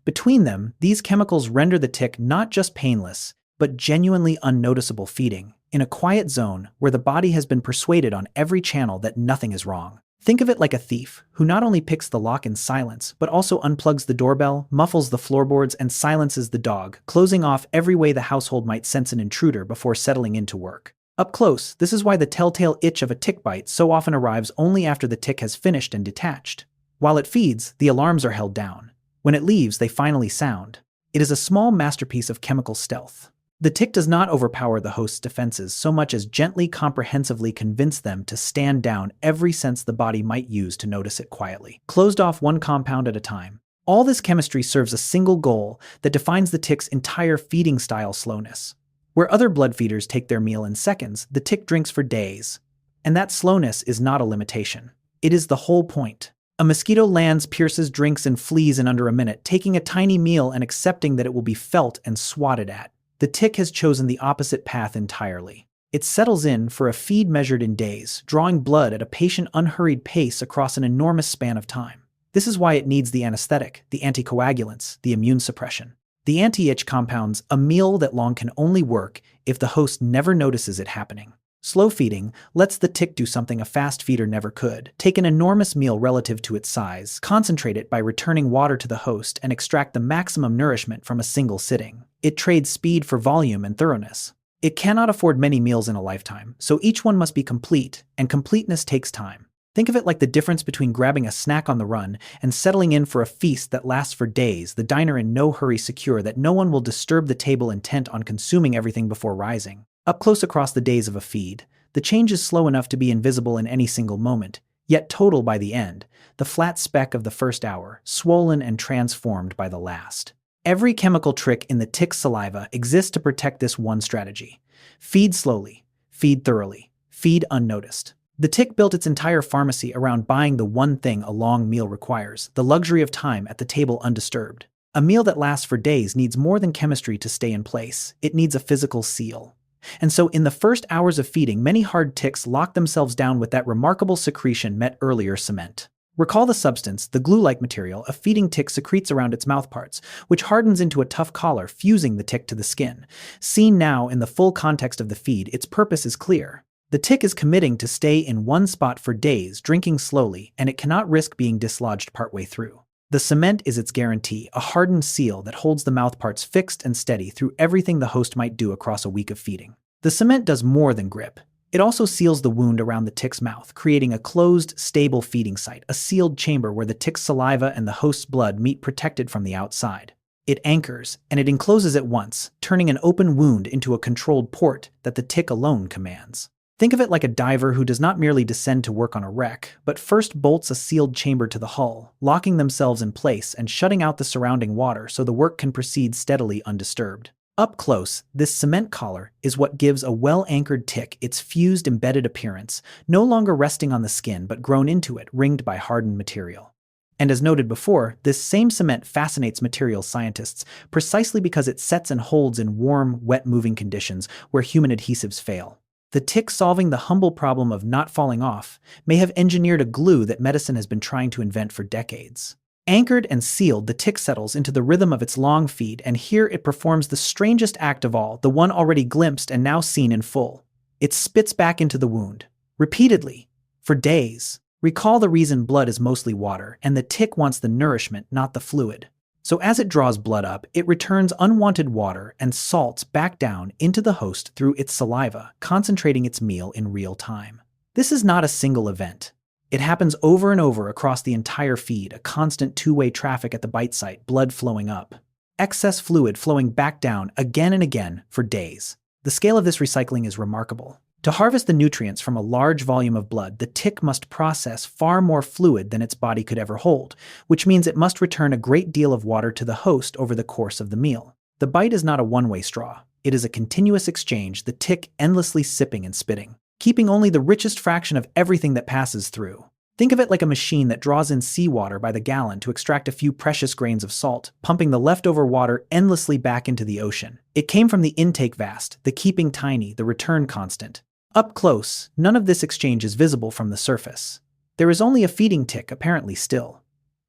Between them, these chemicals render the tick not just painless, but genuinely unnoticeable, feeding in a quiet zone where the body has been persuaded on every channel that nothing is wrong. Think of it like a thief who not only picks the lock in silence, but also unplugs the doorbell, muffles the floorboards, and silences the dog, closing off every way the household might sense an intruder before settling into work. Up close, this is why the telltale itch of a tick bite so often arrives only after the tick has finished and detached. While it feeds, the alarms are held down. When it leaves, they finally sound. It is a small masterpiece of chemical stealth. The tick does not overpower the host's defenses so much as gently, comprehensively convince them to stand down every sense the body might use to notice it quietly, closed off one compound at a time. All this chemistry serves a single goal that defines the tick's entire feeding style: slowness. Where other blood feeders take their meal in seconds, the tick drinks for days. And that slowness is not a limitation. It is the whole point. A mosquito lands, pierces, drinks, and flees in under a minute, taking a tiny meal and accepting that it will be felt and swatted at. The tick has chosen the opposite path entirely. It settles in for a feed measured in days, drawing blood at a patient, unhurried pace across an enormous span of time. This is why it needs the anesthetic, the anticoagulants, the immune suppression, the anti-itch compounds. A meal that long can only work if the host never notices it happening. Slow feeding lets the tick do something a fast feeder never could: take an enormous meal relative to its size, concentrate it by returning water to the host, and extract the maximum nourishment from a single sitting. It trades speed for volume and thoroughness. It cannot afford many meals in a lifetime, so each one must be complete, and completeness takes time. Think of it like the difference between grabbing a snack on the run and settling in for a feast that lasts for days, the diner in no hurry, secure that no one will disturb the table, intent on consuming everything before rising. Up close across the days of a feed, the change is slow enough to be invisible in any single moment, yet total by the end, the flat speck of the first hour, swollen and transformed by the last. Every chemical trick in the tick's saliva exists to protect this one strategy: feed slowly, feed thoroughly, feed unnoticed. The tick built its entire pharmacy around buying the one thing a long meal requires: the luxury of time at the table undisturbed. A meal that lasts for days needs more than chemistry to stay in place. It needs a physical seal. And so in the first hours of feeding, many hard ticks lock themselves down with that remarkable secretion met earlier: cement. Recall the substance, the glue-like material a feeding tick secretes around its mouthparts, which hardens into a tough collar, fusing the tick to the skin. Seen now in the full context of the feed, its purpose is clear. The tick is committing to stay in one spot for days, drinking slowly, and it cannot risk being dislodged partway through. The cement is its guarantee, a hardened seal that holds the mouthparts fixed and steady through everything the host might do across a week of feeding. The cement does more than grip. It also seals the wound around the tick's mouth, creating a closed, stable feeding site, a sealed chamber where the tick's saliva and the host's blood meet, protected from the outside. It anchors, and it encloses at once, turning an open wound into a controlled port that the tick alone commands. Think of it like a diver who does not merely descend to work on a wreck, but first bolts a sealed chamber to the hull, locking themselves in place and shutting out the surrounding water so the work can proceed steadily undisturbed. Up close, this cement collar is what gives a well-anchored tick its fused, embedded appearance, no longer resting on the skin but grown into it, ringed by hardened material. And as noted before, this same cement fascinates materials scientists precisely because it sets and holds in warm, wet moving conditions where human adhesives fail. The tick, solving the humble problem of not falling off, may have engineered a glue that medicine has been trying to invent for decades. Anchored and sealed, the tick settles into the rhythm of its long feed, and here it performs the strangest act of all, the one already glimpsed and now seen in full. It spits back into the wound, repeatedly, for days. Recall the reason: blood is mostly water, and the tick wants the nourishment, not the fluid. So as it draws blood up, it returns unwanted water and salts back down into the host through its saliva, concentrating its meal in real time. This is not a single event. It happens over and over across the entire feed, a constant two-way traffic at the bite site, blood flowing up, excess fluid flowing back down again and again for days. The scale of this recycling is remarkable. To harvest the nutrients from a large volume of blood, the tick must process far more fluid than its body could ever hold, which means it must return a great deal of water to the host over the course of the meal. The bite is not a one-way straw. It is a continuous exchange, the tick endlessly sipping and spitting, keeping only the richest fraction of everything that passes through. Think of it like a machine that draws in seawater by the gallon to extract a few precious grains of salt, pumping the leftover water endlessly back into the ocean. It came from the intake vast, the keeping tiny, the return constant. Up close, none of this exchange is visible from the surface. There is only a feeding tick apparently still.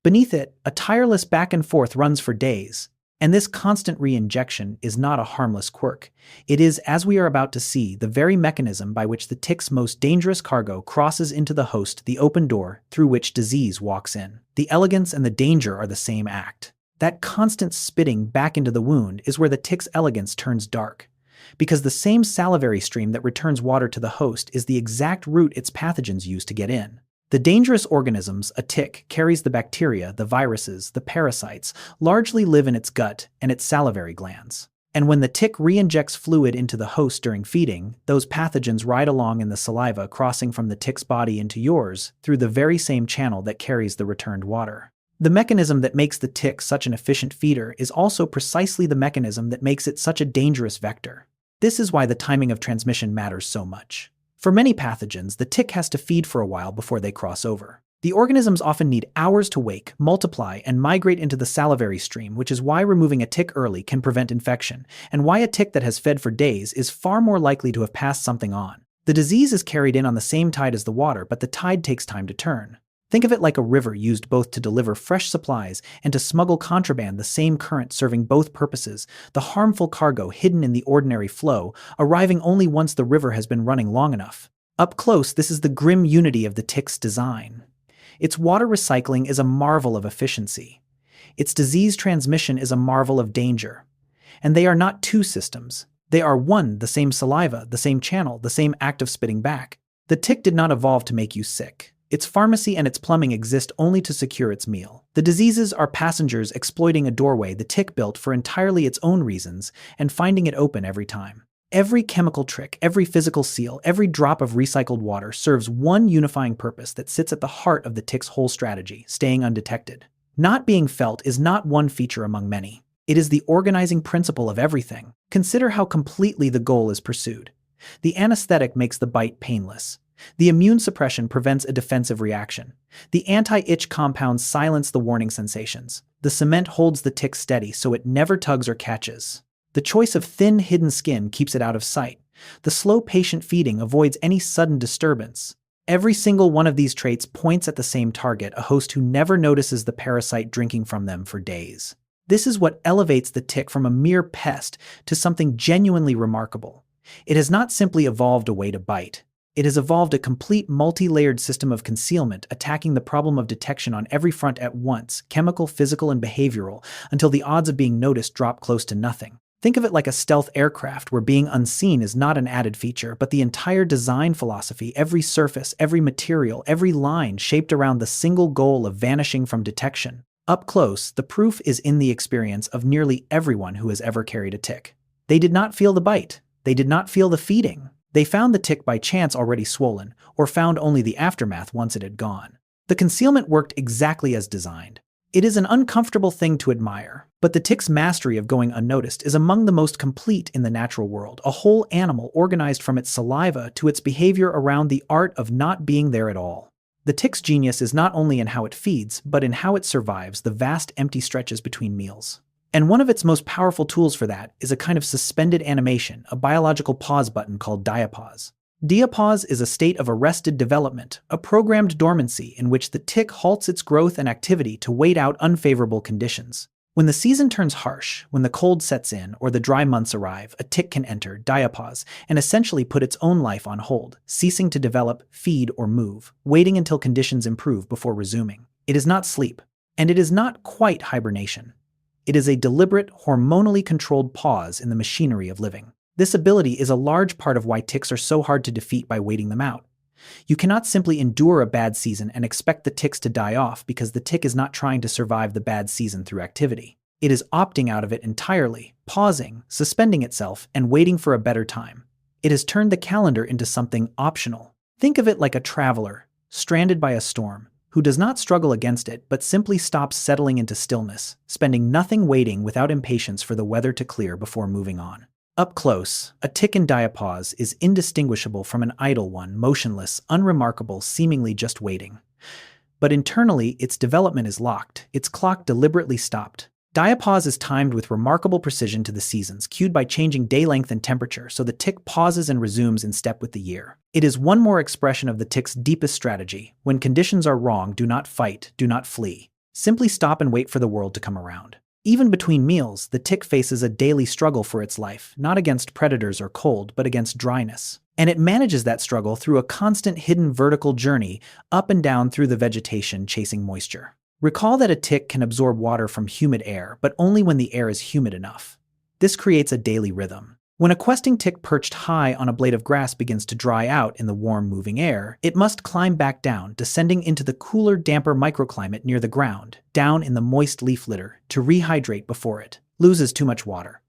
Beneath it, a tireless back and forth runs for days. And this constant re-injection is not a harmless quirk. It is, as we are about to see, the very mechanism by which the tick's most dangerous cargo crosses into the host, the open door through which disease walks in. The elegance and the danger are the same act. That constant spitting back into the wound is where the tick's elegance turns dark, because the same salivary stream that returns water to the host is the exact route its pathogens use to get in. The dangerous organisms a tick carries, the bacteria, the viruses, the parasites, largely live in its gut and its salivary glands. And when the tick re-injects fluid into the host during feeding, those pathogens ride along in the saliva, crossing from the tick's body into yours through the very same channel that carries the returned water. The mechanism that makes the tick such an efficient feeder is also precisely the mechanism that makes it such a dangerous vector. This is why the timing of transmission matters so much. For many pathogens, the tick has to feed for a while before they cross over. The organisms often need hours to wake, multiply, and migrate into the salivary stream, which is why removing a tick early can prevent infection, and why a tick that has fed for days is far more likely to have passed something on. The disease is carried in on the same tide as the water, but the tide takes time to turn. Think of it like a river used both to deliver fresh supplies and to smuggle contraband, the same current serving both purposes, the harmful cargo hidden in the ordinary flow, arriving only once the river has been running long enough. Up close, this is the grim unity of the tick's design. Its water recycling is a marvel of efficiency. Its disease transmission is a marvel of danger. And they are not two systems. They are one, the same saliva, the same channel, the same act of spitting back. The tick did not evolve to make you sick. Its pharmacy and its plumbing exist only to secure its meal. The diseases are passengers exploiting a doorway the tick built for entirely its own reasons and finding it open every time. Every chemical trick, every physical seal, every drop of recycled water serves one unifying purpose that sits at the heart of the tick's whole strategy: staying undetected. Not being felt is not one feature among many. It is the organizing principle of everything. Consider how completely the goal is pursued. The anesthetic makes the bite painless. The immune suppression prevents a defensive reaction. The anti-itch compounds silence the warning sensations. The cement holds the tick steady so it never tugs or catches. The choice of thin, hidden skin keeps it out of sight. The slow, patient feeding avoids any sudden disturbance. Every single one of these traits points at the same target, a host who never notices the parasite drinking from them for days. This is what elevates the tick from a mere pest to something genuinely remarkable. It has not simply evolved a way to bite. It has evolved a complete multi-layered system of concealment, attacking the problem of detection on every front at once, chemical, physical, and behavioral, until the odds of being noticed drop close to nothing. Think of it like a stealth aircraft where being unseen is not an added feature, but the entire design philosophy, every surface, every material, every line shaped around the single goal of vanishing from detection. Up close, the proof is in the experience of nearly everyone who has ever carried a tick. They did not feel the bite. They did not feel the feeding. They found the tick by chance already swollen, or found only the aftermath once it had gone. The concealment worked exactly as designed. It is an uncomfortable thing to admire, but the tick's mastery of going unnoticed is among the most complete in the natural world, a whole animal organized from its saliva to its behavior around the art of not being there at all. The tick's genius is not only in how it feeds, but in how it survives the vast empty stretches between meals. And one of its most powerful tools for that is a kind of suspended animation, a biological pause button called diapause. Diapause is a state of arrested development, a programmed dormancy in which the tick halts its growth and activity to wait out unfavorable conditions. When the season turns harsh, when the cold sets in, or the dry months arrive, a tick can enter diapause and essentially put its own life on hold, ceasing to develop, feed, or move, waiting until conditions improve before resuming. It is not sleep, and it is not quite hibernation. It is a deliberate, hormonally controlled pause in the machinery of living. This ability is a large part of why ticks are so hard to defeat by waiting them out. You cannot simply endure a bad season and expect the ticks to die off because the tick is not trying to survive the bad season through activity. It is opting out of it entirely, pausing, suspending itself, and waiting for a better time. It has turned the calendar into something optional. Think of it like a traveler, stranded by a storm, who does not struggle against it but simply stops settling into stillness, spending nothing waiting without impatience for the weather to clear before moving on. Up close, a tick in diapause is indistinguishable from an idle one, motionless, unremarkable, seemingly just waiting. But internally, its development is locked, its clock deliberately stopped. Diapause is timed with remarkable precision to the seasons, cued by changing day length and temperature, so the tick pauses and resumes in step with the year. It is one more expression of the tick's deepest strategy. When conditions are wrong, do not fight, do not flee. Simply stop and wait for the world to come around. Even between meals, the tick faces a daily struggle for its life, not against predators or cold, but against dryness. And it manages that struggle through a constant hidden vertical journey up and down through the vegetation chasing moisture. Recall that a tick can absorb water from humid air, but only when the air is humid enough. This creates a daily rhythm. When a questing tick perched high on a blade of grass begins to dry out in the warm, moving air, it must climb back down, descending into the cooler, damper microclimate near the ground, down in the moist leaf litter, to rehydrate before it loses too much water.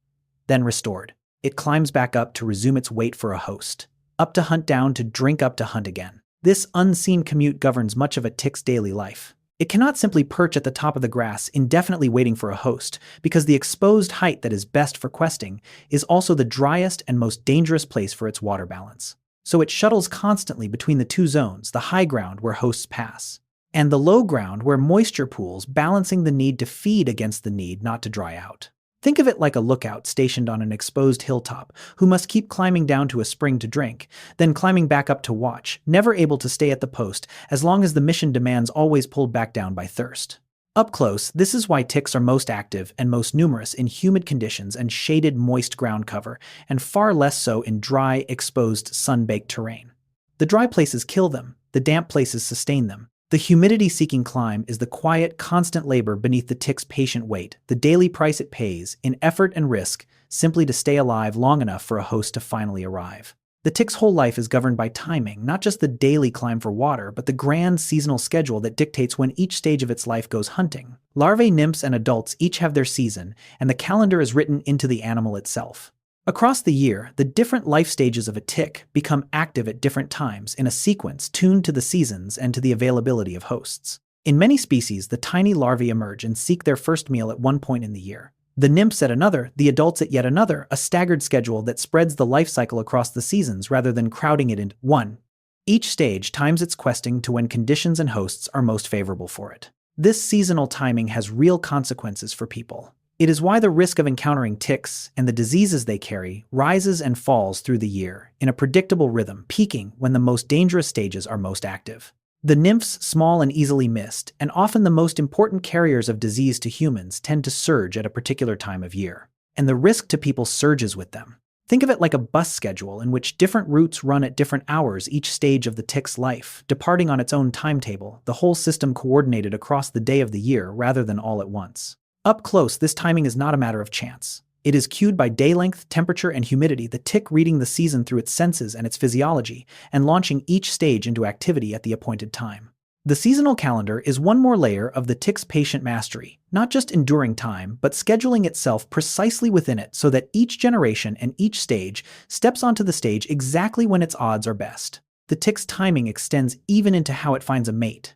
Then restored, it climbs back up to resume its wait for a host. Up to hunt, down to drink, up to hunt again. This unseen commute governs much of a tick's daily life. It cannot simply perch at the top of the grass, indefinitely waiting for a host, because the exposed height that is best for questing is also the driest and most dangerous place for its water balance. So it shuttles constantly between the two zones, the high ground where hosts pass, and the low ground where moisture pools, balancing the need to feed against the need not to dry out. Think of it like a lookout stationed on an exposed hilltop who must keep climbing down to a spring to drink, then climbing back up to watch, never able to stay at the post as long as the mission demands, always pulled back down by thirst. Up close, this is why ticks are most active and most numerous in humid conditions and shaded, moist ground cover, and far less so in dry, exposed, sun-baked terrain. The dry places kill them, the damp places sustain them. The humidity-seeking climb is the quiet, constant labor beneath the tick's patient wait, the daily price it pays, in effort and risk, simply to stay alive long enough for a host to finally arrive. The tick's whole life is governed by timing, not just the daily climb for water, but the grand seasonal schedule that dictates when each stage of its life goes hunting. Larvae, nymphs, and adults each have their season, and the calendar is written into the animal itself. Across the year, the different life stages of a tick become active at different times in a sequence tuned to the seasons and to the availability of hosts. In many species, the tiny larvae emerge and seek their first meal at one point in the year. The nymphs at another, the adults at yet another, a staggered schedule that spreads the life cycle across the seasons rather than crowding it into one. Each stage times its questing to when conditions and hosts are most favorable for it. This seasonal timing has real consequences for people. It is why the risk of encountering ticks and the diseases they carry rises and falls through the year in a predictable rhythm, peaking when the most dangerous stages are most active. The nymphs, small and easily missed, and often the most important carriers of disease to humans, tend to surge at a particular time of year, and the risk to people surges with them. Think of it like a bus schedule in which different routes run at different hours each stage of the tick's life, departing on its own timetable, the whole system coordinated across the day of the year rather than all at once. Up close, this timing is not a matter of chance. It is cued by day length, temperature, and humidity, the tick reading the season through its senses and its physiology, and launching each stage into activity at the appointed time. The seasonal calendar is one more layer of the tick's patient mastery, not just enduring time, but scheduling itself precisely within it so that each generation and each stage steps onto the stage exactly when its odds are best. The tick's timing extends even into how it finds a mate.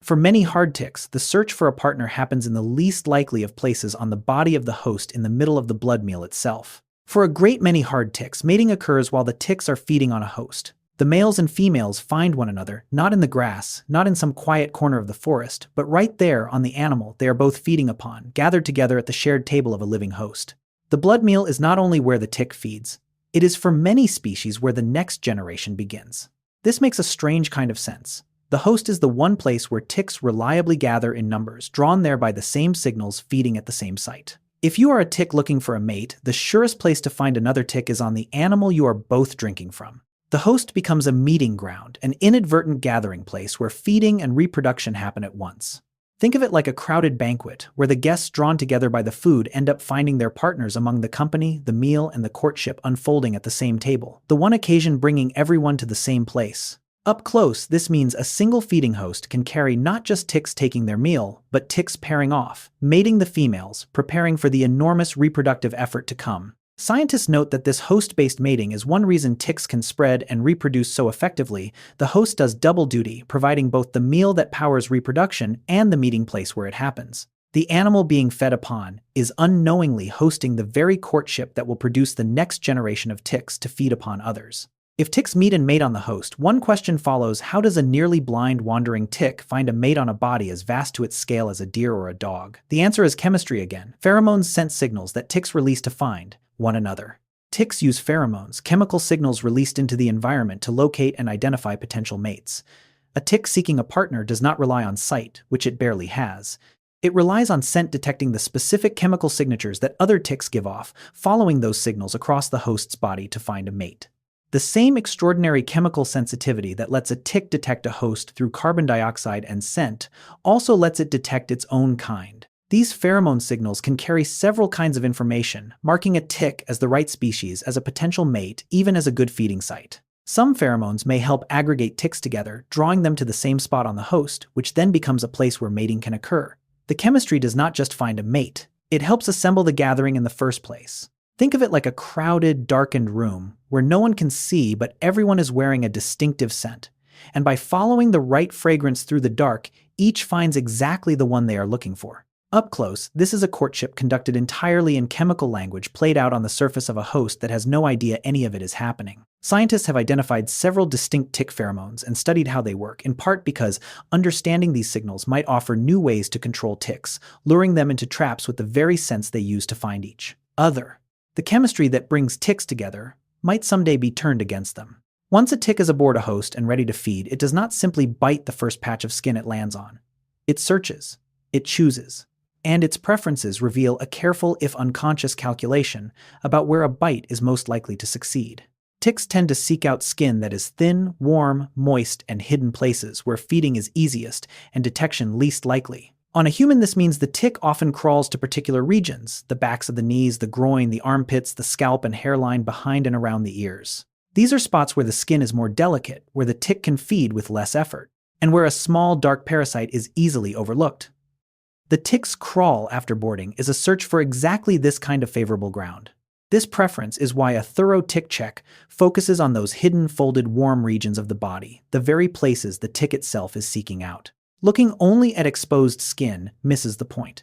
For many hard ticks, the search for a partner happens in the least likely of places on the body of the host in the middle of the blood meal itself. For a great many hard ticks, mating occurs while the ticks are feeding on a host. The males and females find one another, not in the grass, not in some quiet corner of the forest, but right there on the animal they are both feeding upon, gathered together at the shared table of a living host. The blood meal is not only where the tick feeds, it is for many species where the next generation begins. This makes a strange kind of sense. The host is the one place where ticks reliably gather in numbers, drawn there by the same signals feeding at the same site. If you are a tick looking for a mate, the surest place to find another tick is on the animal you are both drinking from. The host becomes a meeting ground, an inadvertent gathering place where feeding and reproduction happen at once. Think of it like a crowded banquet, where the guests drawn together by the food end up finding their partners among the company, the meal, and the courtship unfolding at the same table, the one occasion bringing everyone to the same place. Up close, this means a single feeding host can carry not just ticks taking their meal, but ticks pairing off, mating the females, preparing for the enormous reproductive effort to come. Scientists note that this host-based mating is one reason ticks can spread and reproduce so effectively. The host does double duty, providing both the meal that powers reproduction and the meeting place where it happens. The animal being fed upon is unknowingly hosting the very courtship that will produce the next generation of ticks to feed upon others. If ticks meet and mate on the host, one question follows: how does a nearly blind wandering tick find a mate on a body as vast to its scale as a deer or a dog? The answer is chemistry again. Pheromones sense signals that ticks release to find one another. Ticks use pheromones, chemical signals released into the environment to locate and identify potential mates. A tick seeking a partner does not rely on sight, which it barely has. It relies on scent, detecting the specific chemical signatures that other ticks give off, following those signals across the host's body to find a mate. The same extraordinary chemical sensitivity that lets a tick detect a host through carbon dioxide and scent also lets it detect its own kind. These pheromone signals can carry several kinds of information, marking a tick as the right species, as a potential mate, even as a good feeding site. Some pheromones may help aggregate ticks together, drawing them to the same spot on the host, which then becomes a place where mating can occur. The chemistry does not just find a mate, it helps assemble the gathering in the first place. Think of it like a crowded, darkened room where no one can see but everyone is wearing a distinctive scent. And by following the right fragrance through the dark, each finds exactly the one they are looking for. Up close, this is a courtship conducted entirely in chemical language played out on the surface of a host that has no idea any of it is happening. Scientists have identified several distinct tick pheromones and studied how they work, in part because understanding these signals might offer new ways to control ticks, luring them into traps with the very sense they use to find each other. The chemistry that brings ticks together might someday be turned against them. Once a tick is aboard a host and ready to feed, it does not simply bite the first patch of skin it lands on. It searches, it chooses, and its preferences reveal a careful, if unconscious, calculation about where a bite is most likely to succeed. Ticks tend to seek out skin that is thin, warm, moist, and hidden places where feeding is easiest and detection least likely. On a human, this means the tick often crawls to particular regions: the backs of the knees, the groin, the armpits, the scalp and hairline behind and around the ears. These are spots where the skin is more delicate, where the tick can feed with less effort, and where a small, dark parasite is easily overlooked. The tick's crawl after boarding is a search for exactly this kind of favorable ground. This preference is why a thorough tick check focuses on those hidden, folded, warm regions of the body, the very places the tick itself is seeking out. Looking only at exposed skin misses the point.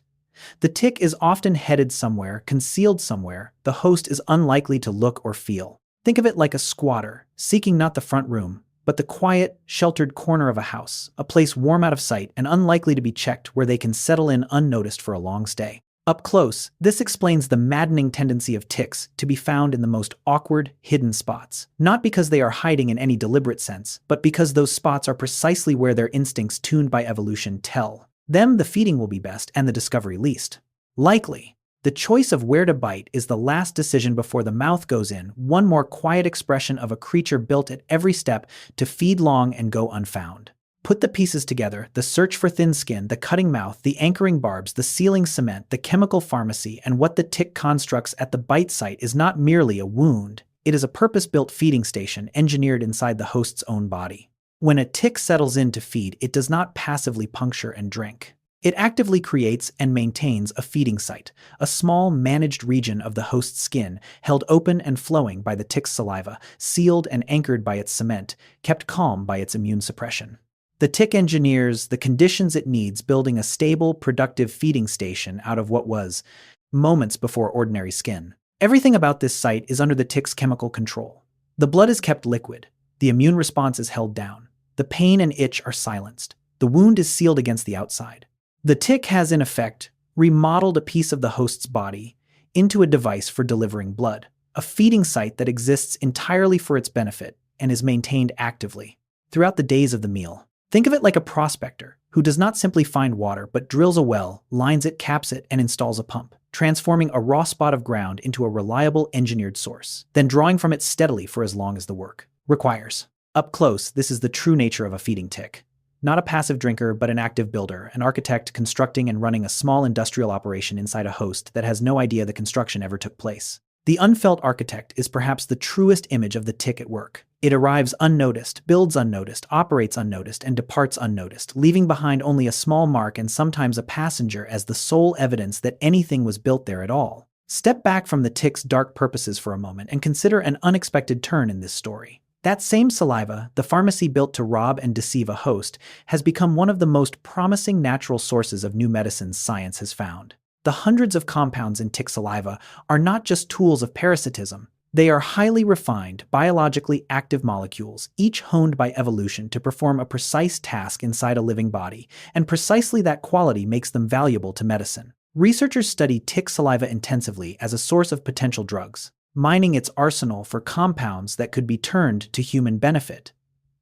The tick is often headed somewhere, concealed somewhere, the host is unlikely to look or feel. Think of it like a squatter, seeking not the front room, but the quiet, sheltered corner of a house, a place warm out of sight and unlikely to be checked, where they can settle in unnoticed for a long stay. Up close, this explains the maddening tendency of ticks to be found in the most awkward, hidden spots. Not because they are hiding in any deliberate sense, but because those spots are precisely where their instincts, tuned by evolution, tell them the feeding will be best and the discovery least likely. The choice of where to bite is the last decision before the mouth goes in, one more quiet expression of a creature built at every step to feed long and go unfound. Put the pieces together: the search for thin skin, the cutting mouth, the anchoring barbs, the sealing cement, the chemical pharmacy, and what the tick constructs at the bite site is not merely a wound, it is a purpose-built feeding station engineered inside the host's own body. When a tick settles in to feed, it does not passively puncture and drink. It actively creates and maintains a feeding site, a small, managed region of the host's skin, held open and flowing by the tick's saliva, sealed and anchored by its cement, kept calm by its immune suppression. The tick engineers the conditions it needs, building a stable, productive feeding station out of what was moments before ordinary skin. Everything about this site is under the tick's chemical control. The blood is kept liquid, the immune response is held down, the pain and itch are silenced, the wound is sealed against the outside. The tick has, in effect, remodeled a piece of the host's body into a device for delivering blood, a feeding site that exists entirely for its benefit and is maintained actively throughout the days of the meal. Think of it like a prospector who does not simply find water but drills a well, lines it, caps it, and installs a pump, transforming a raw spot of ground into a reliable engineered source, then drawing from it steadily for as long as the work requires. Up close, this is the true nature of a feeding tick. Not a passive drinker, but an active builder, an architect constructing and running a small industrial operation inside a host that has no idea the construction ever took place. The unfelt architect is perhaps the truest image of the tick at work. It arrives unnoticed, builds unnoticed, operates unnoticed, and departs unnoticed, leaving behind only a small mark and sometimes a passenger as the sole evidence that anything was built there at all. Step back from the tick's dark purposes for a moment and consider an unexpected turn in this story. That same saliva, the pharmacy built to rob and deceive a host, has become one of the most promising natural sources of new medicines science has found. The hundreds of compounds in tick saliva are not just tools of parasitism. They are highly refined, biologically active molecules, each honed by evolution to perform a precise task inside a living body, and precisely that quality makes them valuable to medicine. Researchers study tick saliva intensively as a source of potential drugs, mining its arsenal for compounds that could be turned to human benefit.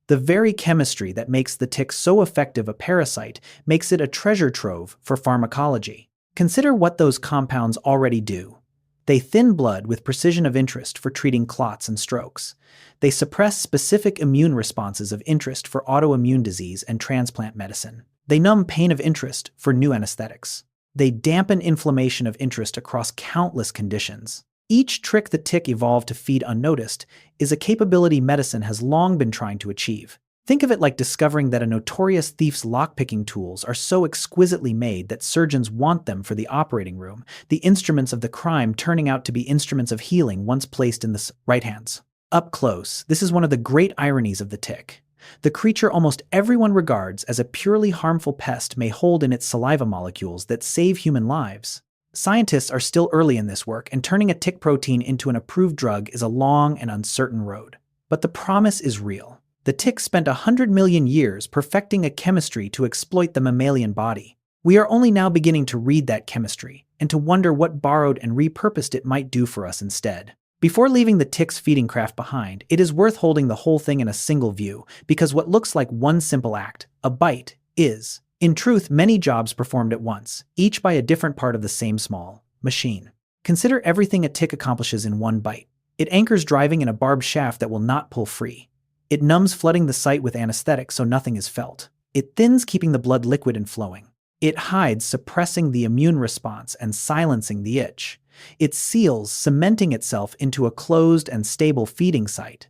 The very chemistry that makes the tick so effective a parasite makes it a treasure trove for pharmacology. Consider what those compounds already do. They thin blood with precision of interest for treating clots and strokes. They suppress specific immune responses of interest for autoimmune disease and transplant medicine. They numb pain of interest for new anesthetics. They dampen inflammation of interest across countless conditions. Each trick the tick evolved to feed unnoticed is a capability medicine has long been trying to achieve. Think of it like discovering that a notorious thief's lockpicking tools are so exquisitely made that surgeons want them for the operating room, the instruments of the crime turning out to be instruments of healing once placed in the right hands. Up close, this is one of the great ironies of the tick. The creature almost everyone regards as a purely harmful pest may hold in its saliva molecules that save human lives. Scientists are still early in this work, and turning a tick protein into an approved drug is a long and uncertain road. But the promise is real. The tick spent 100 million years perfecting a chemistry to exploit the mammalian body. We are only now beginning to read that chemistry, and to wonder what borrowed and repurposed it might do for us instead. Before leaving the tick's feeding craft behind, it is worth holding the whole thing in a single view, because what looks like one simple act, a bite, is, in truth, many jobs performed at once, each by a different part of the same small machine. Consider everything a tick accomplishes in one bite. It anchors driving in a barbed shaft that will not pull free. It numbs flooding the site with anesthetic so nothing is felt. It thins keeping the blood liquid and flowing. It hides suppressing the immune response and silencing the itch. It seals, cementing itself into a closed and stable feeding site.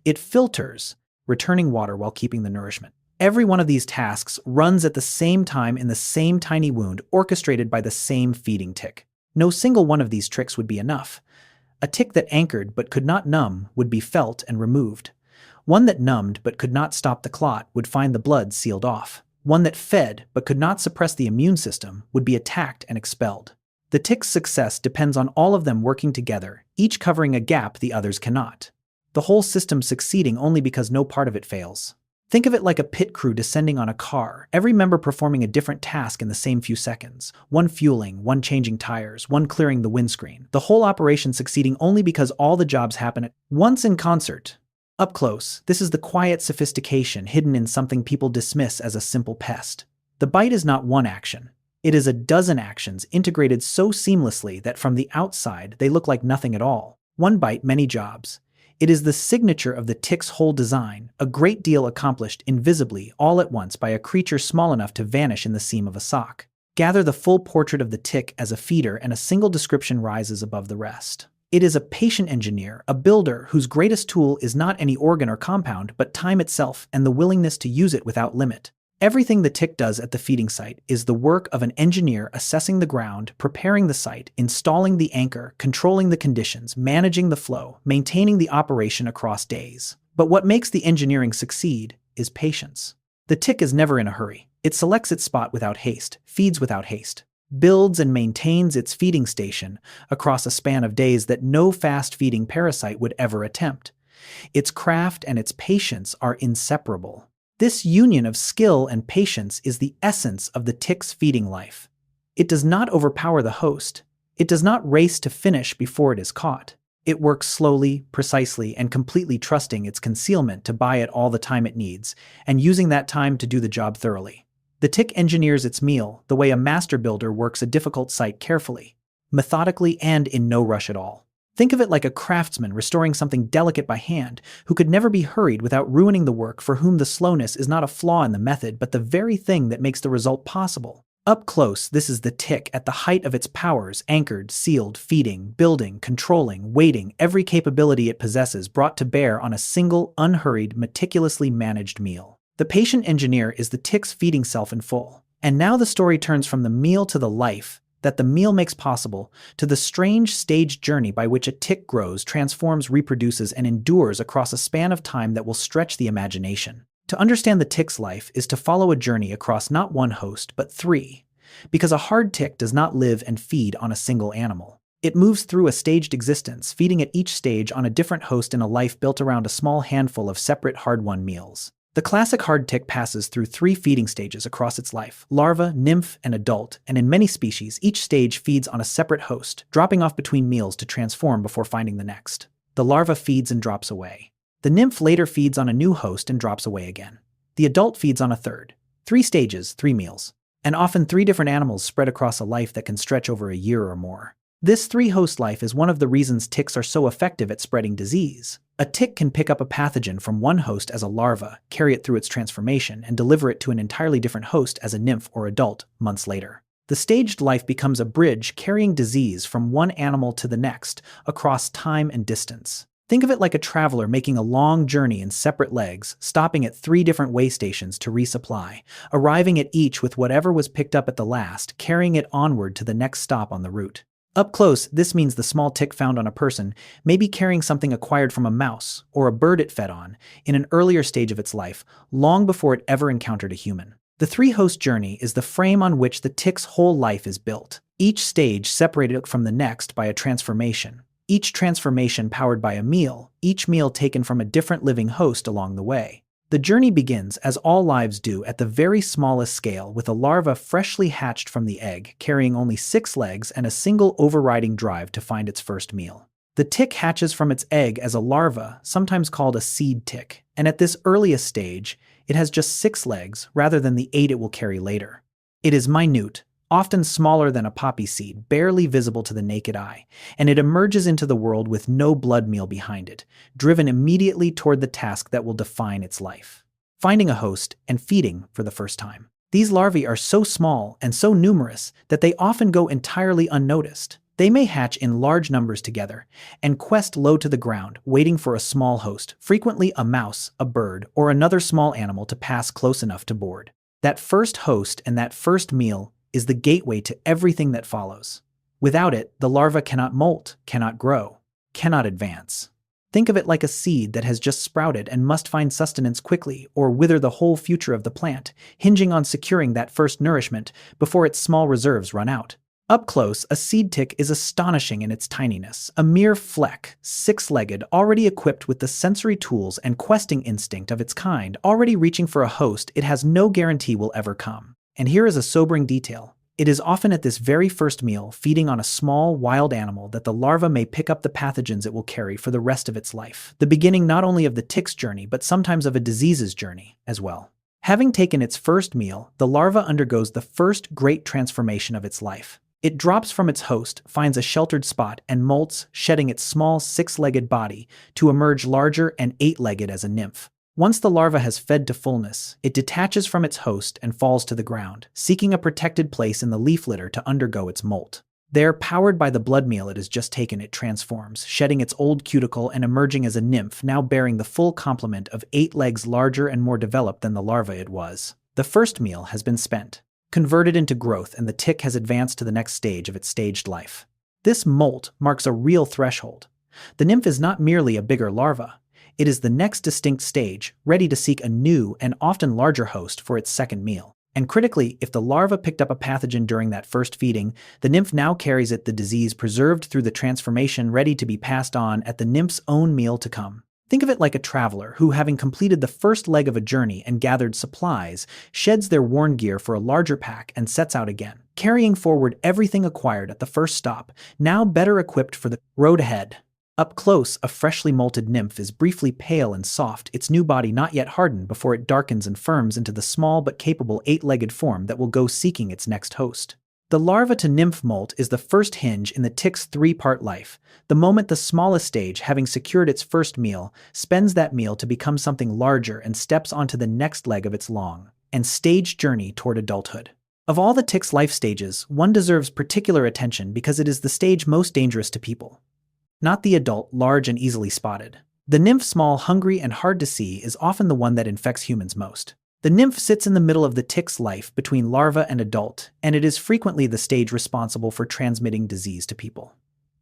It filters, returning water while keeping the nourishment. Every one of these tasks runs at the same time in the same tiny wound orchestrated by the same feeding tick. No single one of these tricks would be enough. A tick that anchored but could not numb would be felt and removed. One that numbed but could not stop the clot would find the blood sealed off. One that fed but could not suppress the immune system would be attacked and expelled. The tick's success depends on all of them working together, each covering a gap the others cannot. The whole system succeeding only because no part of it fails. Think of it like a pit crew descending on a car, every member performing a different task in the same few seconds. One fueling, one changing tires, one clearing the windscreen. The whole operation succeeding only because all the jobs happen at once in concert. Up close, this is the quiet sophistication hidden in something people dismiss as a simple pest. The bite is not one action. It is a dozen actions integrated so seamlessly that from the outside they look like nothing at all. One bite, many jobs. It is the signature of the tick's whole design, a great deal accomplished invisibly all at once by a creature small enough to vanish in the seam of a sock. Gather the full portrait of the tick as a feeder and a single description rises above the rest. It is a patient engineer, a builder whose greatest tool is not any organ or compound, but time itself and the willingness to use it without limit. Everything the tick does at the feeding site is the work of an engineer assessing the ground, preparing the site, installing the anchor, controlling the conditions, managing the flow, maintaining the operation across days. But what makes the engineering succeed is patience. The tick is never in a hurry. It selects its spot without haste, feeds without haste, builds and maintains its feeding station across a span of days that no fast-feeding parasite would ever attempt. Its craft and its patience are inseparable. This union of skill and patience is the essence of the tick's feeding life. It does not overpower the host. It does not race to finish before it is caught. It works slowly, precisely, and completely trusting its concealment to buy it all the time it needs, and using that time to do the job thoroughly. The tick engineers its meal the way a master builder works a difficult site carefully, methodically, and in no rush at all. Think of it like a craftsman restoring something delicate by hand, who could never be hurried without ruining the work, for whom the slowness is not a flaw in the method but the very thing that makes the result possible. Up close, this is the tick at the height of its powers, anchored, sealed, feeding, building, controlling, waiting, every capability it possesses brought to bear on a single, unhurried, meticulously managed meal. The patient engineer is the tick's feeding self in full. And now the story turns from the meal to the life, that the meal makes possible, to the strange staged journey by which a tick grows, transforms, reproduces, and endures across a span of time that will stretch the imagination. To understand the tick's life is to follow a journey across not one host, but three, because a hard tick does not live and feed on a single animal. It moves through a staged existence, feeding at each stage on a different host in a life built around a small handful of separate hard-won meals. The classic hard tick passes through three feeding stages across its life: larva, nymph, and adult, and in many species, each stage feeds on a separate host, dropping off between meals to transform before finding the next. The larva feeds and drops away. The nymph later feeds on a new host and drops away again. The adult feeds on a third. 3 stages, 3 meals. And often 3 different animals spread across a life that can stretch over a year or more. This 3-host life is one of the reasons ticks are so effective at spreading disease. A tick can pick up a pathogen from one host as a larva, carry it through its transformation, and deliver it to an entirely different host as a nymph or adult months later. The staged life becomes a bridge carrying disease from one animal to the next, across time and distance. Think of it like a traveler making a long journey in separate legs, stopping at 3 different way stations to resupply, arriving at each with whatever was picked up at the last, carrying it onward to the next stop on the route. Up close, this means the small tick found on a person may be carrying something acquired from a mouse or a bird it fed on in an earlier stage of its life, long before it ever encountered a human. The 3-host journey is the frame on which the tick's whole life is built, each stage separated from the next by a transformation, each transformation powered by a meal, each meal taken from a different living host along the way. The journey begins, as all lives do, at the very smallest scale, with a larva freshly hatched from the egg, carrying only 6 legs and a single overriding drive to find its first meal. The tick hatches from its egg as a larva, sometimes called a seed tick, and at this earliest stage, it has just 6 legs rather than the 8 it will carry later. It is minute, often smaller than a poppy seed, barely visible to the naked eye, and it emerges into the world with no blood meal behind it, driven immediately toward the task that will define its life: finding a host and feeding for the first time. These larvae are so small and so numerous that they often go entirely unnoticed. They may hatch in large numbers together and quest low to the ground, waiting for a small host, frequently a mouse, a bird, or another small animal to pass close enough to board. That first host and that first meal is the gateway to everything that follows. Without it, the larva cannot molt, cannot grow, cannot advance. Think of it like a seed that has just sprouted and must find sustenance quickly or wither the whole future of the plant, hinging on securing that first nourishment before its small reserves run out. Up close, a seed tick is astonishing in its tininess, a mere fleck, 6-legged, already equipped with the sensory tools and questing instinct of its kind, already reaching for a host it has no guarantee will ever come. And here is a sobering detail. It is often at this very first meal, feeding on a small, wild animal, that the larva may pick up the pathogens it will carry for the rest of its life, the beginning not only of the tick's journey, but sometimes of a disease's journey as well. Having taken its first meal, the larva undergoes the first great transformation of its life. It drops from its host, finds a sheltered spot, and molts, shedding its small 6-legged body to emerge larger and 8-legged as a nymph. Once the larva has fed to fullness, it detaches from its host and falls to the ground, seeking a protected place in the leaf litter to undergo its molt. There, powered by the blood meal it has just taken, it transforms, shedding its old cuticle and emerging as a nymph, now bearing the full complement of 8 legs larger and more developed than the larva it was. The first meal has been spent, converted into growth, and the tick has advanced to the next stage of its staged life. This molt marks a real threshold. The nymph is not merely a bigger larva. It is the next distinct stage, ready to seek a new and often larger host for its second meal. And critically, if the larva picked up a pathogen during that first feeding, the nymph now carries it the disease preserved through the transformation, ready to be passed on at the nymph's own meal to come. Think of it like a traveler who, having completed the first leg of a journey and gathered supplies, sheds their worn gear for a larger pack and sets out again, carrying forward everything acquired at the first stop, now better equipped for the road ahead. Up close, a freshly molted nymph is briefly pale and soft, its new body not yet hardened before it darkens and firms into the small but capable 8-legged form that will go seeking its next host. The larva to nymph molt is the first hinge in the tick's 3-part life, the moment the smallest stage, having secured its first meal, spends that meal to become something larger and steps onto the next leg of its long and staged journey toward adulthood. Of all the tick's life stages, one deserves particular attention because it is the stage most dangerous to people. Not the adult, large and easily spotted. The nymph, small, hungry, and hard to see, is often the one that infects humans most. The nymph sits in the middle of the tick's life between larva and adult, and it is frequently the stage responsible for transmitting disease to people.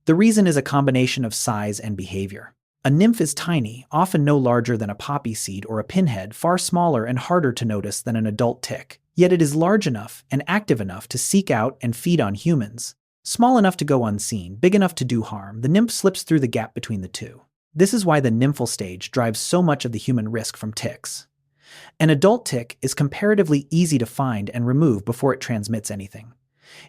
The reason is a combination of size and behavior. A nymph is tiny, often no larger than a poppy seed or a pinhead, far smaller and harder to notice than an adult tick. Yet it is large enough and active enough to seek out and feed on humans. Small enough to go unseen, big enough to do harm, the nymph slips through the gap between the two. This is why the nymphal stage drives so much of the human risk from ticks. An adult tick is comparatively easy to find and remove before it transmits anything.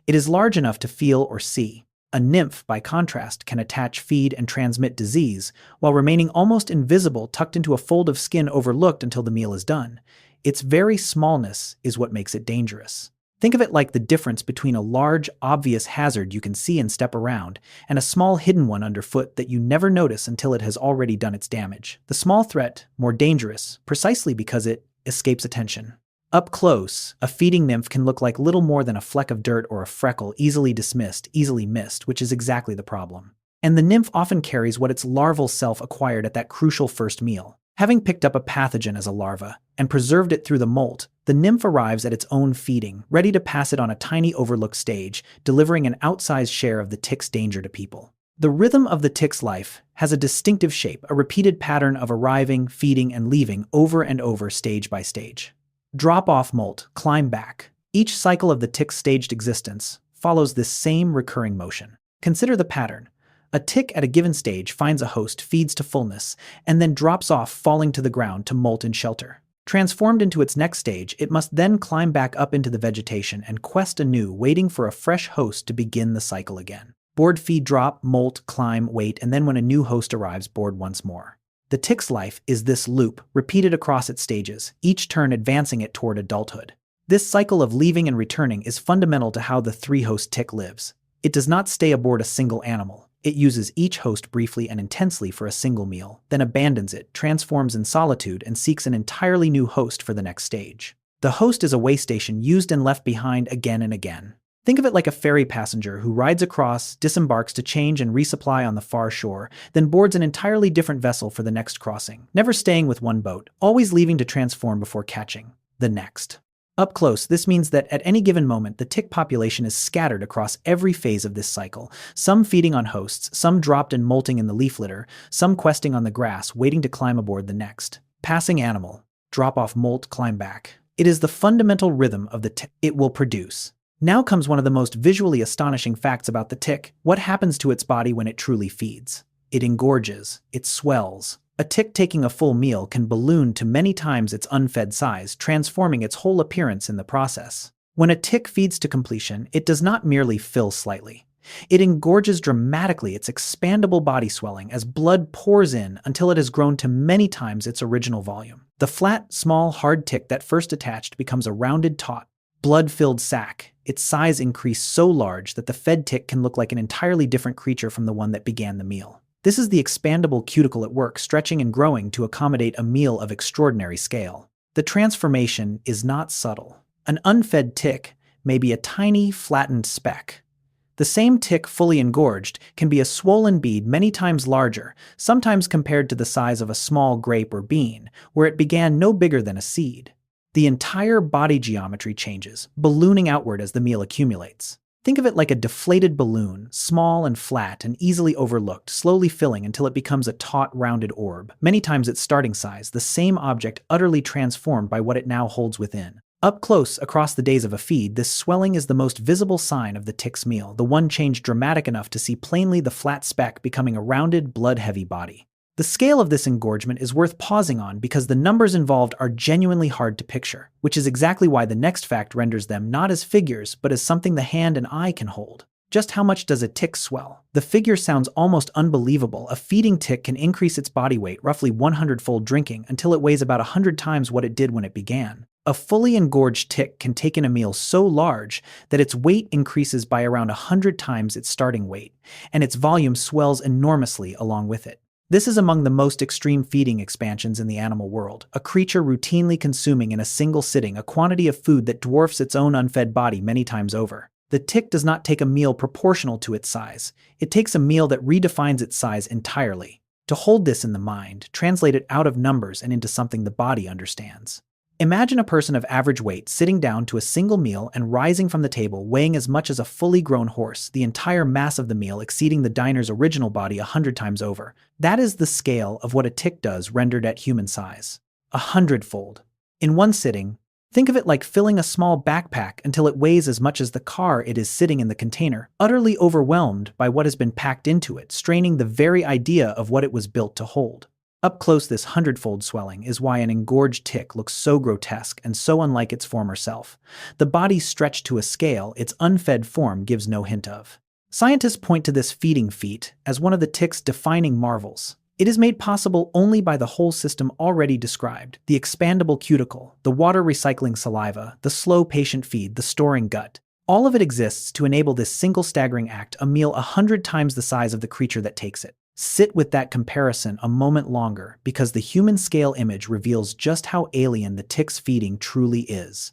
It is large enough to feel or see. A nymph, by contrast, can attach, feed, and transmit disease while remaining almost invisible, tucked into a fold of skin overlooked until the meal is done. Its very smallness is what makes it dangerous. Think of it like the difference between a large, obvious hazard you can see and step around, and a small hidden one underfoot that you never notice until it has already done its damage. The small threat, more dangerous, precisely because it escapes attention. Up close, a feeding nymph can look like little more than a fleck of dirt or a freckle, easily dismissed, easily missed, which is exactly the problem. And the nymph often carries what its larval self acquired at that crucial first meal. Having picked up a pathogen as a larva and preserved it through the molt, the nymph arrives at its own feeding, ready to pass it on a tiny overlooked stage, delivering an outsized share of the tick's danger to people. The rhythm of the tick's life has a distinctive shape, a repeated pattern of arriving, feeding, and leaving over and over, stage by stage. Drop off, molt, climb back. Each cycle of the tick's staged existence follows this same recurring motion. Consider the pattern. A tick at a given stage finds a host, feeds to fullness, and then drops off, falling to the ground to molt in shelter. Transformed into its next stage, it must then climb back up into the vegetation and quest anew, waiting for a fresh host to begin the cycle again. Board, feed, drop, molt, climb, wait, and then when a new host arrives, board once more. The tick's life is this loop, repeated across its stages, each turn advancing it toward adulthood. This cycle of leaving and returning is fundamental to how the three-host tick lives. It does not stay aboard a single animal. It uses each host briefly and intensely for a single meal, then abandons it, transforms in solitude, and seeks an entirely new host for the next stage. The host is a way station used and left behind again and again. Think of it like a ferry passenger who rides across, disembarks to change and resupply on the far shore, then boards an entirely different vessel for the next crossing, never staying with one boat, always leaving to transform before catching the next. Up close, this means that at any given moment, the tick population is scattered across every phase of this cycle, some feeding on hosts, some dropped and molting in the leaf litter, some questing on the grass, waiting to climb aboard the next. Passing animal, drop off, molt, climb back. It is the fundamental rhythm of the tick it will produce. Now comes one of the most visually astonishing facts about the tick: what happens to its body when it truly feeds. It engorges, it swells. A tick taking a full meal can balloon to many times its unfed size, transforming its whole appearance in the process. When a tick feeds to completion, it does not merely fill slightly. It engorges dramatically, its expandable body swelling as blood pours in until it has grown to many times its original volume. The flat, small, hard tick that first attached becomes a rounded, taut, blood-filled sac, its size increased so large that the fed tick can look like an entirely different creature from the one that began the meal. This is the expandable cuticle at work, stretching and growing to accommodate a meal of extraordinary scale. The transformation is not subtle. An unfed tick may be a tiny, flattened speck. The same tick fully engorged can be a swollen bead many times larger, sometimes compared to the size of a small grape or bean, where it began no bigger than a seed. The entire body geometry changes, ballooning outward as the meal accumulates. Think of it like a deflated balloon, small and flat and easily overlooked, slowly filling until it becomes a taut, rounded orb, many times its starting size, the same object utterly transformed by what it now holds within. Up close, across the days of a feed, this swelling is the most visible sign of the tick's meal, the one change dramatic enough to see plainly the flat speck becoming a rounded, blood-heavy body. The scale of this engorgement is worth pausing on because the numbers involved are genuinely hard to picture, which is exactly why the next fact renders them not as figures but as something the hand and eye can hold. Just how much does a tick swell? The figure sounds almost unbelievable. A feeding tick can increase its body weight roughly 100-fold drinking until it weighs about 100 times what it did when it began. A fully engorged tick can take in a meal so large that its weight increases by around 100 times its starting weight, and its volume swells enormously along with it. This is among the most extreme feeding expansions in the animal world, a creature routinely consuming in a single sitting a quantity of food that dwarfs its own unfed body many times over. The tick does not take a meal proportional to its size. It takes a meal that redefines its size entirely. To hold this in the mind, translate it out of numbers and into something the body understands. Imagine a person of average weight sitting down to a single meal and rising from the table weighing as much as a fully grown horse, the entire mass of the meal exceeding the diner's original body 100 times over. That is the scale of what a tick does rendered at human size. 100-fold. In one sitting, think of it like filling a small backpack until it weighs as much as the car it is sitting in the container, utterly overwhelmed by what has been packed into it, straining the very idea of what it was built to hold. Up close, this 100-fold swelling is why an engorged tick looks so grotesque and so unlike its former self. The body stretched to a scale its unfed form gives no hint of. Scientists point to this feeding feat as one of the tick's defining marvels. It is made possible only by the whole system already described: the expandable cuticle, the water recycling saliva, the slow patient feed, the storing gut. All of it exists to enable this single staggering act, a meal 100 times the size of the creature that takes it. Sit with that comparison a moment longer, because the human scale image reveals just how alien the tick's feeding truly is.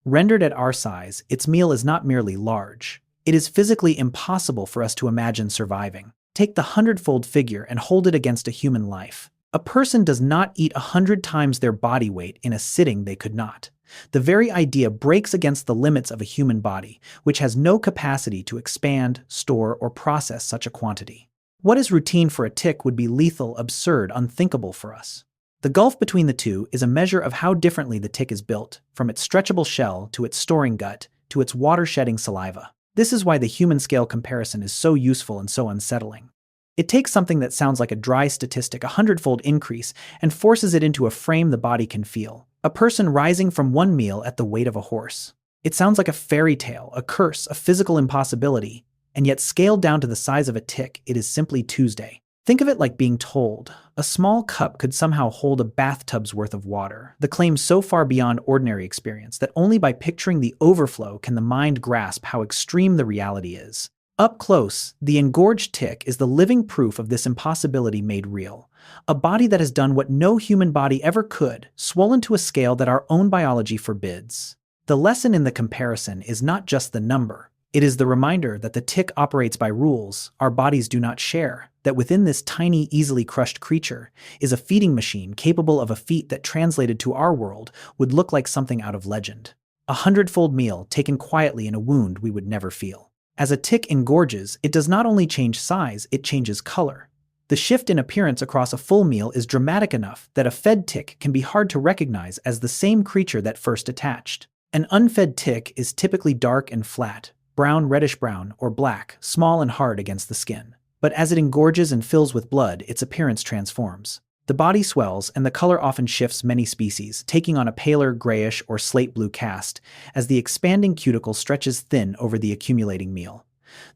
Rendered at our size, its meal is not merely large. It is physically impossible for us to imagine surviving. Take the 100-fold figure and hold it against a human life. A person does not eat 100 times their body weight in a sitting. They could not. The very idea breaks against the limits of a human body, which has no capacity to expand, store, or process such a quantity. What is routine for a tick would be lethal, absurd, unthinkable for us. The gulf between the two is a measure of how differently the tick is built, from its stretchable shell to its storing gut to its water-shedding saliva. This is why the human-scale comparison is so useful and so unsettling. It takes something that sounds like a dry statistic, a 100-fold increase, and forces it into a frame the body can feel. A person rising from one meal at the weight of a horse. It sounds like a fairy tale, a curse, a physical impossibility. And yet scaled down to the size of a tick, it is simply Tuesday. Think of it like being told a small cup could somehow hold a bathtub's worth of water, the claim so far beyond ordinary experience that only by picturing the overflow can the mind grasp how extreme the reality is. Up close, the engorged tick is the living proof of this impossibility made real. A body that has done what no human body ever could, swollen to a scale that our own biology forbids. The lesson in the comparison is not just the number. It is the reminder that the tick operates by rules our bodies do not share, that within this tiny, easily crushed creature is a feeding machine capable of a feat that translated to our world would look like something out of legend. A 100-fold meal taken quietly in a wound we would never feel. As a tick engorges, it does not only change size, it changes color. The shift in appearance across a full meal is dramatic enough that a fed tick can be hard to recognize as the same creature that first attached. An unfed tick is typically dark and flat, brown, reddish-brown, or black, small and hard against the skin. But as it engorges and fills with blood, its appearance transforms. The body swells, and the color often shifts many species, taking on a paler grayish or slate blue cast, as the expanding cuticle stretches thin over the accumulating meal.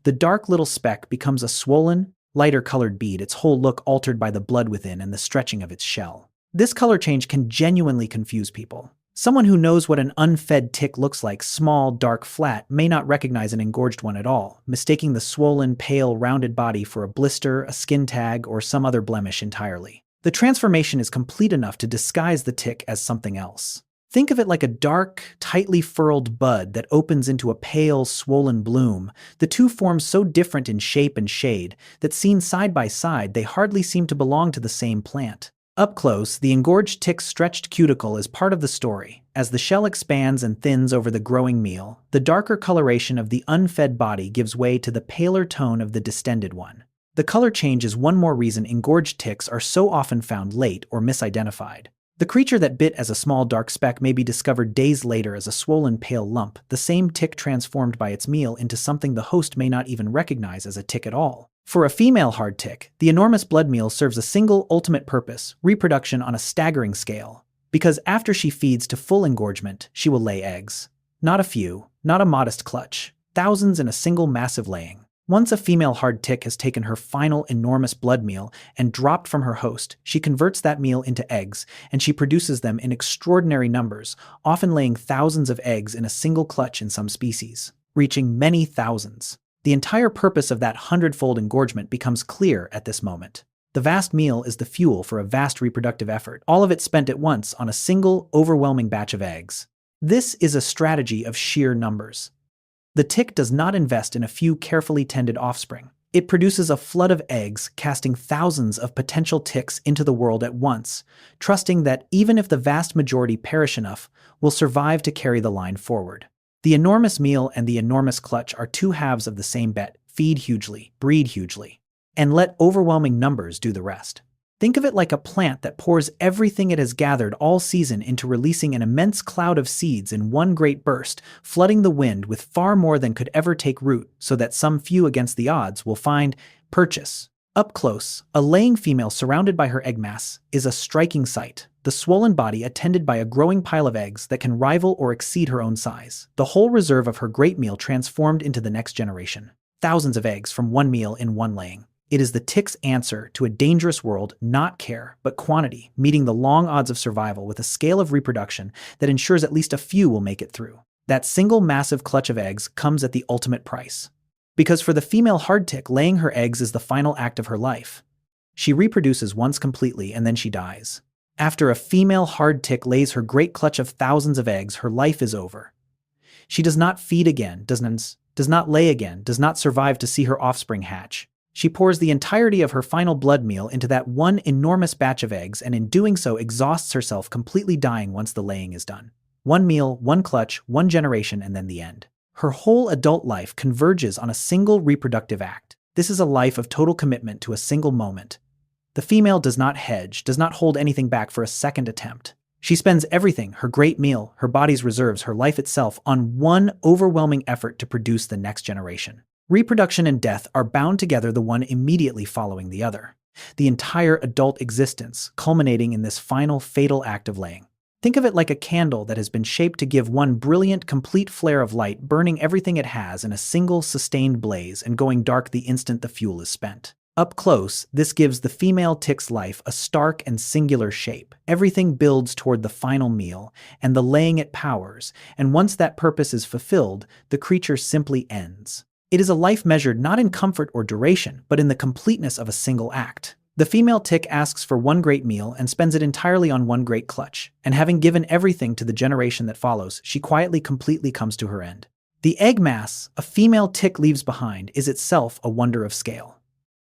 The dark little speck becomes a swollen, lighter-colored bead, its whole look altered by the blood within and the stretching of its shell. This color change can genuinely confuse people. Someone who knows what an unfed tick looks like, small, dark, flat, may not recognize an engorged one at all, mistaking the swollen, pale, rounded body for a blister, a skin tag, or some other blemish entirely. The transformation is complete enough to disguise the tick as something else. Think of it like a dark, tightly furled bud that opens into a pale, swollen bloom, the two forms so different in shape and shade that seen side by side they hardly seem to belong to the same plant. Up close, the engorged tick's stretched cuticle is part of the story. As the shell expands and thins over the growing meal, the darker coloration of the unfed body gives way to the paler tone of the distended one. The color change is one more reason engorged ticks are so often found late or misidentified. The creature that bit as a small dark speck may be discovered days later as a swollen pale lump, the same tick transformed by its meal into something the host may not even recognize as a tick at all. For a female hard tick, the enormous blood meal serves a single ultimate purpose: reproduction on a staggering scale. Because after she feeds to full engorgement, she will lay eggs. Not a few, not a modest clutch, thousands in a single massive laying. Once a female hard tick has taken her final enormous blood meal and dropped from her host, she converts that meal into eggs, and she produces them in extraordinary numbers, often laying thousands of eggs in a single clutch in some species, reaching many thousands. The entire purpose of that 100-fold engorgement becomes clear at this moment. The vast meal is the fuel for a vast reproductive effort, all of it spent at once on a single, overwhelming batch of eggs. This is a strategy of sheer numbers. The tick does not invest in a few carefully tended offspring. It produces a flood of eggs, casting thousands of potential ticks into the world at once, trusting that even if the vast majority perish enough, will survive to carry the line forward. The enormous meal and the enormous clutch are two halves of the same bet: feed hugely, breed hugely, and let overwhelming numbers do the rest. Think of it like a plant that pours everything it has gathered all season into releasing an immense cloud of seeds in one great burst, flooding the wind with far more than could ever take root, so that some few against the odds will find purchase. Up close, a laying female surrounded by her egg mass is a striking sight, the swollen body attended by a growing pile of eggs that can rival or exceed her own size, the whole reserve of her great meal transformed into the next generation. Thousands of eggs from one meal in one laying. It is the tick's answer to a dangerous world, not care, but quantity, meeting the long odds of survival with a scale of reproduction that ensures at least a few will make it through. That single massive clutch of eggs comes at the ultimate price. Because for the female hard tick, laying her eggs is the final act of her life. She reproduces once completely and then she dies. After a female hard tick lays her great clutch of thousands of eggs, her life is over. She does not feed again, does not lay again, does not survive to see her offspring hatch. She pours the entirety of her final blood meal into that one enormous batch of eggs, and in doing so exhausts herself, completely dying once the laying is done. One meal, one clutch, one generation, and then the end. Her whole adult life converges on a single reproductive act. This is a life of total commitment to a single moment. The female does not hedge, does not hold anything back for a second attempt. She spends everything, her great meal, her body's reserves, her life itself, on one overwhelming effort to produce the next generation. Reproduction and death are bound together, the one immediately following the other. The entire adult existence culminating in this final fatal act of laying. Think of it like a candle that has been shaped to give one brilliant, complete flare of light, burning everything it has in a single, sustained blaze and going dark the instant the fuel is spent. Up close, this gives the female tick's life a stark and singular shape. Everything builds toward the final meal, and the laying it powers, and once that purpose is fulfilled, the creature simply ends. It is a life measured not in comfort or duration, but in the completeness of a single act. The female tick asks for one great meal and spends it entirely on one great clutch, and having given everything to the generation that follows, she quietly, completely comes to her end. The egg mass a female tick leaves behind is itself a wonder of scale.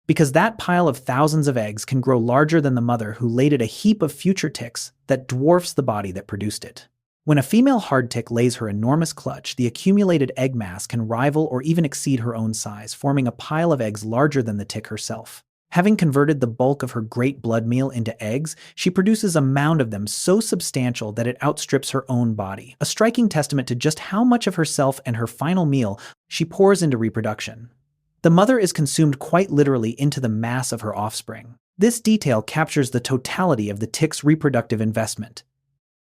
Because that pile of thousands of eggs can grow larger than the mother who laid it, a heap of future ticks that dwarfs the body that produced it. When a female hard tick lays her enormous clutch, the accumulated egg mass can rival or even exceed her own size, forming a pile of eggs larger than the tick herself. Having converted the bulk of her great blood meal into eggs, she produces a mound of them so substantial that it outstrips her own body, a striking testament to just how much of herself and her final meal she pours into reproduction. The mother is consumed quite literally into the mass of her offspring. This detail captures the totality of the tick's reproductive investment.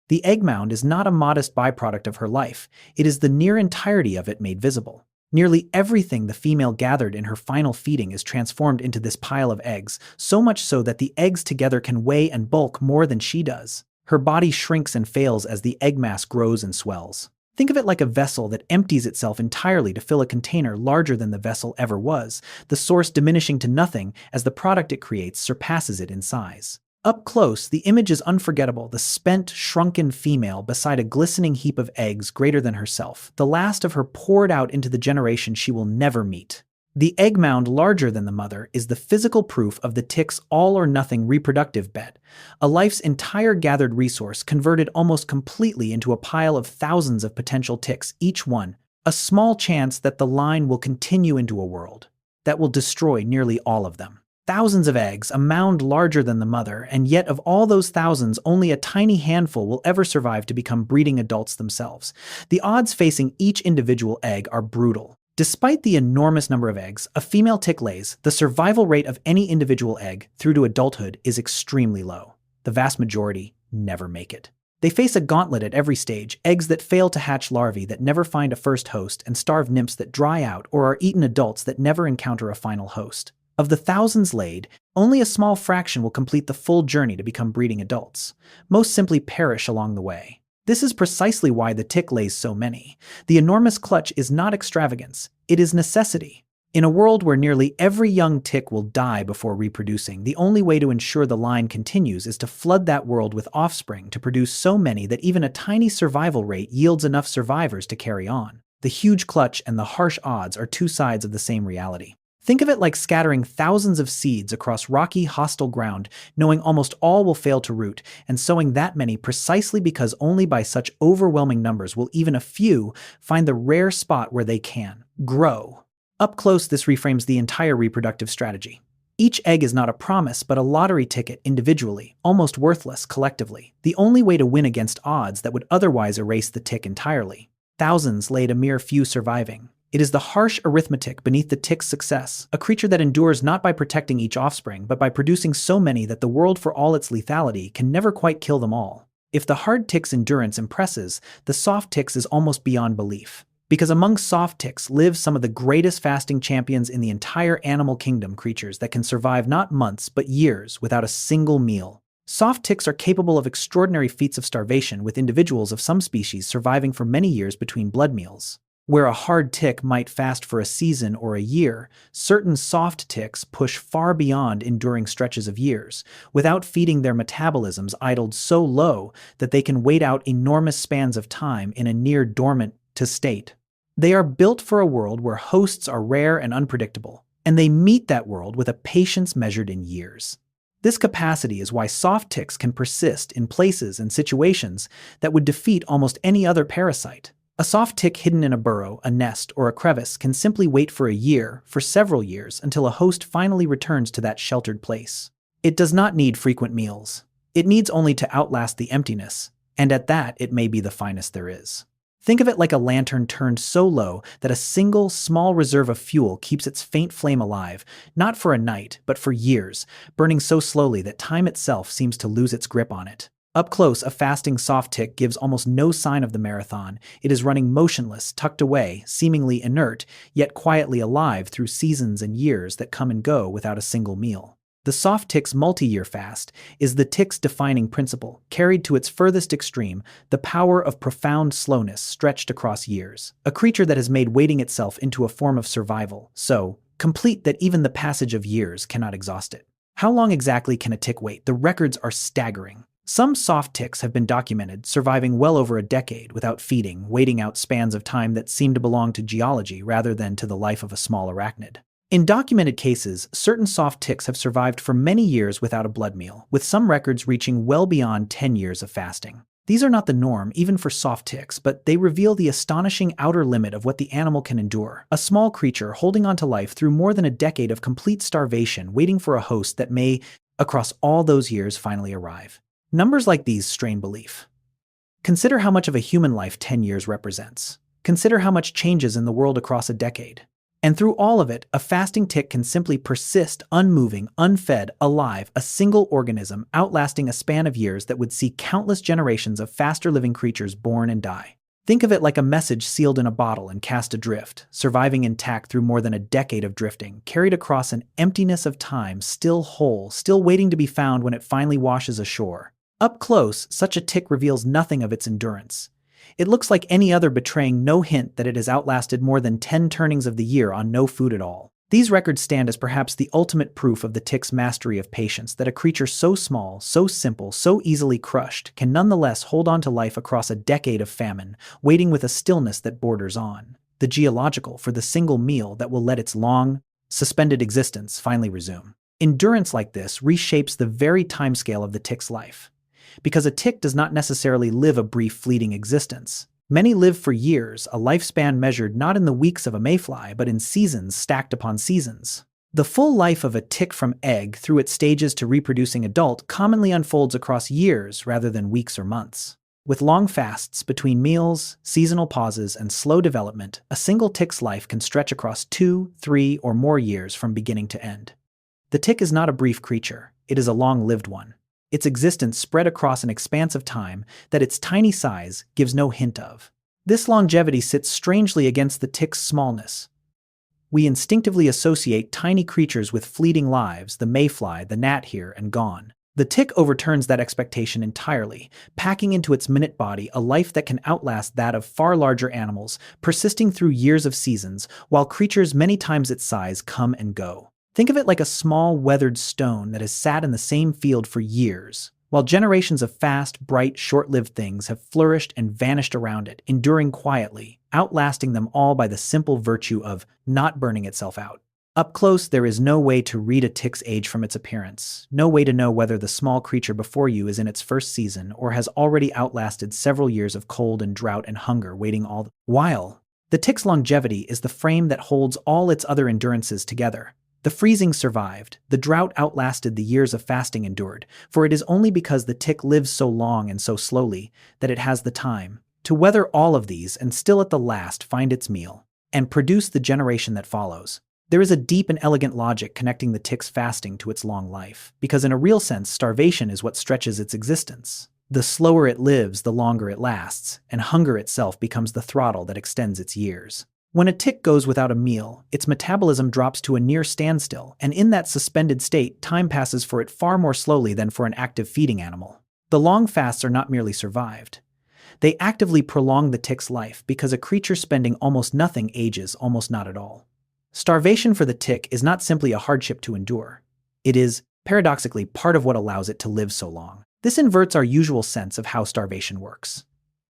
The egg mound is not a modest byproduct of her life, it is the near entirety of it made visible. Nearly everything the female gathered in her final feeding is transformed into this pile of eggs, so much so that the eggs together can weigh and bulk more than she does. Her body shrinks and fails as the egg mass grows and swells. Think of it like a vessel that empties itself entirely to fill a container larger than the vessel ever was, the source diminishing to nothing as the product it creates surpasses it in size. Up close, the image is unforgettable, the spent, shrunken female beside a glistening heap of eggs greater than herself, the last of her poured out into the generation she will never meet. The egg mound larger than the mother is the physical proof of the tick's all-or-nothing reproductive bet, a life's entire gathered resource converted almost completely into a pile of thousands of potential ticks, each one, a small chance that the line will continue into a world that will destroy nearly all of them. Thousands of eggs, a mound larger than the mother, and yet of all those thousands, only a tiny handful will ever survive to become breeding adults themselves. The odds facing each individual egg are brutal. Despite the enormous number of eggs a female tick lays, the survival rate of any individual egg through to adulthood is extremely low. The vast majority never make it. They face a gauntlet at every stage: eggs that fail to hatch, larvae that never find a first host, and starved nymphs that dry out or are eaten, adults that never encounter a final host. Of the thousands laid, only a small fraction will complete the full journey to become breeding adults. Most simply perish along the way. This is precisely why the tick lays so many. The enormous clutch is not extravagance, it is necessity. In a world where nearly every young tick will die before reproducing, the only way to ensure the line continues is to flood that world with offspring to produce so many that even a tiny survival rate yields enough survivors to carry on. The huge clutch and the harsh odds are two sides of the same reality. Think of it like scattering thousands of seeds across rocky, hostile ground, knowing almost all will fail to root, and sowing that many precisely because only by such overwhelming numbers will even a few find the rare spot where they can grow. Up close, this reframes the entire reproductive strategy. Each egg is not a promise, but a lottery ticket individually, almost worthless collectively, the only way to win against odds that would otherwise erase the tick entirely. Thousands laid a mere few surviving. It is the harsh arithmetic beneath the tick's success, a creature that endures not by protecting each offspring, but by producing so many that the world, for all its lethality, can never quite kill them all. If the hard tick's endurance impresses, the soft tick's is almost beyond belief. Because among soft ticks live some of the greatest fasting champions in the entire animal kingdom, creatures that can survive not months but years without a single meal. Soft ticks are capable of extraordinary feats of starvation, with individuals of some species surviving for many years between blood meals. Where a hard tick might fast for a season or a year, certain soft ticks push far beyond enduring stretches of years, without feeding their metabolisms idled so low that they can wait out enormous spans of time in a near dormant state. They are built for a world where hosts are rare and unpredictable, and they meet that world with a patience measured in years. This capacity is why soft ticks can persist in places and situations that would defeat almost any other parasite. A soft tick hidden in a burrow, a nest, or a crevice can simply wait for a year, for several years, until a host finally returns to that sheltered place. It does not need frequent meals. It needs only to outlast the emptiness, and at that it may be the finest there is. Think of it like a lantern turned so low that a single, small reserve of fuel keeps its faint flame alive, not for a night, but for years, burning so slowly that time itself seems to lose its grip on it. Up close, a fasting soft tick gives almost no sign of the marathon. It is running motionless, tucked away, seemingly inert, yet quietly alive through seasons and years that come and go without a single meal. The soft tick's multi-year fast is the tick's defining principle, carried to its furthest extreme, the power of profound slowness stretched across years. A creature that has made waiting itself into a form of survival, so complete that even the passage of years cannot exhaust it. How long exactly can a tick wait? The records are staggering. Some soft ticks have been documented, surviving well over a decade without feeding, waiting out spans of time that seem to belong to geology rather than to the life of a small arachnid. In documented cases, certain soft ticks have survived for many years without a blood meal, with some records reaching well beyond 10 years of fasting. These are not the norm, even for soft ticks, but they reveal the astonishing outer limit of what the animal can endure. A small creature holding on to life through more than a decade of complete starvation, waiting for a host that may, across all those years, finally arrive. Numbers like these strain belief. Consider how much of a human life 10 years represents. Consider how much changes in the world across a decade. And through all of it, a fasting tick can simply persist, unmoving, unfed, alive, a single organism, outlasting a span of years that would see countless generations of faster-living creatures born and die. Think of it like a message sealed in a bottle and cast adrift, surviving intact through more than a decade of drifting, carried across an emptiness of time, still whole, still waiting to be found when it finally washes ashore. Up close, such a tick reveals nothing of its endurance. It looks like any other, betraying no hint that it has outlasted more than 10 turnings of the year on no food at all. These records stand as perhaps the ultimate proof of the tick's mastery of patience, that a creature so small, so simple, so easily crushed, can nonetheless hold on to life across a decade of famine, waiting with a stillness that borders on the geological for the single meal that will let its long, suspended existence finally resume. Endurance like this reshapes the very timescale of the tick's life. Because a tick does not necessarily live a brief, fleeting existence. Many live for years, a lifespan measured not in the weeks of a mayfly, but in seasons stacked upon seasons. The full life of a tick from egg through its stages to reproducing adult commonly unfolds across years rather than weeks or months. With long fasts between meals, seasonal pauses, and slow development, a single tick's life can stretch across 2, 3, or more years from beginning to end. The tick is not a brief creature, it is a long-lived one. Its existence spread across an expanse of time that its tiny size gives no hint of. This longevity sits strangely against the tick's smallness. We instinctively associate tiny creatures with fleeting lives, the mayfly, the gnat here and gone. The tick overturns that expectation entirely, packing into its minute body a life that can outlast that of far larger animals, persisting through years of seasons, while creatures many times its size come and go. Think of it like a small, weathered stone that has sat in the same field for years, while generations of fast, bright, short-lived things have flourished and vanished around it, enduring quietly, outlasting them all by the simple virtue of not burning itself out. Up close, there is no way to read a tick's age from its appearance, no way to know whether the small creature before you is in its first season or has already outlasted several years of cold and drought and hunger waiting all the while. The tick's longevity is the frame that holds all its other endurances together. The freezing survived, the drought outlasted the years of fasting endured, for it is only because the tick lives so long and so slowly that it has the time to weather all of these and still at the last find its meal and produce the generation that follows. There is a deep and elegant logic connecting the tick's fasting to its long life, because in a real sense, starvation is what stretches its existence. The slower it lives, the longer it lasts, and hunger itself becomes the throttle that extends its years. When a tick goes without a meal, its metabolism drops to a near standstill, and in that suspended state, time passes for it far more slowly than for an active feeding animal. The long fasts are not merely survived. They actively prolong the tick's life because a creature spending almost nothing ages almost not at all. Starvation for the tick is not simply a hardship to endure. It is, paradoxically, part of what allows it to live so long. This inverts our usual sense of how starvation works.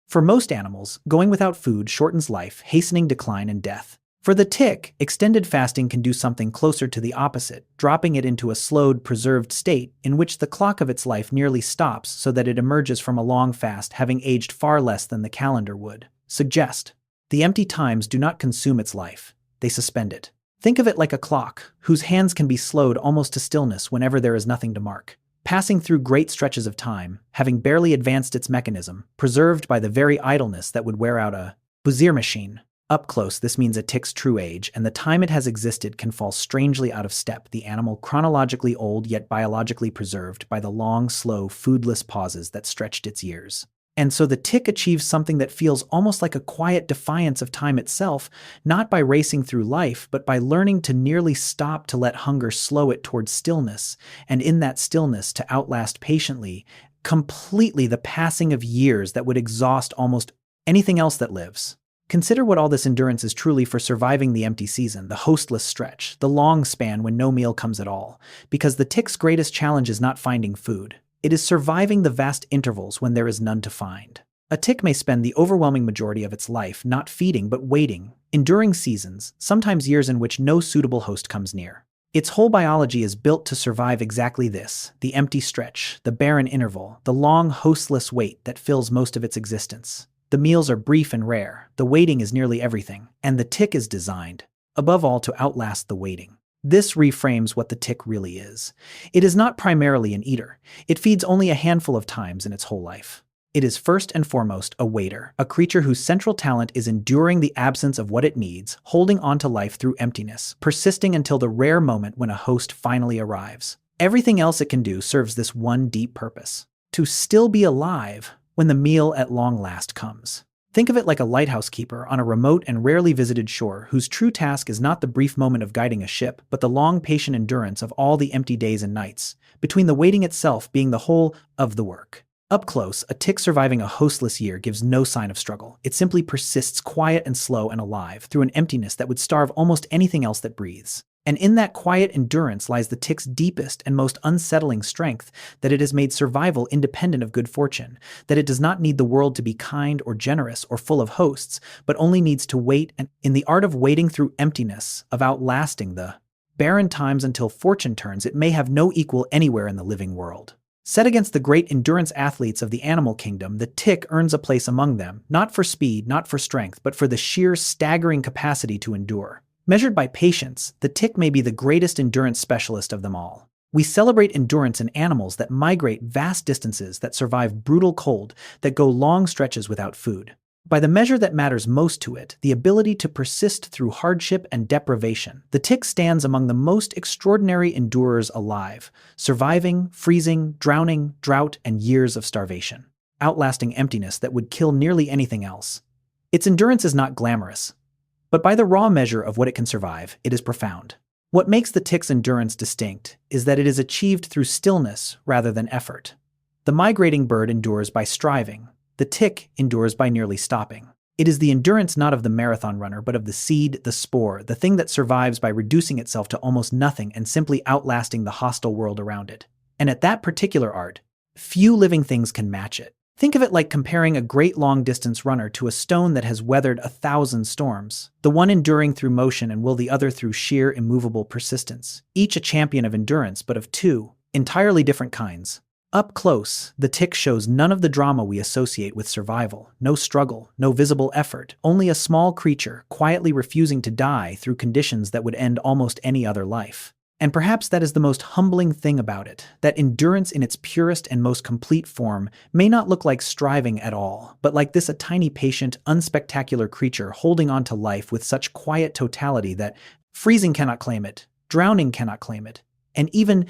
For most animals, going without food shortens life, hastening decline and death. For the tick, extended fasting can do something closer to the opposite, dropping it into a slowed, preserved state in which the clock of its life nearly stops so that it emerges from a long fast having aged far less than the calendar would suggest. The empty times do not consume its life, they suspend it. Think of it like a clock, whose hands can be slowed almost to stillness whenever there is nothing to mark. Passing through great stretches of time, having barely advanced its mechanism, preserved by the very idleness that would wear out a Buzier machine. Up close, this means a tick's true age, and the time it has existed can fall strangely out of step, the animal chronologically old yet biologically preserved by the long, slow, foodless pauses that stretched its years. And so the tick achieves something that feels almost like a quiet defiance of time itself, not by racing through life, but by learning to nearly stop to let hunger slow it towards stillness, and in that stillness to outlast patiently, completely the passing of years that would exhaust almost anything else that lives. Consider what all this endurance is truly for surviving the empty season, the hostless stretch, the long span when no meal comes at all, because the tick's greatest challenge is not finding food. It is surviving the vast intervals when there is none to find. A tick may spend the overwhelming majority of its life not feeding but waiting, enduring seasons, sometimes years in which no suitable host comes near. Its whole biology is built to survive exactly this, the empty stretch, the barren interval, the long hostless wait that fills most of its existence. The meals are brief and rare, the waiting is nearly everything, and the tick is designed, above all, to outlast the waiting. This reframes what the tick really is. It is not primarily an eater. It feeds only a handful of times in its whole life. It is first and foremost a waiter, a creature whose central talent is enduring the absence of what it needs, holding on to life through emptiness, persisting until the rare moment when a host finally arrives. Everything else it can do serves this one deep purpose: to still be alive when the meal at long last comes. Think of it like a lighthouse keeper on a remote and rarely visited shore whose true task is not the brief moment of guiding a ship, but the long, patient endurance of all the empty days and nights, between the waiting itself being the whole of the work. Up close, a tick surviving a hostless year gives no sign of struggle. It simply persists quiet and slow and alive through an emptiness that would starve almost anything else that breathes. And in that quiet endurance lies the tick's deepest and most unsettling strength, that it has made survival independent of good fortune, that it does not need the world to be kind or generous or full of hosts, but only needs to wait, and in the art of waiting through emptiness, of outlasting the barren times until fortune turns, it may have no equal anywhere in the living world. Set against the great endurance athletes of the animal kingdom, the tick earns a place among them, not for speed, not for strength, but for the sheer staggering capacity to endure. Measured by patience, the tick may be the greatest endurance specialist of them all. We celebrate endurance in animals that migrate vast distances, that survive brutal cold, that go long stretches without food. By the measure that matters most to it, the ability to persist through hardship and deprivation, the tick stands among the most extraordinary endurers alive, surviving, freezing, drowning, drought, and years of starvation, outlasting emptiness that would kill nearly anything else. Its endurance is not glamorous, but by the raw measure of what it can survive, it is profound. What makes the tick's endurance distinct is that it is achieved through stillness rather than effort. The migrating bird endures by striving. The tick endures by nearly stopping. It is the endurance not of the marathon runner, but of the seed, the spore, the thing that survives by reducing itself to almost nothing and simply outlasting the hostile world around it. And at that particular art, few living things can match it. Think of it like comparing a great long-distance runner to a stone that has weathered 1,000 storms, the one enduring through motion and will the other through sheer immovable persistence, each a champion of endurance but of two entirely different kinds. Up close, the tick shows none of the drama we associate with survival, no struggle, no visible effort, only a small creature quietly refusing to die through conditions that would end almost any other life. And perhaps that is the most humbling thing about it, that endurance in its purest and most complete form may not look like striving at all, but like this a tiny patient, unspectacular creature holding on to life with such quiet totality that freezing cannot claim it, drowning cannot claim it, and even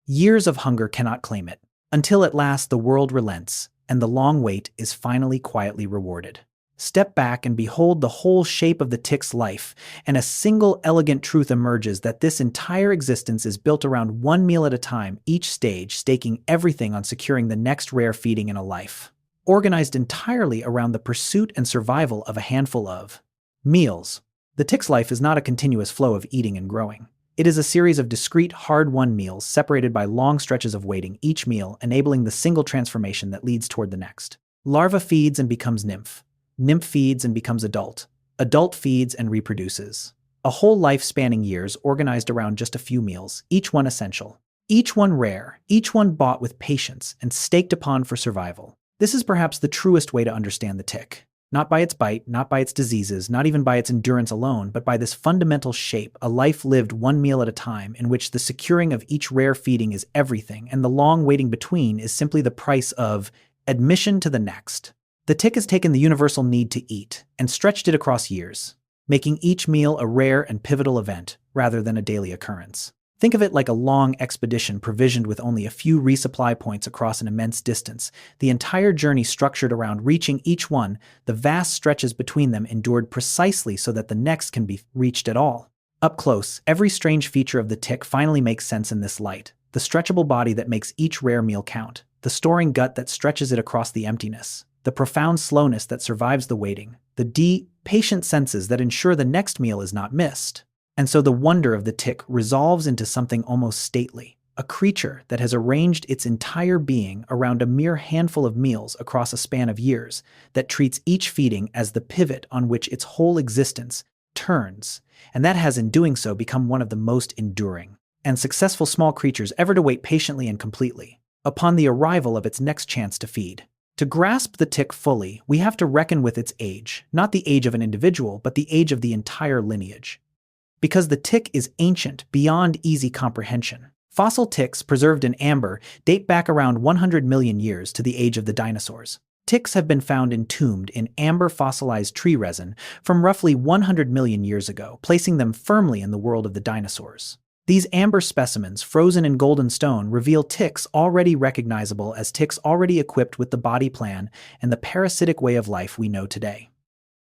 years of hunger cannot claim it, until at last the world relents, and the long wait is finally quietly rewarded. Step back and behold the whole shape of the tick's life, and a single elegant truth emerges that this entire existence is built around one meal at a time, each stage staking everything on securing the next rare feeding in a life, organized entirely around the pursuit and survival of a handful of meals. The tick's life is not a continuous flow of eating and growing. It is a series of discrete, hard-won meals separated by long stretches of waiting, each meal enabling the single transformation that leads toward the next. Larva feeds and becomes nymph. Nymph feeds and becomes adult. Adult feeds and reproduces. A whole life spanning years organized around just a few meals, each one essential. Each one rare, each one bought with patience and staked upon for survival. This is perhaps the truest way to understand the tick. Not by its bite, not by its diseases, not even by its endurance alone, but by this fundamental shape, a life lived one meal at a time, in which the securing of each rare feeding is everything, and the long waiting between is simply the price of admission to the next. The tick has taken the universal need to eat and stretched it across years, making each meal a rare and pivotal event rather than a daily occurrence. Think of it like a long expedition provisioned with only a few resupply points across an immense distance, the entire journey structured around reaching each one, the vast stretches between them endured precisely so that the next can be reached at all. Up close, every strange feature of the tick finally makes sense in this light. The stretchable body that makes each rare meal count, the storing gut that stretches it across the emptiness, the profound slowness that survives the waiting, the deep, patient senses that ensure the next meal is not missed. And so the wonder of the tick resolves into something almost stately, a creature that has arranged its entire being around a mere handful of meals across a span of years, that treats each feeding as the pivot on which its whole existence turns, and that has in doing so become one of the most enduring and successful small creatures ever to wait patiently and completely upon the arrival of its next chance to feed. To grasp the tick fully, we have to reckon with its age, not the age of an individual, but the age of the entire lineage. Because the tick is ancient beyond easy comprehension. Fossil ticks preserved in amber date back around 100 million years to the age of the dinosaurs. Ticks have been found entombed in amber fossilized tree resin from roughly 100 million years ago, placing them firmly in the world of the dinosaurs. These amber specimens, frozen in golden stone, reveal ticks already recognizable as ticks already equipped with the body plan and the parasitic way of life we know today.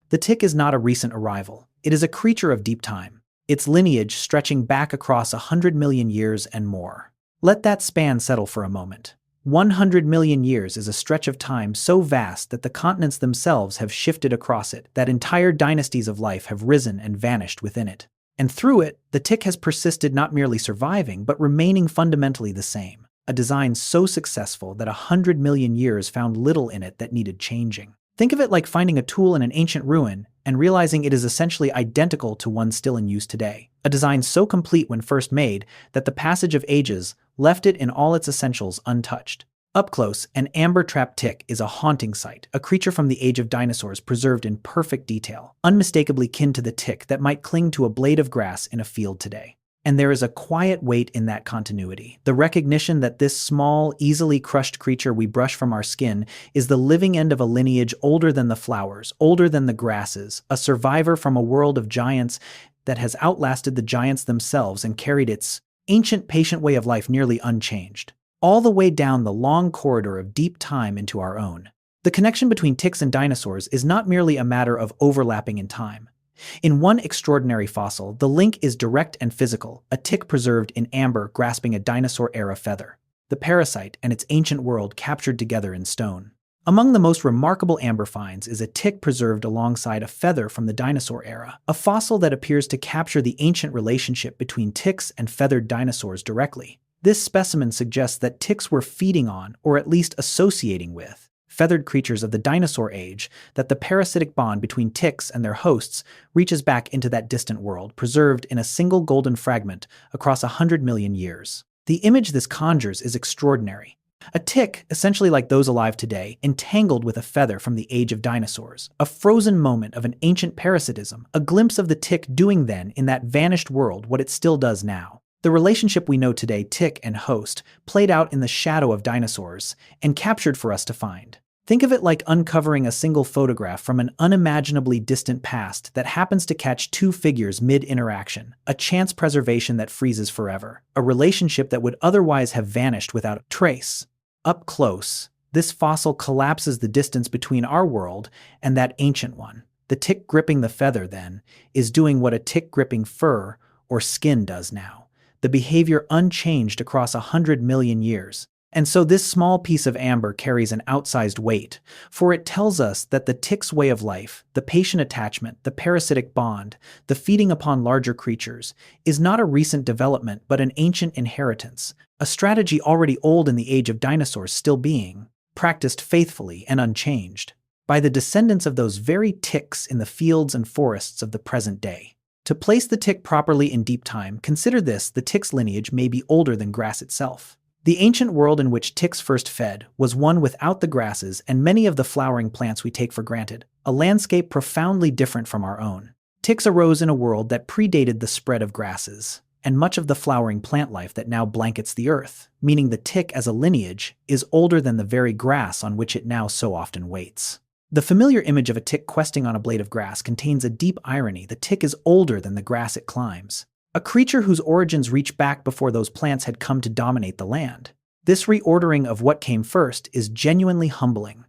The tick is not a recent arrival. It is a creature of deep time, its lineage stretching back across 100 million years and more. Let that span settle for a moment. 100 million years is a stretch of time so vast that the continents themselves have shifted across it, that entire dynasties of life have risen and vanished within it. And through it, the tick has persisted, not merely surviving, but remaining fundamentally the same, a design so successful that 100 million years found little in it that needed changing. Think of it like finding a tool in an ancient ruin and realizing it is essentially identical to one still in use today, a design so complete when first made that the passage of ages left it in all its essentials untouched. Up close, an amber-trapped tick is a haunting sight, a creature from the age of dinosaurs preserved in perfect detail, unmistakably kin to the tick that might cling to a blade of grass in a field today. And there is a quiet weight in that continuity, the recognition that this small, easily crushed creature we brush from our skin is the living end of a lineage older than the flowers, older than the grasses, a survivor from a world of giants that has outlasted the giants themselves and carried its ancient, patient way of life nearly unchanged, all the way down the long corridor of deep time into our own. The connection between ticks and dinosaurs is not merely a matter of overlapping in time. In one extraordinary fossil, the link is direct and physical, a tick preserved in amber grasping a dinosaur-era feather, the parasite and its ancient world captured together in stone. Among the most remarkable amber finds is a tick preserved alongside a feather from the dinosaur era, a fossil that appears to capture the ancient relationship between ticks and feathered dinosaurs directly. This specimen suggests that ticks were feeding on, or at least associating with, feathered creatures of the dinosaur age, that the parasitic bond between ticks and their hosts reaches back into that distant world, preserved in a single golden fragment across 100 million years. The image this conjures is extraordinary. A tick, essentially like those alive today, entangled with a feather from the age of dinosaurs. A frozen moment of an ancient parasitism, a glimpse of the tick doing then in that vanished world what it still does now. The relationship we know today, tick and host, played out in the shadow of dinosaurs and captured for us to find. Think of it like uncovering a single photograph from an unimaginably distant past that happens to catch two figures mid-interaction, a chance preservation that freezes forever, a relationship that would otherwise have vanished without a trace. Up close, this fossil collapses the distance between our world and that ancient one. The tick gripping the feather, then, is doing what a tick gripping fur or skin does now. The behavior unchanged across 100 million years. And so this small piece of amber carries an outsized weight, for it tells us that the tick's way of life, the patient attachment, the parasitic bond, the feeding upon larger creatures, is not a recent development but an ancient inheritance, a strategy already old in the age of dinosaurs still being practiced faithfully and unchanged by the descendants of those very ticks in the fields and forests of the present day. To place the tick properly in deep time, consider this: the tick's lineage may be older than grass itself. The ancient world in which ticks first fed was one without the grasses and many of the flowering plants we take for granted, a landscape profoundly different from our own. Ticks arose in a world that predated the spread of grasses and much of the flowering plant life that now blankets the earth, meaning the tick as a lineage is older than the very grass on which it now so often waits. The familiar image of a tick questing on a blade of grass contains a deep irony. The tick is older than the grass it climbs. A creature whose origins reach back before those plants had come to dominate the land. This reordering of what came first is genuinely humbling.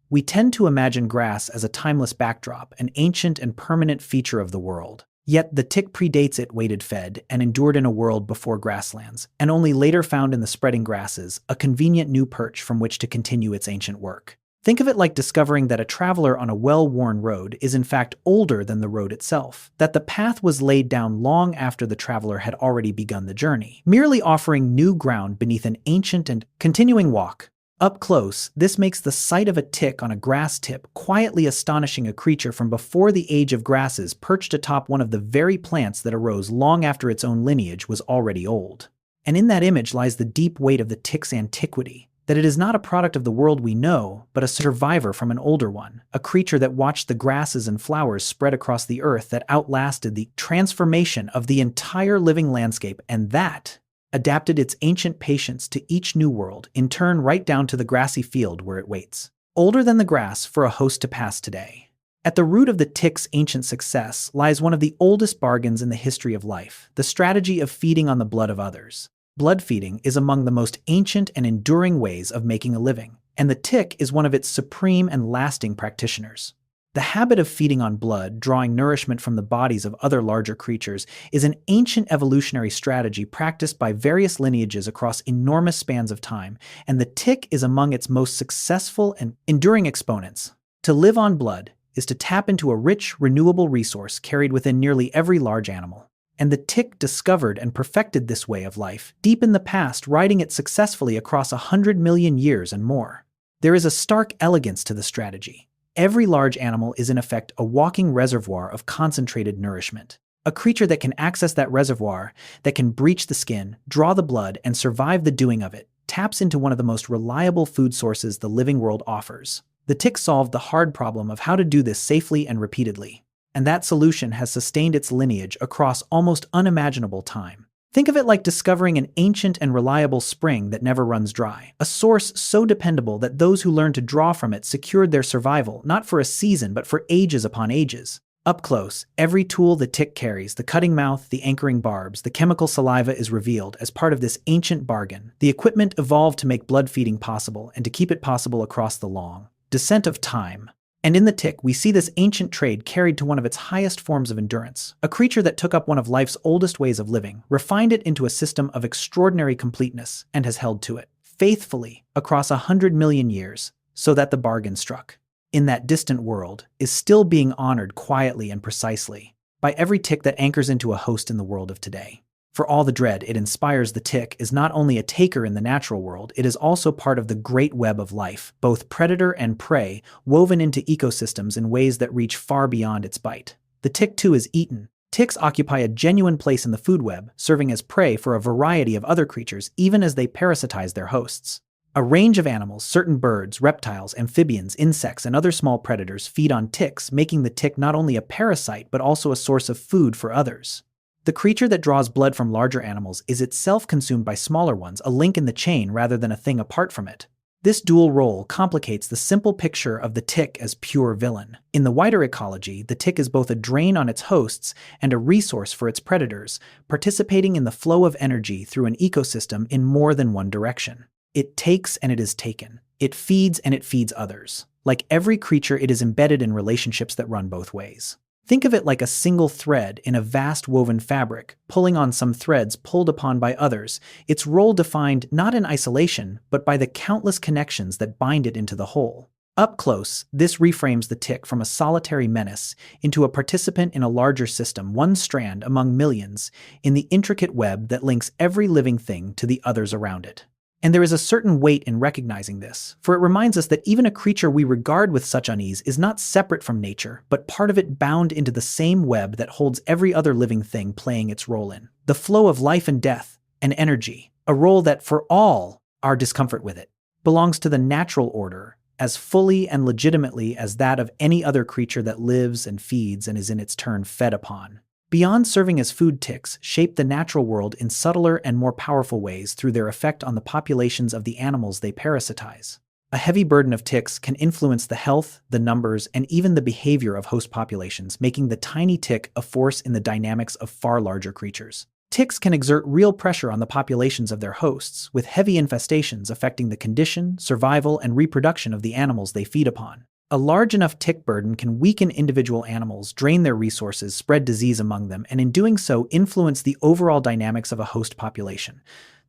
We tend to imagine grass as a timeless backdrop, an ancient and permanent feature of the world. Yet the tick predates it, waited, fed, and endured in a world before grasslands, and only later found in the spreading grasses a convenient new perch from which to continue its ancient work. Think of it like discovering that a traveler on a well-worn road is in fact older than the road itself, that the path was laid down long after the traveler had already begun the journey, merely offering new ground beneath an ancient and continuing walk. Up close, this makes the sight of a tick on a grass tip quietly astonishing, a creature from before the age of grasses perched atop one of the very plants that arose long after its own lineage was already old. And in that image lies the deep weight of the tick's antiquity. That it is not a product of the world we know, but a survivor from an older one, a creature that watched the grasses and flowers spread across the earth that outlasted the transformation of the entire living landscape, and that adapted its ancient patience to each new world, in turn right down to the grassy field where it waits. Older than the grass for a host to pass today. At the root of the tick's ancient success lies one of the oldest bargains in the history of life, the strategy of feeding on the blood of others. Blood feeding is among the most ancient and enduring ways of making a living, and the tick is one of its supreme and lasting practitioners. The habit of feeding on blood, drawing nourishment from the bodies of other larger creatures, is an ancient evolutionary strategy practiced by various lineages across enormous spans of time, and the tick is among its most successful and enduring exponents. To live on blood is to tap into a rich, renewable resource carried within nearly every large animal. And the tick discovered and perfected this way of life deep in the past, riding it successfully across 100 million years and more. There is a stark elegance to the strategy. Every large animal is in effect a walking reservoir of concentrated nourishment. A creature that can access that reservoir, that can breach the skin, draw the blood, and survive the doing of it, taps into one of the most reliable food sources the living world offers. The tick solved the hard problem of how to do this safely and repeatedly. And that solution has sustained its lineage across almost unimaginable time. Think of it like discovering an ancient and reliable spring that never runs dry, a source so dependable that those who learned to draw from it secured their survival, not for a season but for ages upon ages. Up close, every tool the tick carries, the cutting mouth, the anchoring barbs, the chemical saliva, is revealed as part of this ancient bargain. The equipment evolved to make blood feeding possible and to keep it possible across the long descent of time. And in the tick, we see this ancient trade carried to one of its highest forms of endurance, a creature that took up one of life's oldest ways of living, refined it into a system of extraordinary completeness, and has held to it faithfully across 100 million years, so that the bargain struck in that distant world is still being honored quietly and precisely by every tick that anchors into a host in the world of today. For all the dread it inspires, the tick is not only a taker in the natural world, it is also part of the great web of life, both predator and prey, woven into ecosystems in ways that reach far beyond its bite. The tick too is eaten. Ticks occupy a genuine place in the food web, serving as prey for a variety of other creatures even as they parasitize their hosts. A range of animals, certain birds, reptiles, amphibians, insects, and other small predators feed on ticks, making the tick not only a parasite but also a source of food for others. The creature that draws blood from larger animals is itself consumed by smaller ones, a link in the chain rather than a thing apart from it. This dual role complicates the simple picture of the tick as pure villain. In the wider ecology, the tick is both a drain on its hosts and a resource for its predators, participating in the flow of energy through an ecosystem in more than one direction. It takes and it is taken. It feeds and it feeds others. Like every creature, it is embedded in relationships that run both ways. Think of it like a single thread in a vast woven fabric, pulling on some threads pulled upon by others, its role defined not in isolation, but by the countless connections that bind it into the whole. Up close, this reframes the tick from a solitary menace into a participant in a larger system, one strand among millions, in the intricate web that links every living thing to the others around it. And there is a certain weight in recognizing this, for it reminds us that even a creature we regard with such unease is not separate from nature, but part of it, bound into the same web that holds every other living thing playing its role in the flow of life and death and energy, a role that, for all our discomfort with it, belongs to the natural order as fully and legitimately as that of any other creature that lives and feeds and is in its turn fed upon. Beyond serving as food, ticks shape the natural world in subtler and more powerful ways through their effect on the populations of the animals they parasitize. A heavy burden of ticks can influence the health, the numbers, and even the behavior of host populations, making the tiny tick a force in the dynamics of far larger creatures. Ticks can exert real pressure on the populations of their hosts, with heavy infestations affecting the condition, survival, and reproduction of the animals they feed upon. A large enough tick burden can weaken individual animals, drain their resources, spread disease among them, and in doing so influence the overall dynamics of a host population.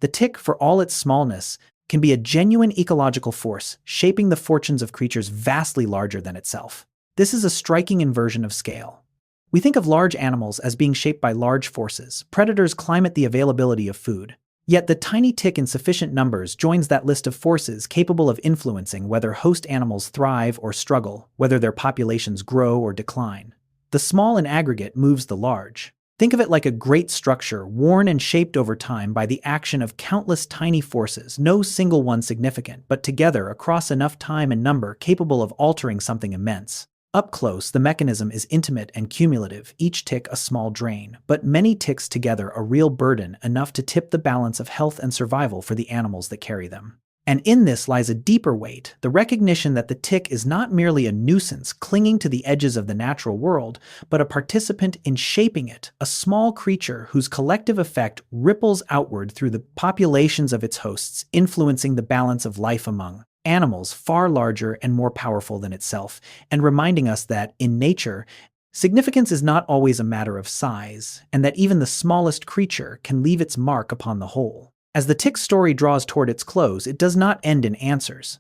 The tick, for all its smallness, can be a genuine ecological force, shaping the fortunes of creatures vastly larger than itself. This is a striking inversion of scale. We think of large animals as being shaped by large forces, predators, climate, the availability of food. Yet the tiny tick in sufficient numbers joins that list of forces capable of influencing whether host animals thrive or struggle, whether their populations grow or decline. The small in aggregate moves the large. Think of it like a great structure worn and shaped over time by the action of countless tiny forces, no single one significant, but together across enough time and number capable of altering something immense. Up close, the mechanism is intimate and cumulative, each tick a small drain, but many ticks together a real burden, enough to tip the balance of health and survival for the animals that carry them. And in this lies a deeper weight, the recognition that the tick is not merely a nuisance clinging to the edges of the natural world, but a participant in shaping it, a small creature whose collective effect ripples outward through the populations of its hosts, influencing the balance of life among animals far larger and more powerful than itself, and reminding us that, in nature, significance is not always a matter of size, and that even the smallest creature can leave its mark upon the whole. As the tick's story draws toward its close, it does not end in answers.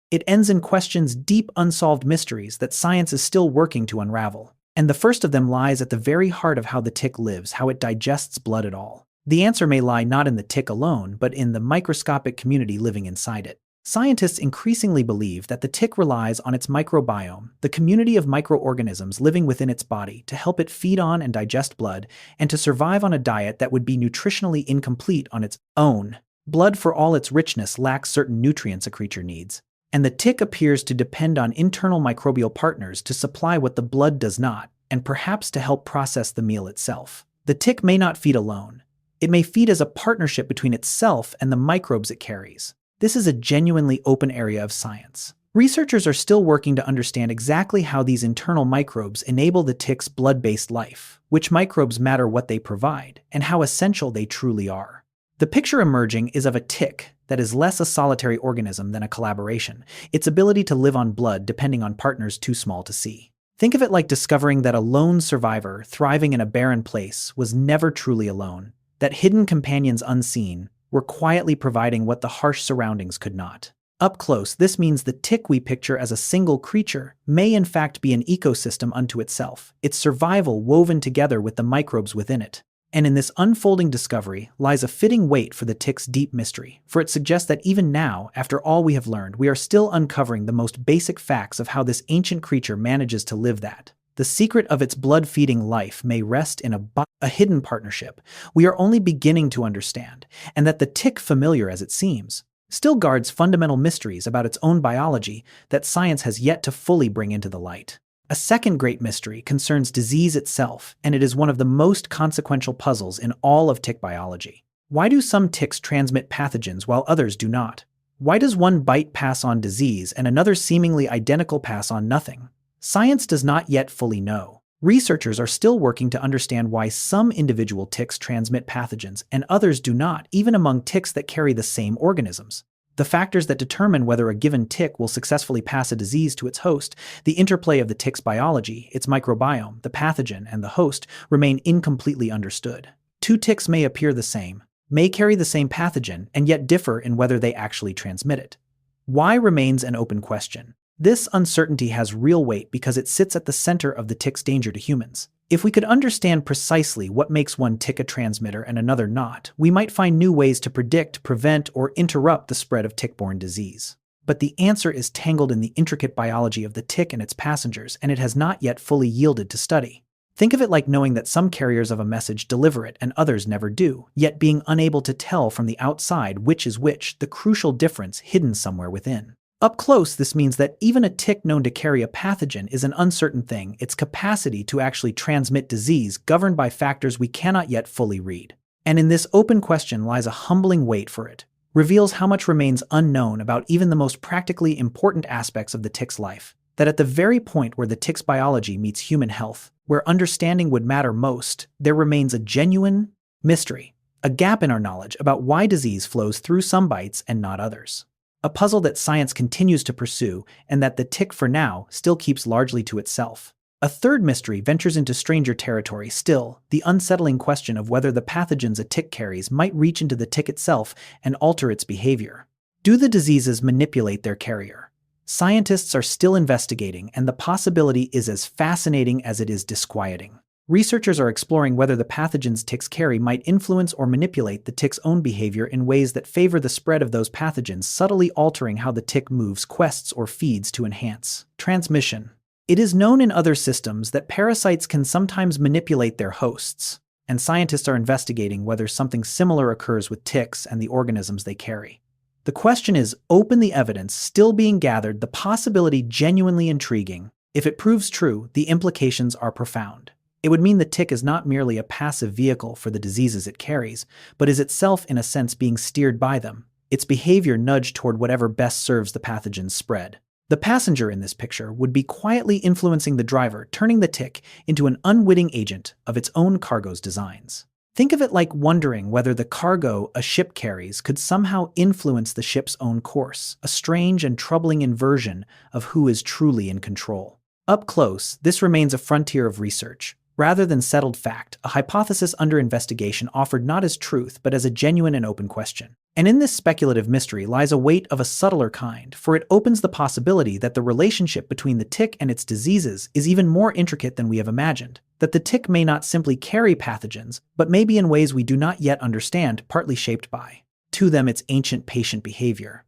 It ends in questions, deep unsolved mysteries that science is still working to unravel. And the first of them lies at the very heart of how the tick lives, how it digests blood at all. The answer may lie not in the tick alone, but in the microscopic community living inside it. Scientists increasingly believe that the tick relies on its microbiome, the community of microorganisms living within its body, to help it feed on and digest blood, and to survive on a diet that would be nutritionally incomplete on its own. Blood, for all its richness, lacks certain nutrients a creature needs, and the tick appears to depend on internal microbial partners to supply what the blood does not, and perhaps to help process the meal itself. The tick may not feed alone. It may feed as a partnership between itself and the microbes it carries. This is a genuinely open area of science. Researchers are still working to understand exactly how these internal microbes enable the tick's blood-based life, which microbes matter what they provide, and how essential they truly are. The picture emerging is of a tick that is less a solitary organism than a collaboration, its ability to live on blood depending on partners too small to see. Think of it like discovering that a lone survivor thriving in a barren place was never truly alone, that hidden companions unseen were quietly providing what the harsh surroundings could not. Up close, this means the tick we picture as a single creature may in fact be an ecosystem unto itself, its survival woven together with the microbes within it. And in this unfolding discovery lies a fitting weight for the tick's deep mystery, for it suggests that even now, after all we have learned, we are still uncovering the most basic facts of how this ancient creature manages to live that. The secret of its blood-feeding life may rest in a hidden partnership we are only beginning to understand, and that the tick, familiar as it seems, still guards fundamental mysteries about its own biology that science has yet to fully bring into the light. A second great mystery concerns disease itself, and it is one of the most consequential puzzles in all of tick biology. Why do some ticks transmit pathogens while others do not? Why does one bite pass on disease and another seemingly identical pass on nothing? Science does not yet fully know. Researchers are still working to understand why some individual ticks transmit pathogens and others do not, even among ticks that carry the same organisms. The factors that determine whether a given tick will successfully pass a disease to its host, the interplay of the tick's biology, its microbiome, the pathogen, and the host, remain incompletely understood. Two ticks may appear the same, may carry the same pathogen, and yet differ in whether they actually transmit it. Why remains an open question. This uncertainty has real weight because it sits at the center of the tick's danger to humans. If we could understand precisely what makes one tick a transmitter and another not, we might find new ways to predict, prevent, or interrupt the spread of tick-borne disease. But the answer is tangled in the intricate biology of the tick and its passengers, and it has not yet fully yielded to study. Think of it like knowing that some carriers of a message deliver it and others never do, yet being unable to tell from the outside which is which, the crucial difference hidden somewhere within. Up close, this means that even a tick known to carry a pathogen is an uncertain thing, its capacity to actually transmit disease governed by factors we cannot yet fully read. And in this open question lies a humbling weight for it, reveals how much remains unknown about even the most practically important aspects of the tick's life, that at the very point where the tick's biology meets human health, where understanding would matter most, there remains a genuine mystery, a gap in our knowledge about why disease flows through some bites and not others. A puzzle that science continues to pursue and that the tick for now still keeps largely to itself. A third mystery ventures into stranger territory still, the unsettling question of whether the pathogens a tick carries might reach into the tick itself and alter its behavior. Do the diseases manipulate their carrier? Scientists are still investigating, and the possibility is as fascinating as it is disquieting. Researchers are exploring whether the pathogens ticks carry might influence or manipulate the tick's own behavior in ways that favor the spread of those pathogens, subtly altering how the tick moves, quests, or feeds to enhance transmission. It is known in other systems that parasites can sometimes manipulate their hosts, and scientists are investigating whether something similar occurs with ticks and the organisms they carry. The question is open, the evidence still being gathered, the possibility genuinely intriguing. If it proves true, the implications are profound. It would mean the tick is not merely a passive vehicle for the diseases it carries, but is itself in a sense being steered by them, its behavior nudged toward whatever best serves the pathogen's spread. The passenger in this picture would be quietly influencing the driver, turning the tick into an unwitting agent of its own cargo's designs. Think of it like wondering whether the cargo a ship carries could somehow influence the ship's own course, a strange and troubling inversion of who is truly in control. Up close, this remains a frontier of research. Rather than settled fact, a hypothesis under investigation offered not as truth but as a genuine and open question. And in this speculative mystery lies a weight of a subtler kind, for it opens the possibility that the relationship between the tick and its diseases is even more intricate than we have imagined, that the tick may not simply carry pathogens, but may be in ways we do not yet understand, partly shaped by, to them, its ancient patient behavior,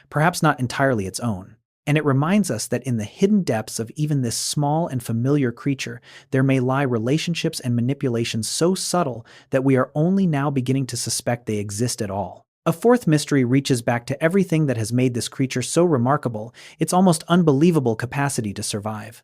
perhaps not entirely its own. And it reminds us that in the hidden depths of even this small and familiar creature, there may lie relationships and manipulations so subtle that we are only now beginning to suspect they exist at all. A fourth mystery reaches back to everything that has made this creature so remarkable, its almost unbelievable capacity to survive.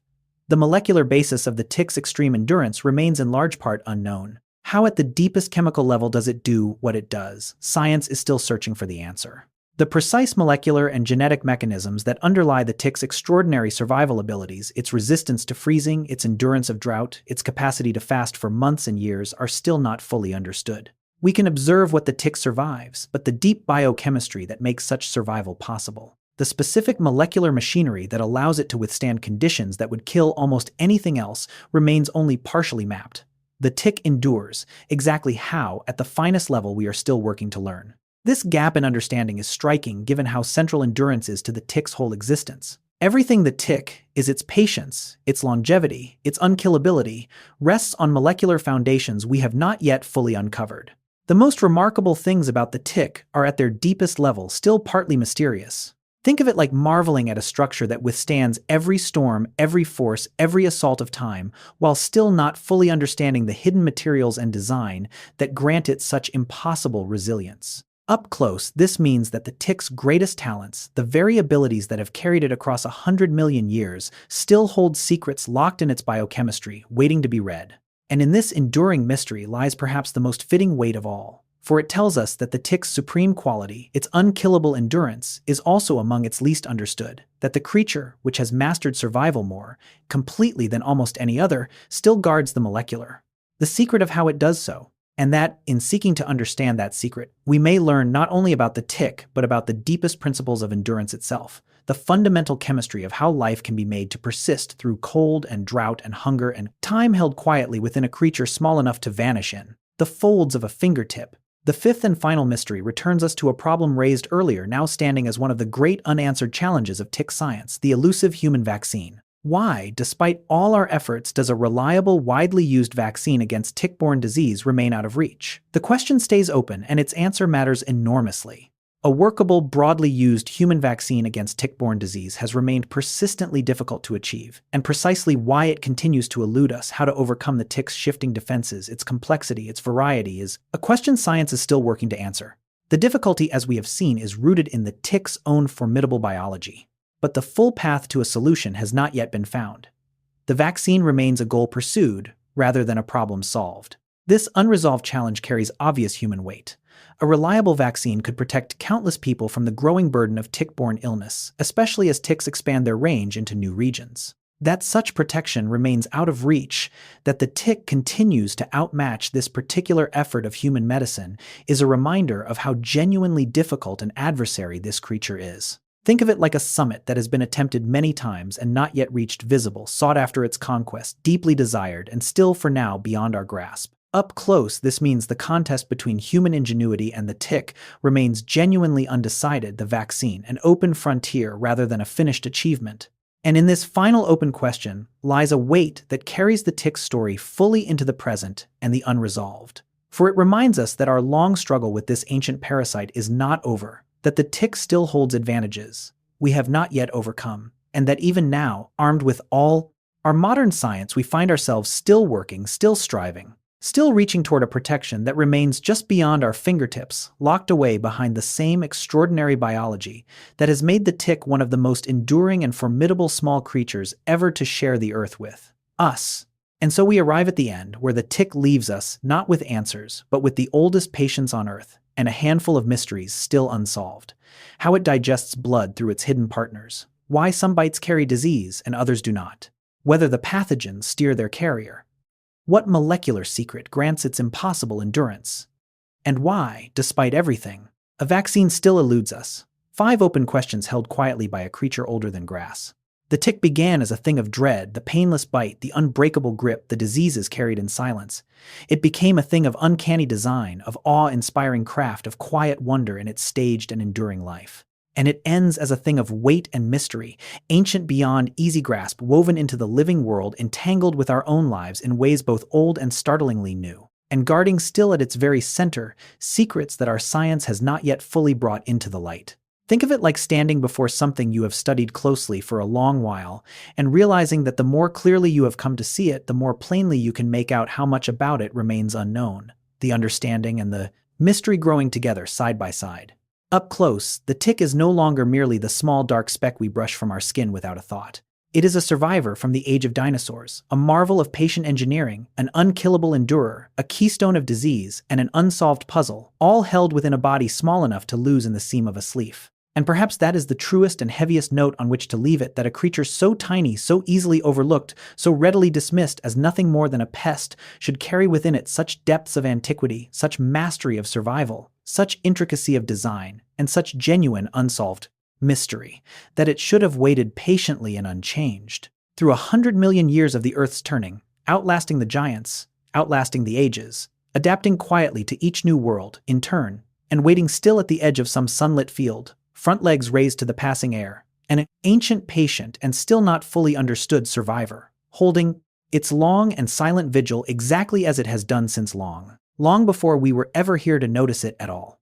The molecular basis of the tick's extreme endurance remains in large part unknown. How at the deepest chemical level does it do what it does? Science is still searching for the answer. The precise molecular and genetic mechanisms that underlie the tick's extraordinary survival abilities, its resistance to freezing, its endurance of drought, its capacity to fast for months and years, are still not fully understood. We can observe what the tick survives, but the deep biochemistry that makes such survival possible, the specific molecular machinery that allows it to withstand conditions that would kill almost anything else, remains only partially mapped. The tick endures. Exactly how, at the finest level, we are still working to learn. This gap in understanding is striking given how central endurance is to the tick's whole existence. Everything the tick is its patience, its longevity, its unkillability, rests on molecular foundations we have not yet fully uncovered. The most remarkable things about the tick are at their deepest level still partly mysterious. Think of it like marveling at a structure that withstands every storm, every force, every assault of time, while still not fully understanding the hidden materials and design that grant it such impossible resilience. Up close, this means that the tick's greatest talents, the very abilities that have carried it across 100 million years, still hold secrets locked in its biochemistry, waiting to be read. And in this enduring mystery lies perhaps the most fitting weight of all, for it tells us that the tick's supreme quality, its unkillable endurance, is also among its least understood, that the creature, which has mastered survival more completely than almost any other, still guards the molecular, the secret of how it does so. And that, in seeking to understand that secret, we may learn not only about the tick, but about the deepest principles of endurance itself, the fundamental chemistry of how life can be made to persist through cold and drought and hunger and time held quietly within a creature small enough to vanish in the folds of a fingertip. The fifth and final mystery returns us to a problem raised earlier, now standing as one of the great unanswered challenges of tick science, the elusive human vaccine. Why, despite all our efforts, does a reliable, widely used vaccine against tick-borne disease remain out of reach? The question stays open, and its answer matters enormously. A workable, broadly used human vaccine against tick-borne disease has remained persistently difficult to achieve, and precisely why it continues to elude us, how to overcome the tick's shifting defenses, its complexity, its variety, is a question science is still working to answer. The difficulty, as we have seen, is rooted in the tick's own formidable biology. But the full path to a solution has not yet been found. The vaccine remains a goal pursued, rather than a problem solved. This unresolved challenge carries obvious human weight. A reliable vaccine could protect countless people from the growing burden of tick-borne illness, especially as ticks expand their range into new regions. That such protection remains out of reach, that the tick continues to outmatch this particular effort of human medicine, is a reminder of how genuinely difficult an adversary this creature is. Think of it like a summit that has been attempted many times and not yet reached, visible, sought after its conquest, deeply desired, and still for now beyond our grasp. Up close, this means the contest between human ingenuity and the tick remains genuinely undecided, the vaccine, an open frontier rather than a finished achievement. And in this final open question lies a weight that carries the tick's story fully into the present and the unresolved. For it reminds us that our long struggle with this ancient parasite is not over, that the tick still holds advantages we have not yet overcome, and that even now, armed with all our modern science, we find ourselves still working, still striving, still reaching toward a protection that remains just beyond our fingertips, locked away behind the same extraordinary biology that has made the tick one of the most enduring and formidable small creatures ever to share the earth with us. And so we arrive at the end, where the tick leaves us not with answers, but with the oldest patience on earth, and a handful of mysteries still unsolved. How it digests blood through its hidden partners, why some bites carry disease and others do not, whether the pathogens steer their carrier, what molecular secret grants its impossible endurance, and why, despite everything, a vaccine still eludes us. 5 open questions held quietly by a creature older than grass. The tick began as a thing of dread, the painless bite, the unbreakable grip, the diseases carried in silence. It became a thing of uncanny design, of awe-inspiring craft, of quiet wonder in its staged and enduring life. And it ends as a thing of weight and mystery, ancient beyond easy grasp, woven into the living world, entangled with our own lives in ways both old and startlingly new, and guarding still at its very center secrets that our science has not yet fully brought into the light. Think of it like standing before something you have studied closely for a long while, and realizing that the more clearly you have come to see it, the more plainly you can make out how much about it remains unknown, the understanding and the mystery growing together side by side. Up close, the tick is no longer merely the small dark speck we brush from our skin without a thought. It is a survivor from the age of dinosaurs, a marvel of patient engineering, an unkillable endurer, a keystone of disease, and an unsolved puzzle, all held within a body small enough to lose in the seam of a sleeve. And perhaps that is the truest and heaviest note on which to leave it, that a creature so tiny, so easily overlooked, so readily dismissed as nothing more than a pest, should carry within it such depths of antiquity, such mastery of survival, such intricacy of design, and such genuine unsolved mystery, that it should have waited patiently and unchanged through 100 million years of the Earth's turning, outlasting the giants, outlasting the ages, adapting quietly to each new world in turn, and waiting still at the edge of some sunlit field, front legs raised to the passing air, An ancient patient and still not fully understood survivor, holding its long and silent vigil exactly as it has done since long before we were ever here to notice it at all.